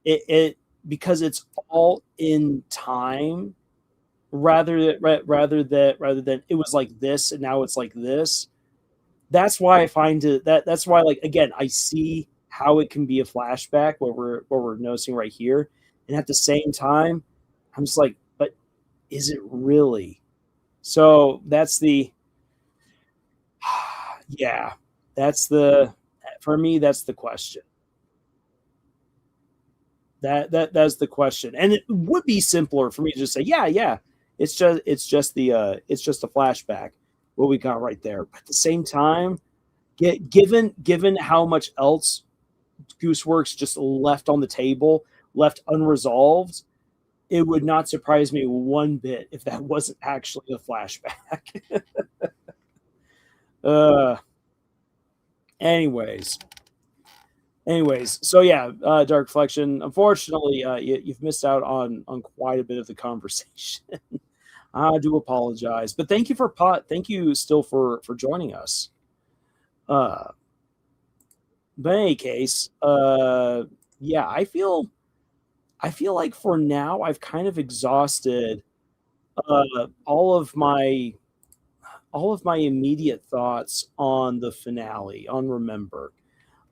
it because it's all in time, rather than it was like this and now it's like this. That's why I find it that's why, like, again, I see how it can be a flashback, what we're noticing right here, and at the same time, I'm just like, but is it really? So that's the yeah, for me, that's the question. That's the question, and it would be simpler for me to just say, yeah, it's just a flashback, what we got right there. But at the same time, given how much else Gooseworks just left on the table, left unresolved, it would not surprise me one bit if that wasn't actually a flashback. anyways, so yeah, Dark Reflection, unfortunately, you've missed out on quite a bit of the conversation. I do apologize, but thank you still for joining us. But in any case, yeah, I feel like for now I've kind of exhausted all of my immediate thoughts on the finale, on Remember.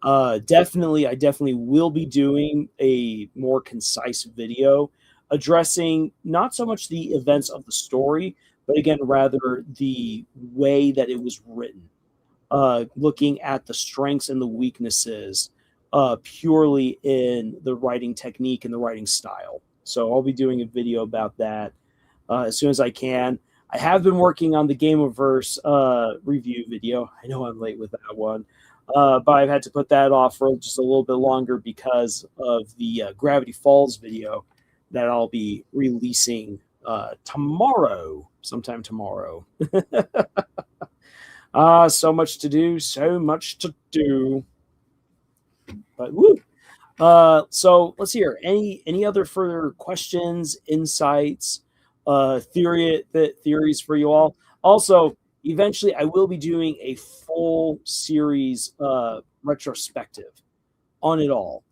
I definitely will be doing a more concise video addressing not so much the events of the story, but again, rather the way that it was written, looking at the strengths and the weaknesses purely in the writing technique and the writing style. So I'll be doing a video about that as soon as I can. I have been working on the Gameverse review video. I know I'm late with that one, but I've had to put that off for just a little bit longer because of the Gravity Falls video that I'll be releasing tomorrow, sometime tomorrow. So much to do, so much to do. But woo. So let's hear any other further questions, insights, theories for you all. Also, eventually I will be doing a full series retrospective on it all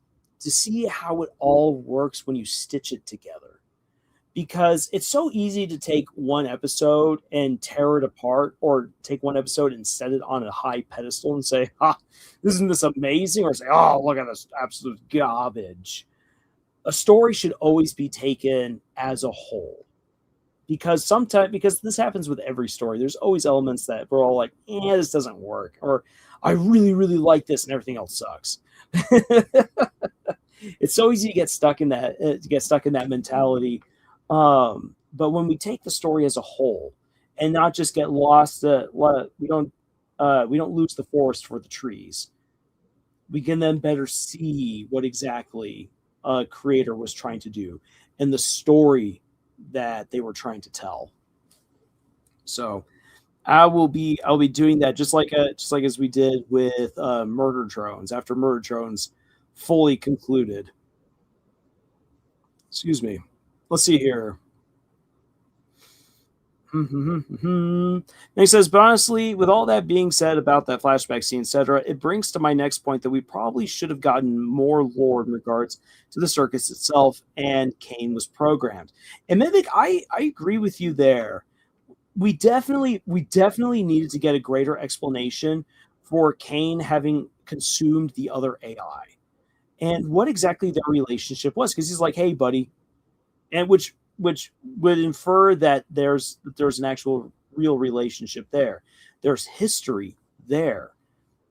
to see how it all works when you stitch it together. Because it's so easy to take one episode and tear it apart, or take one episode and set it on a high pedestal and say, isn't this amazing? Or say, oh, look at this absolute garbage. A story should always be taken as a whole. Because this happens with every story. There's always elements that we're all like, this doesn't work. Or I really, really like this and everything else sucks. It's so easy to get stuck in that mentality. But when we take the story as a whole and not just get lost, we don't lose the forest for the trees. We can then better see what exactly a creator was trying to do and the story that they were trying to tell. So I'll be doing that just like as we did with Murder Drones after Murder Drones fully concluded. Excuse me. Let's see here. And he says, but honestly, with all that being said about that flashback scene, etc., it brings to my next point that we probably should have gotten more lore in regards to the circus itself and Kane was programmed. And Mythic, I agree with you there. We definitely needed to get a greater explanation for Kane having consumed the other AI and what exactly their relationship was. Because he's like, hey, buddy, and which would infer that there's an actual real relationship there. There's history there.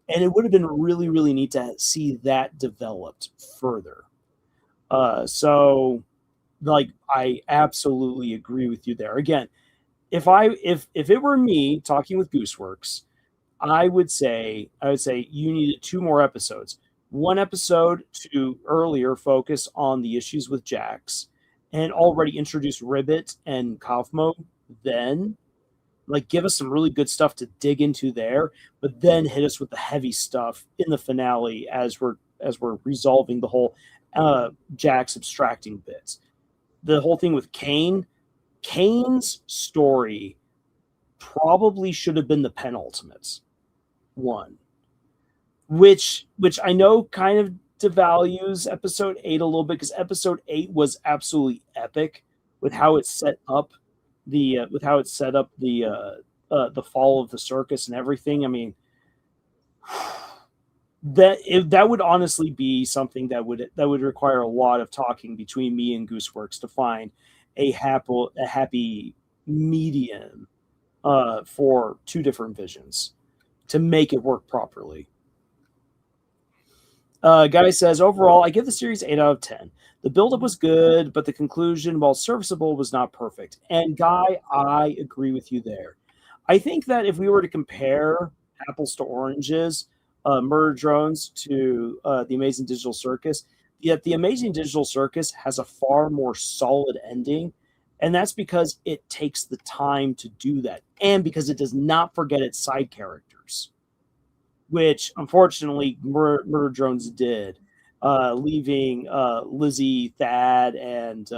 And it would have been really, really neat to see that developed further. So like I absolutely agree with you there. Again, if it were me talking with Gooseworks, I would say you needed 2 more episodes. 1 episode to earlier focus on the issues with Jax and already introduce Ribbit and Kaufmo, then like give us some really good stuff to dig into there, but then hit us with the heavy stuff in the finale as we're resolving the whole Jax abstracting bits. The whole thing with Kane's story probably should have been the penultimate one, which I know kind of devalues episode 8 a little bit, because episode 8 was absolutely epic with how it set up the fall of the circus and everything. I mean, that would honestly be something that would require a lot of talking between me and Gooseworks to find a happy medium for 2 different visions to make it work properly. Guy says, overall, I give the series 8 out of 10. The buildup was good, but the conclusion, while serviceable, was not perfect. And Guy, I agree with you there. I think that if we were to compare apples to oranges, Murder Drones to the Amazing Digital Circus, yet the Amazing Digital Circus has a far more solid ending, and that's because it takes the time to do that, and because it does not forget its side characters, which unfortunately Murder Drones did, leaving Lizzie, Thad, and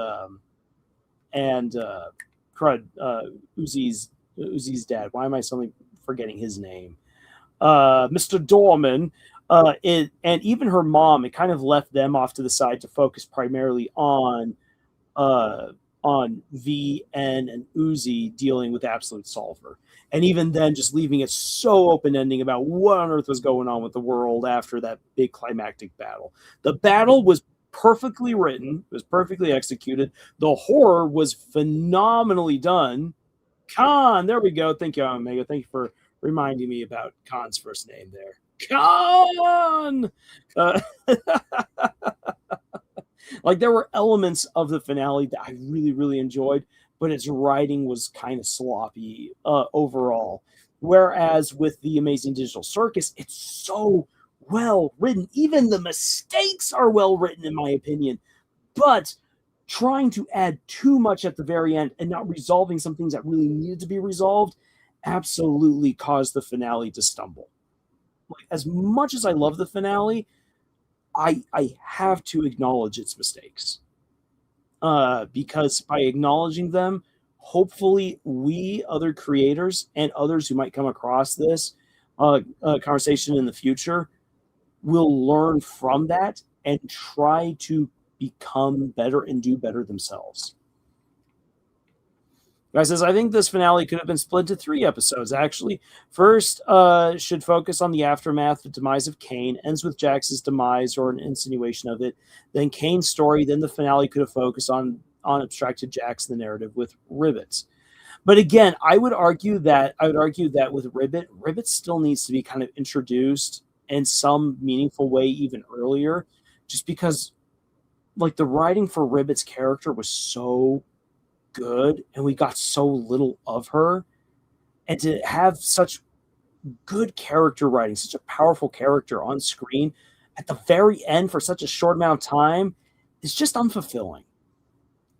Uzi's dad. Why am I suddenly forgetting his name? Mr. Dorman, and even her mom. It kind of left them off to the side to focus primarily on V, N, and Uzi dealing with Absolute Solver. And even then, just leaving it so open ending about what on earth was going on with the world after that big climactic battle. The battle was perfectly written, was perfectly executed. The horror was phenomenally done. Khan, there we go. Thank you, Omega. Thank you for reminding me about Khan's first name there. Khan! Like, there were elements of the finale that I really, really enjoyed, but its writing was kind of sloppy overall. Whereas with the Amazing Digital Circus, it's so well written. Even the mistakes are well written, in my opinion. But trying to add too much at the very end and not resolving some things that really needed to be resolved absolutely caused the finale to stumble. Like, as much as I love the finale, I have to acknowledge its mistakes. Because by acknowledging them, hopefully we, other creators, and others who might come across this conversation in the future will learn from that and try to become better and do better themselves. Guy says, I think this finale could have been split into 3 episodes, actually. First, should focus on the aftermath, the demise of Kane, ends with Jax's demise or an insinuation of it. Then Kane's story, then the finale could have focused on abstracted Jax, the narrative with Ribbit. But again, I would argue that with Ribbit still needs to be kind of introduced in some meaningful way even earlier, just because like the writing for Ribbit's character was so good and we got so little of her, and to have such good character writing, such a powerful character on screen at the very end for such a short amount of time is just unfulfilling.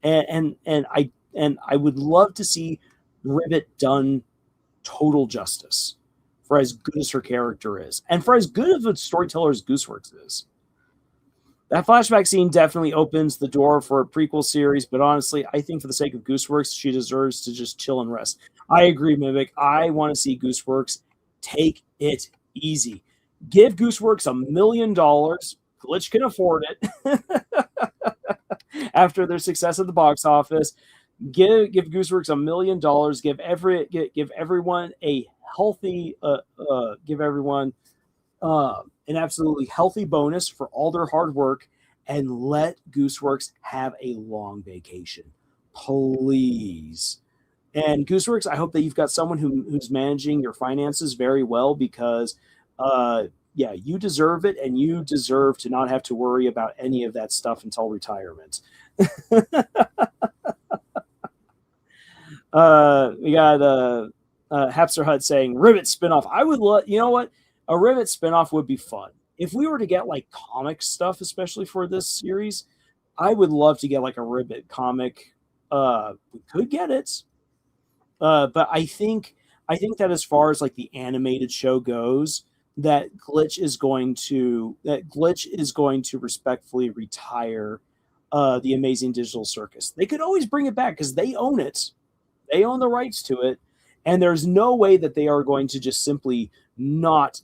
And I would love to see Ribbit done total justice for as good as her character is and for as good of a storyteller as Gooseworks is. That flashback scene definitely opens the door for a prequel series, but honestly, I think for the sake of Gooseworks, she deserves to just chill and rest. I agree, Mimic. I want to see Gooseworks take it easy. Give Gooseworks $1 million. Glitch can afford it. After their success at the box office, give Gooseworks $1 million. Give everyone a healthy. Give everyone an absolutely healthy bonus for all their hard work, and let Gooseworks have a long vacation, please. And Gooseworks, I hope that you've got someone who's managing your finances very well, because yeah, you deserve it, and you deserve to not have to worry about any of that stuff until retirement. We got Hapster Hut saying Ribbit spinoff. I would love, you know what? A Ribbit spinoff would be fun. If we were to get like comic stuff, especially for this series, I would love to get like a Ribbit comic. We could get it. But I think that as far as like the animated show goes, that Glitch is going to respectfully retire the Amazing Digital Circus. They could always bring it back because they own it. They own the rights to it. And there's no way that they are going to just simply not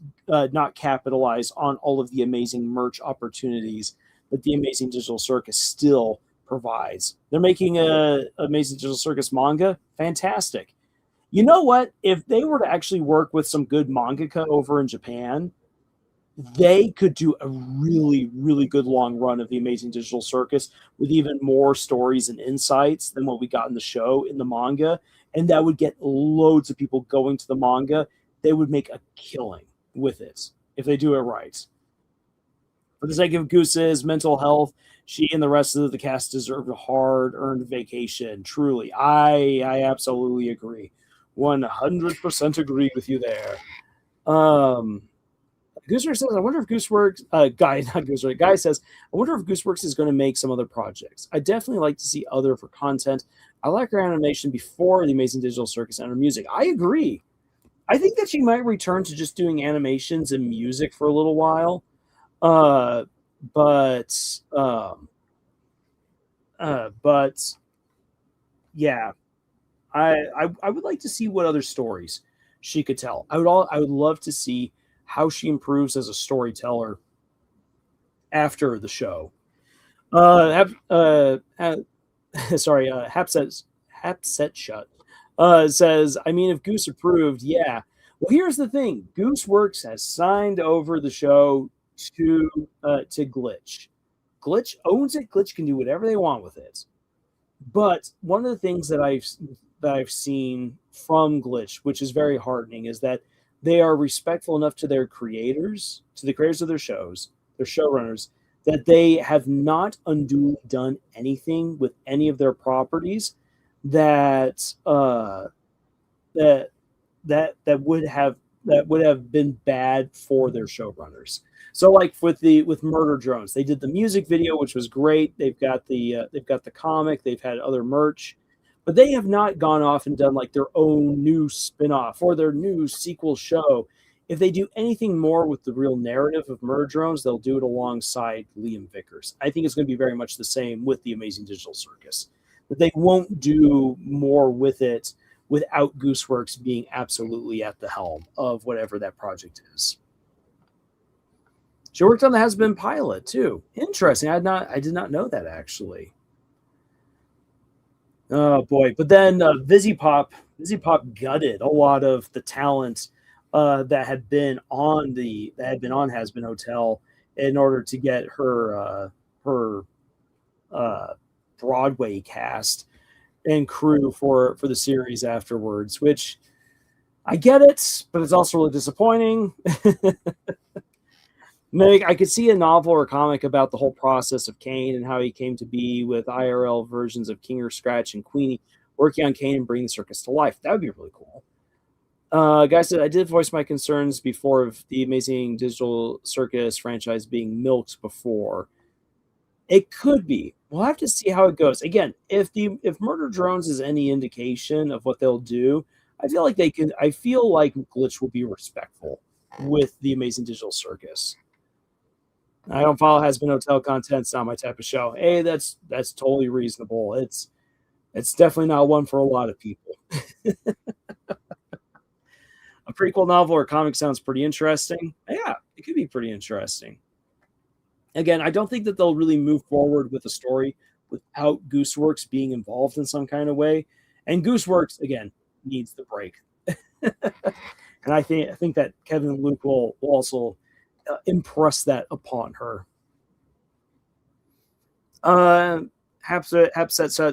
capitalize on all of the amazing merch opportunities that the Amazing Digital Circus still provides. They're making a Amazing Digital Circus manga. Fantastic. You know what? If they were to actually work with some good mangaka over in Japan, they could do a really, really good long run of the Amazing Digital Circus with even more stories and insights than what we got in the show in the manga. And that would get loads of people going to the manga. They would make a killing with it if they do it right. For the sake of Goose's mental health, she and the rest of the cast deserve a hard-earned vacation. Truly, I absolutely agree. 100% agree with you there. Gooseworks says, I wonder if Gooseworks, Guy says, I wonder if Gooseworks is going to make some other projects. I definitely like to see other for content. I like her animation before the Amazing Digital Circus and her music. I agree. I think that she might return to just doing animations and music for a little while. But yeah, I would like to see what other stories she could tell. I would love to see how she improves as a storyteller after the show. sorry, Hapset Shut says, I mean, if Goose approved, yeah. Well, here's the thing: Gooseworks has signed over the show to Glitch. Glitch owns it. Glitch can do whatever they want with it. But one of the things that I've seen from Glitch, which is very heartening, is that they are respectful enough to their creators, to the creators of their shows, their showrunners, that they have not unduly done anything with any of their properties that that that would have been bad for their showrunners. So like with Murder Drones, they did the music video, which was great. They've got the comic, they've had other merch, but they have not gone off and done like their own new spin-off or their new sequel show. If they do anything more with the real narrative of Murder Drones, they'll do it alongside Liam Vickers. I think it's going to be very much the same with the Amazing Digital Circus. But they won't do more with it without Gooseworks being absolutely at the helm of whatever that project is. She worked on the Has Been pilot too. Interesting. I did not know that actually. Oh boy! But then VisiPop gutted a lot of the talent that had been on Has Been Hotel in order to get her Broadway cast and crew for the series afterwards. Which I get it, but it's also really disappointing. I could see a novel or comic about the whole process of Kane and how he came to be with IRL versions of King or Scratch and Queenie working on Kane and bringing the circus to life. That would be really cool. Guys said, I did voice my concerns before of the Amazing Digital Circus franchise being milked before. It could be. We'll have to see how it goes. Again, if Murder Drones is any indication of what they'll do, I feel like Glitch will be respectful with the Amazing Digital Circus. I don't follow Has Been Hotel content. It's not my type of show. Hey, that's totally reasonable. It's definitely not one for a lot of people. A prequel novel or comic sounds pretty interesting. Yeah, it could be pretty interesting. Again, I don't think that they'll really move forward with a story without Gooseworks being involved in some kind of way. And Gooseworks, again, needs the break. And I think that Kevin and Luke will also impress that upon her. Hapset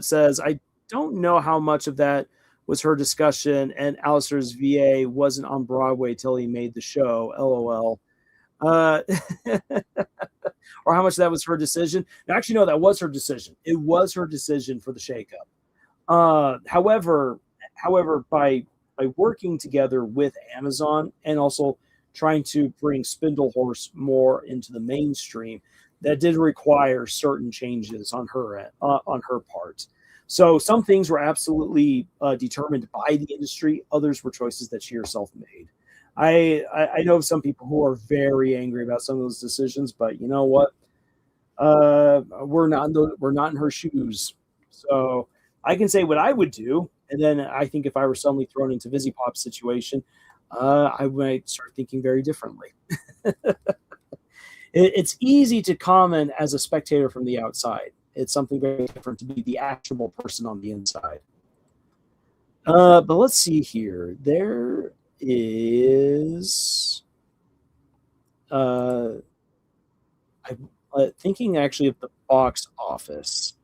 says, I don't know how much of that was her discussion, and Alistair's VA wasn't on Broadway till he made the show. LOL. Or how much that was her decision. Now, actually, no, that was her decision. It was her decision for the shakeup. However, by working together with Amazon and also trying to bring Spindlehorse more into the mainstream, that did require certain changes on her part. So some things were absolutely determined by the industry. Others were choices that she herself made. I know some people who are very angry about some of those decisions, but you know what? We're not in her shoes. So I can say what I would do, and then I think if I were suddenly thrown into VisiPop's situation, I might start thinking very differently. It's easy to comment as a spectator from the outside. It's something very different to be the actual person on the inside. But let's see here. There is I'm thinking actually of the box office.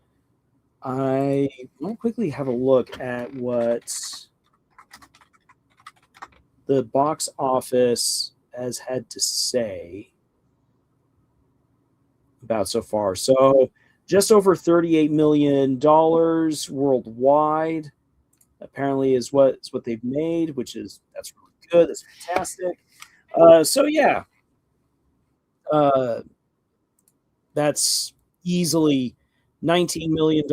I want to quickly have a look at what the box office has had to say about so far. So just over $38 million worldwide apparently is what they've made, that's really good. That's fantastic. So yeah, that's easily $19 million,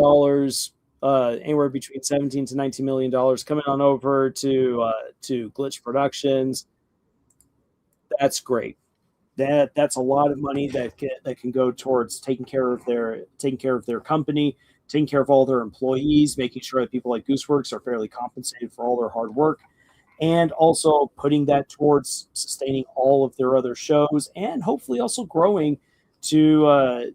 anywhere between $17 to $19 million coming on over to Glitch Productions. That's great. That's a lot of money that can go towards taking care of their company, taking care of all their employees, making sure that people like Gooseworks are fairly compensated for all their hard work, and also putting that towards sustaining all of their other shows, and hopefully also growing to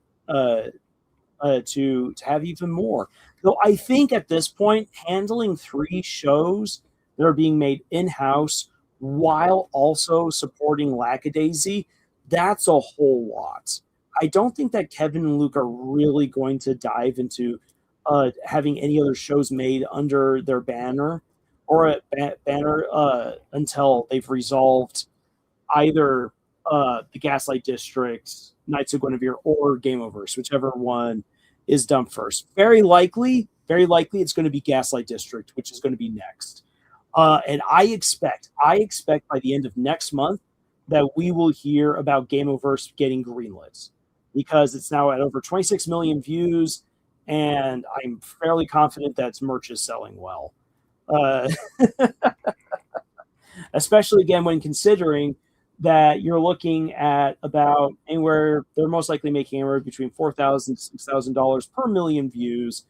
to have even more. Though I think at this point, handling 3 shows that are being made in house while also supporting Lackadaisy, that's a whole lot. I don't think that Kevin and Luke are really going to dive into having any other shows made under their banner or a banner until they've resolved either the Gaslight District, Knights of Guinevere, or Game Overs, whichever one is done first. Very likely, it's going to be Gaslight District, which is going to be next. And I expect by the end of next month that we will hear about Game Overs getting greenlit because it's now at over 26 million views, and I'm fairly confident that merch is selling well. Uh, Especially again when considering that you're looking at about anywhere they're most likely making anywhere between $4,000 to $6,000 per million views,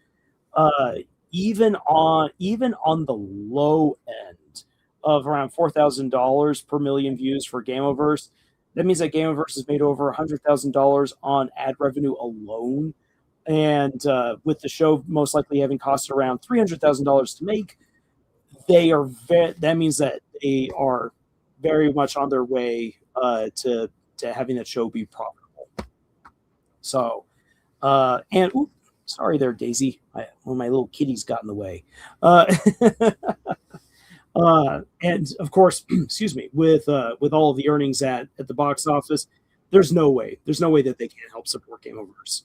uh, even on the low end of around $4,000 per million views for Gameoverse. That means that Gameoverse has made over $100,000 on ad revenue alone, and with the show most likely having cost around $300,000 to make, that means that they are very much on their way to having that show be profitable. So, and ooh, sorry there, Daisy. One of my little kitties got in the way. Uh, and of course, excuse me, with all of the earnings at the box office, there's no way that they can't help support Game Overs.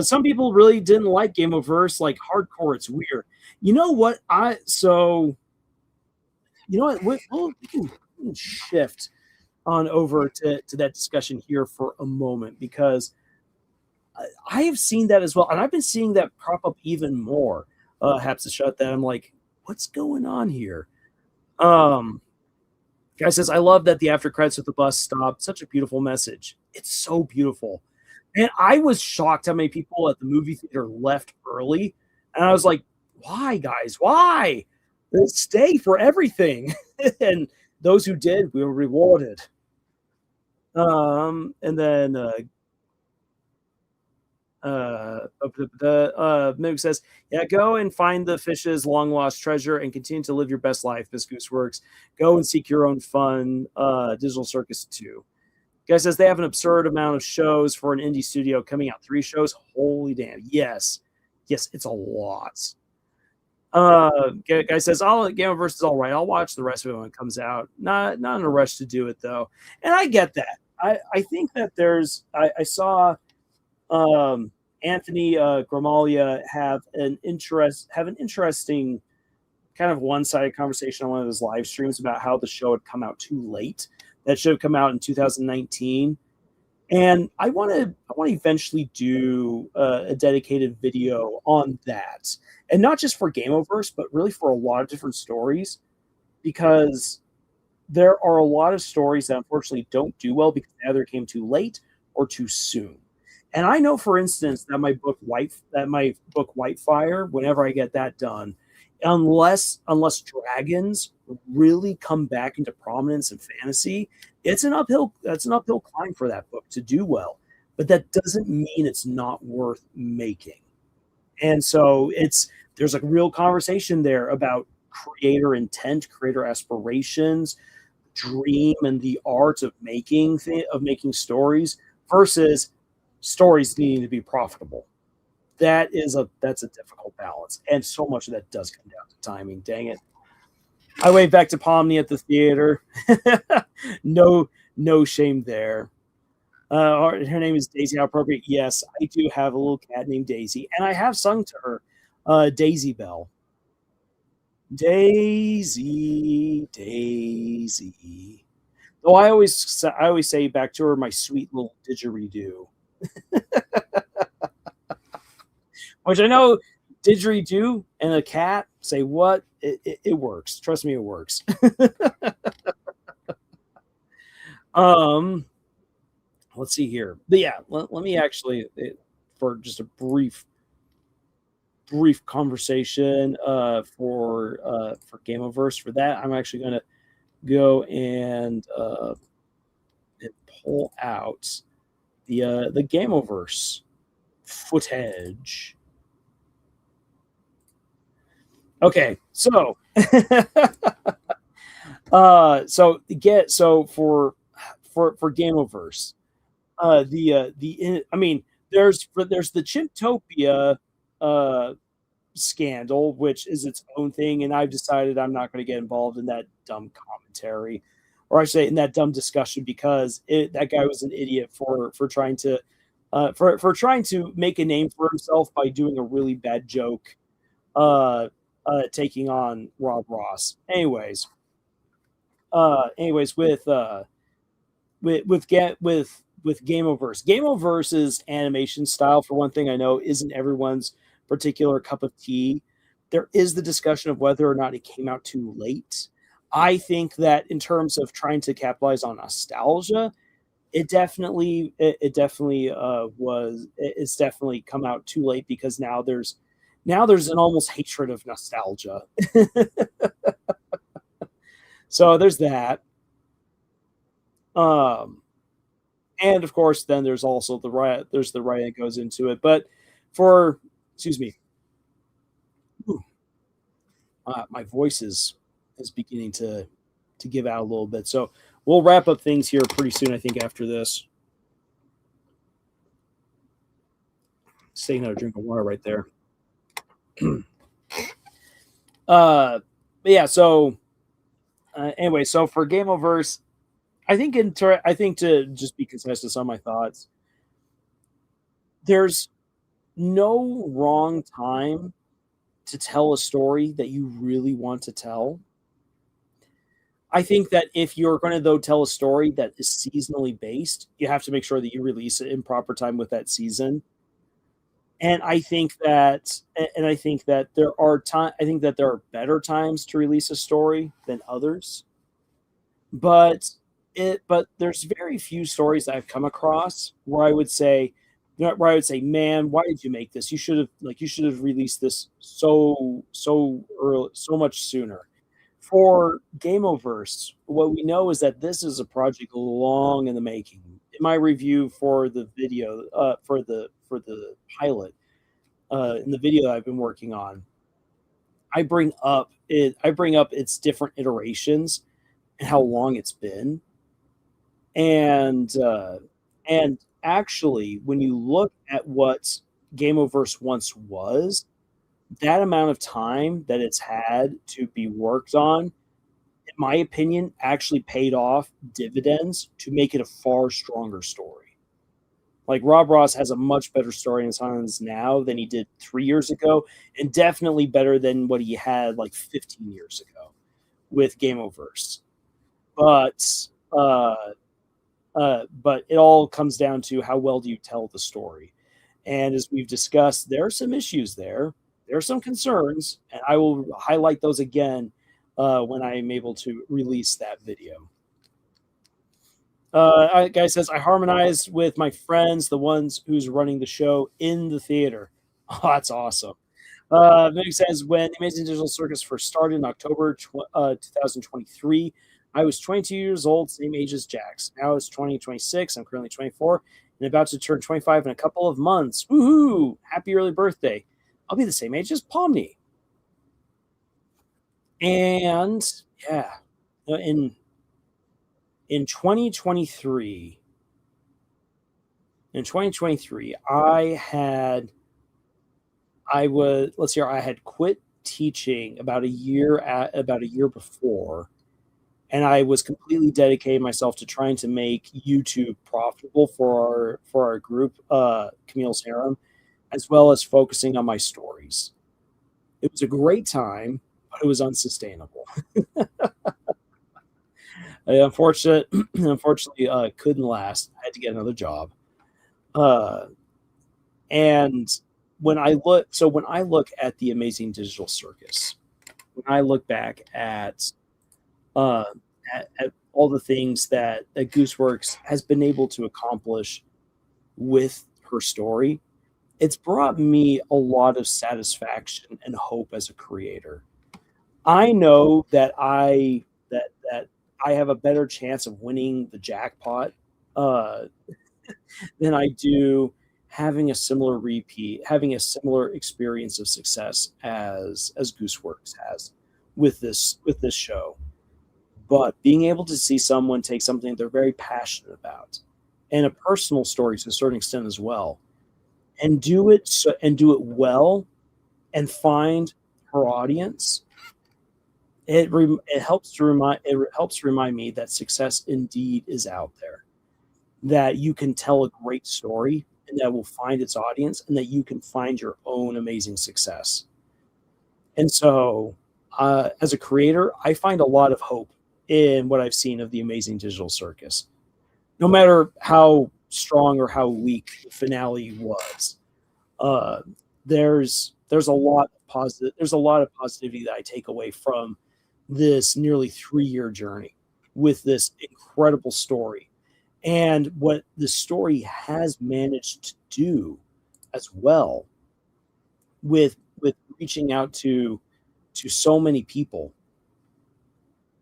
Some people really didn't like Game Overse, like hardcore. It's weird. You know what? You know what? We can shift on over to that discussion here for a moment because I have seen that as well, and I've been seeing that crop up even more. Haps to shut that. I'm like, what's going on here? Um, Guy says, I love that the after credits with the bus stopped. Such a beautiful message. It's so beautiful. And I was shocked how many people at the movie theater left early. And I was like, why, guys? Why? Let's stay for everything. And those who did, we were rewarded. And then Mick says, yeah, go and find the fish's long lost treasure and continue to live your best life, Miss Gooseworks. Go and seek your own fun. Digital Circus 2. Guy says they have an absurd amount of shows for an indie studio coming out. 3 shows. Holy damn. Yes, it's a lot. Guy says, Gameverse is all right. I'll watch the rest of it when it comes out. Not in a rush to do it though. And I get that. I think that I saw Anthony Gramalia have an interesting kind of one-sided conversation on one of his live streams about how the show had come out too late. That should have come out in 2019, and I want to eventually do a dedicated video on that, and not just for Gameoverse, but really for a lot of different stories, because there are a lot of stories that unfortunately don't do well because they either came too late or too soon. And I know, for instance, that my book Whitefire, whenever I get that done, unless dragons really come back into prominence in fantasy, that's an uphill climb for that book to do well. But that doesn't mean it's not worth making. And so there's a real conversation there about creator intent, creator aspirations, dream, and the art of making stories versus stories needing to be profitable. That's a difficult balance, and so much of that does come down to timing. Dang it! I waved back to Pomni at the theater. No shame there. Her name is Daisy. How appropriate? Yes, I do have a little cat named Daisy, and I have sung to her, Daisy Bell. Daisy, Daisy. Though I always say back to her, my sweet little didgeridoo. Which I know didgeridoo and a cat say what? It works. Trust me, it works. Let's see here. But yeah, let me actually, for just a brief conversation for Gameoverse. For that, I'm actually going to go and pull out the Gameoverse footage. Okay, so for Gameoverse, I mean, there's the Chimtopia uh scandal, which is its own thing, and I've decided I'm not going to get involved in that dumb commentary, or I say in that dumb discussion, because that guy was an idiot for trying to for trying to make a name for himself by doing a really bad joke, taking on Rob Ross. Anyways, with Gameoverse. Gameoverse's animation style, for one thing, I know isn't everyone's particular cup of tea. There is the discussion of whether or not it came out too late. I think that in terms of trying to capitalize on nostalgia, it's definitely come out too late, because now there's an almost hatred of nostalgia. So there's that. Um, and of course, then there's also the riot. There's the riot that goes into it. But for excuse me, ooh, my voice is beginning to give out a little bit. So we'll wrap up things here pretty soon, I think, after this. Just taking another drink of water right there. But yeah, so anyway, so for Gameoverse, I think, to just be concise to some of my thoughts, there's no wrong time to tell a story that you really want to tell. I think that if you're going to, though, tell a story that is seasonally based, you have to make sure that you release it in proper time with that season. And I think that there are better times to release a story than others. But there's very few stories I've come across where I would say, man, why did you make this? You should have released this so early, so much sooner. For Gameoverse, what we know is that this is a project long in the making. In my review for the video, for the pilot, in the video that I've been working on, I bring up its different iterations and how long it's been. And uh, and actually, when you look at what Gameoverse once was, that amount of time that it's had to be worked on, in my opinion, actually paid off dividends to make it a far stronger story. Like, Rob Ross has a much better story in his hands now than he did 3 years ago, and definitely better than what he had like 15 years ago with Gameoverse. But but it all comes down to how well do you tell the story. And as we've discussed, there are some issues there. There are some concerns, and I will highlight those again when I am able to release that video. Guy says, I harmonize with my friends, the ones who's running the show in the theater. Oh, that's awesome. Meg says, when the Amazing Digital Circus first started in October 2023, I was 22 years old, same age as Jax. Now it's 2026. I'm currently 24 and about to turn 25 in a couple of months. Woohoo! Happy early birthday. I'll be the same age as Pomni. And yeah, in in 2023, in 2023, I had quit teaching about a year before, and I was completely dedicating myself to trying to make YouTube profitable for our group, Camille's Harem, as well as focusing on my stories. It was a great time, but it was unsustainable. Unfortunately, couldn't last. I had to get another job. Uh, and when I look at the Amazing Digital Circus, when I look back uh, at all the things that Gooseworks has been able to accomplish with her story, it's brought me a lot of satisfaction and hope as a creator. I know that I have a better chance of winning the jackpot uh, than I do having a similar repeat, having a similar experience of success as Gooseworks has with this show. But being able to see someone take something they're very passionate about and a personal story to a certain extent as well, and do it well and find her audience, it helps to remind me that success indeed is out there, that you can tell a great story and that will find its audience, and that you can find your own amazing success. And so, as a creator, I find a lot of hope in what I've seen of the Amazing Digital Circus. No matter how strong or how weak the finale was, uh, there's a lot of positivity that I take away from this nearly 3 year journey with this incredible story, and what the story has managed to do as well with reaching out to so many people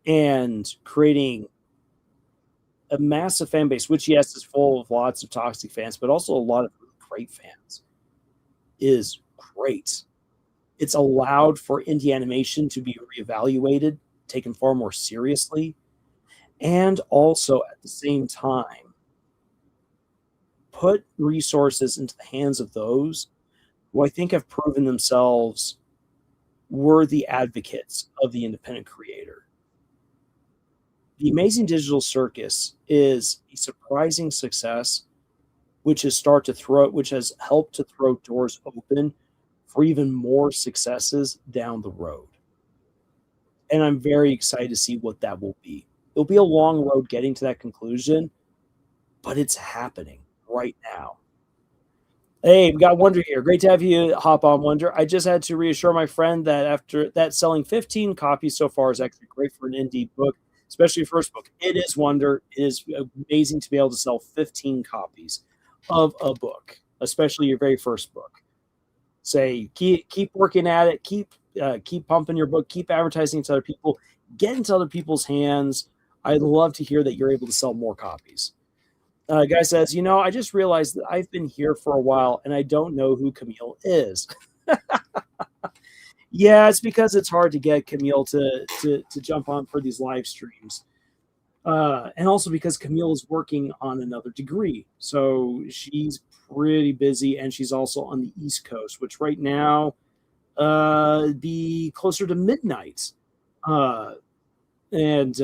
and creating a massive fan base, which yes is full of lots of toxic fans, but also a lot of really great fans, is great. It's allowed for indie animation to be reevaluated, taken far more seriously, and also at the same time put resources into the hands of those who I think have proven themselves worthy advocates of the independent creator. The Amazing Digital Circus is a surprising success, which has helped to throw doors open for even more successes down the road. And I'm very excited to see what that will be. It'll be a long road getting to that conclusion, but it's happening right now. Hey, we got Wonder here. Great to have you hop on, Wonder. I just had to reassure my friend that after that, selling 15 copies so far is actually great for an indie book, especially first book. It is, Wonder. It is amazing to be able to sell 15 copies of a book, especially your very first book. Say, keep working at it. Keep pumping your book. Keep advertising to other people. Get into other people's hands. I'd love to hear that you're able to sell more copies. Guy says, I just realized that I've been here for a while and I don't know who Camille is. Yeah, it's because it's hard to get Camille to jump on for these live streams. And also because Camille is working on another degree. So she's pretty busy, and she's also on the East Coast, which right now be closer to midnight. Uh, and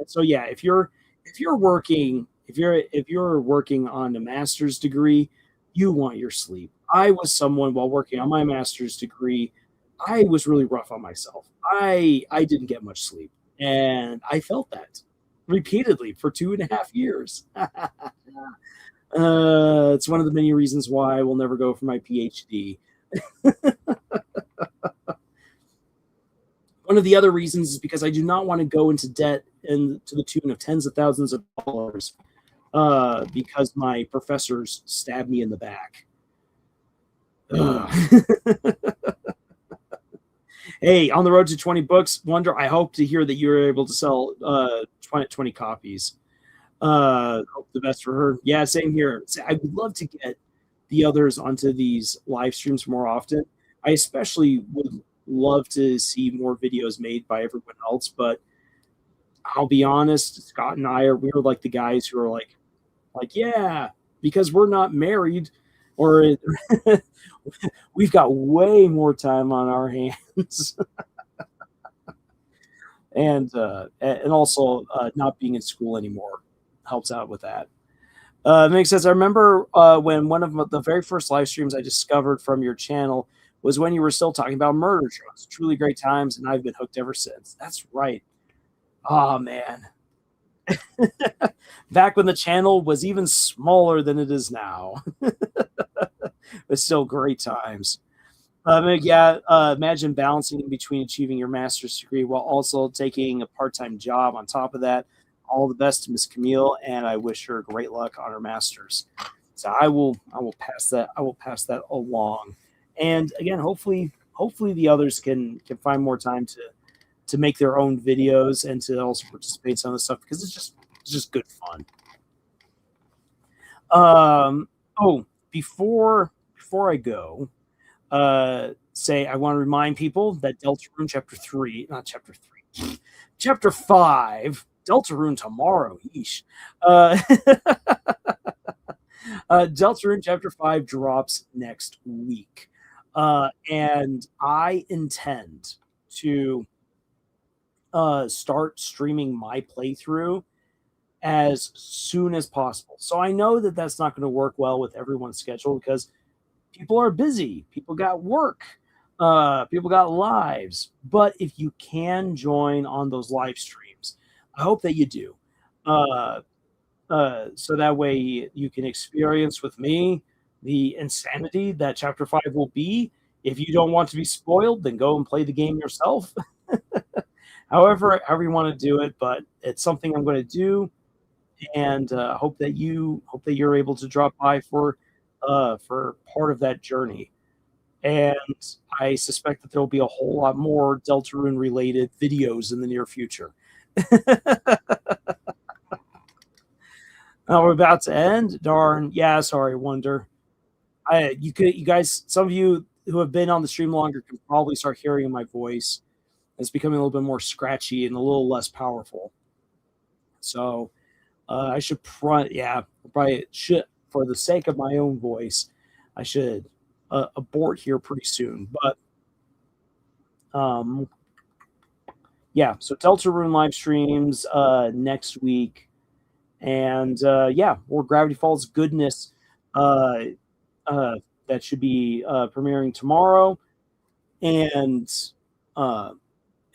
so yeah, if you're working on a master's degree, you want your sleep. I was someone while working on my master's degree, I was really rough on myself. I didn't get much sleep, and I felt that repeatedly for 2.5 years. It's one of the many reasons why I will never go for my PhD. One of the other reasons is because I do not want to go into debt and to the tune of tens of thousands of dollars because my professors stabbed me in the back. Hey, on the road to 20 books, Wonder, I hope to hear that you were able to sell 20 copies. Hope the best for her. Yeah, same here. I would love to get the others onto these live streams more often. I especially would love to see more videos made by everyone else, but I'll be honest, Scott and we're like the guys who are like, yeah, because we're not married, or we've got way more time on our hands. and also not being in school anymore helps out with that. It makes sense. I remember when one of the very first live streams I discovered from your channel was when you were still talking about murder shows. Truly great times, and I've been hooked ever since. That's right. Oh, man. Back when the channel was even smaller than it is now. But still great times. Imagine balancing in between achieving your master's degree while also taking a part-time job on top of that. All the best to Miss Camille, and I wish her great luck on her master's. So I will pass that along. And again, hopefully the others can find more time to make their own videos and to also participate in some of the stuff, because it's just good fun. before I go, say I want to remind people that Deltarune Chapter 3, not Chapter 3, Chapter 5, Deltarune tomorrow. Yeesh. Uh, Deltarune Chapter 5 drops next week. And I intend to start streaming my playthrough as soon as possible. So I know that that's not going to work well with everyone's schedule because people are busy, people got work, people got lives. But if you can join on those live streams, I hope that you do. Uh, so that way you can experience with me the insanity that Chapter 5 will be. If you don't want to be spoiled, then go and play the game yourself. However you want to do it, but it's something I'm going to do, and hope that you're able to drop by for part of that journey. And I suspect that there'll be a whole lot more Deltarune related videos in the near future. We're about to end. Darn. Yeah, sorry, Wonder. You guys, some of you who have been on the stream longer can probably start hearing my voice. It's becoming a little bit more scratchy and a little less powerful. So I should probably should, for the sake of my own voice, I should abort here pretty soon. But yeah, so Deltarune live streams next week. And more Gravity Falls goodness that should be premiering tomorrow, and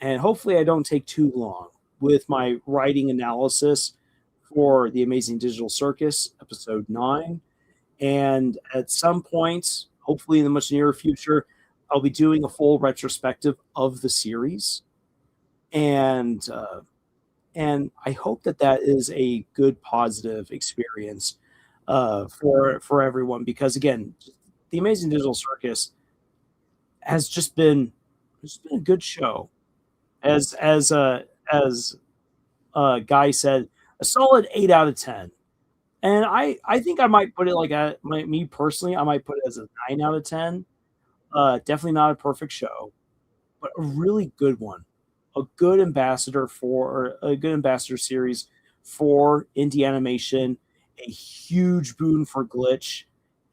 hopefully I don't take too long with my writing analysis for the Amazing Digital Circus episode 9. And at some point, hopefully in the much nearer future, I'll be doing a full retrospective of the series, and I hope that is a good, positive experience for everyone. Because again, the Amazing Digital Circus has just been a good show. As Guy said, a solid 8 out of 10. And I think I might put it me personally, I might put it as a 9 out of 10. Definitely not a perfect show, but a really good one. A good ambassador series for indie animation, a huge boon for Glitch,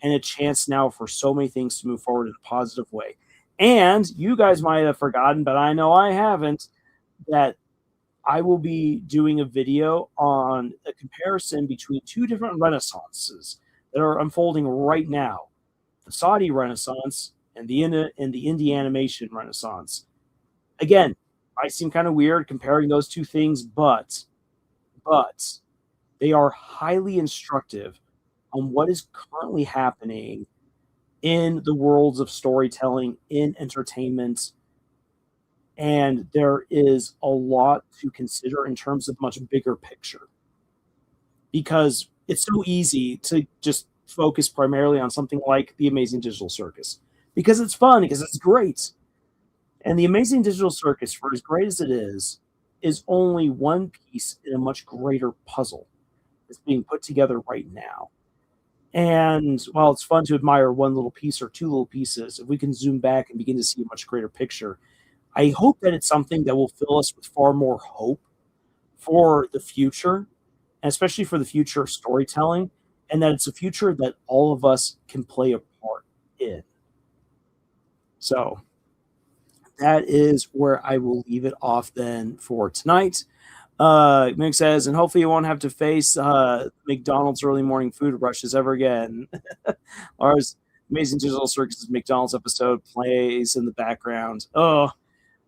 and a chance now for so many things to move forward in a positive way. And you guys might have forgotten, but I know I haven't, that I will be doing a video on a comparison between two different renaissances that are unfolding right now: the Saudi Renaissance and the indie animation Renaissance. Again, might seem kind of weird comparing those two things, but they are highly instructive on what is currently happening in the worlds of storytelling, in entertainment, and there is a lot to consider in terms of much bigger picture. Because it's so easy to just focus primarily on something like the Amazing Digital Circus. Because it's fun, because it's great. And the Amazing Digital Circus, for as great as it is only one piece in a much greater puzzle that's being put together right now. And while it's fun to admire one little piece or two little pieces, if we can zoom back and begin to see a much greater picture, I hope that it's something that will fill us with far more hope for the future, and especially for the future of storytelling, and that it's a future that all of us can play a part in. So that is where I will leave it off then for tonight. Mick says, and hopefully you won't have to face McDonald's early morning food rushes ever again. Lars, Amazing Digital Circus McDonald's episode plays in the background. Oh,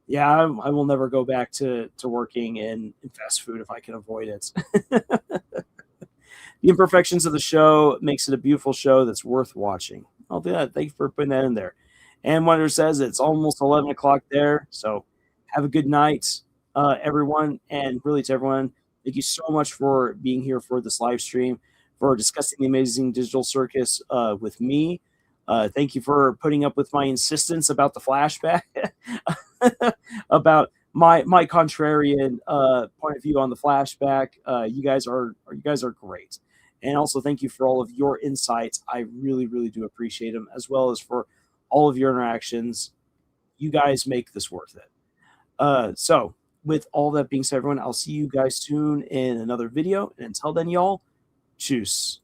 yeah, I will never go back to working in fast food if I can avoid it. The imperfections of the show makes it a beautiful show that's worth watching. I'll do that. Thank you for putting that in there. And Wonder says it's almost 11 o'clock there, so have a good night, everyone, and really to everyone, thank you so much for being here for this live stream, for discussing the Amazing Digital Circus with me. Thank you for putting up with my insistence about the flashback, about my contrarian point of view on the flashback. You guys are great, And also, thank you for all of your insights. I really, really do appreciate them, as well as for all of your interactions. You guys make this worth it. So, with all that being said, everyone, I'll see you guys soon in another video. And until then, y'all, tschüss.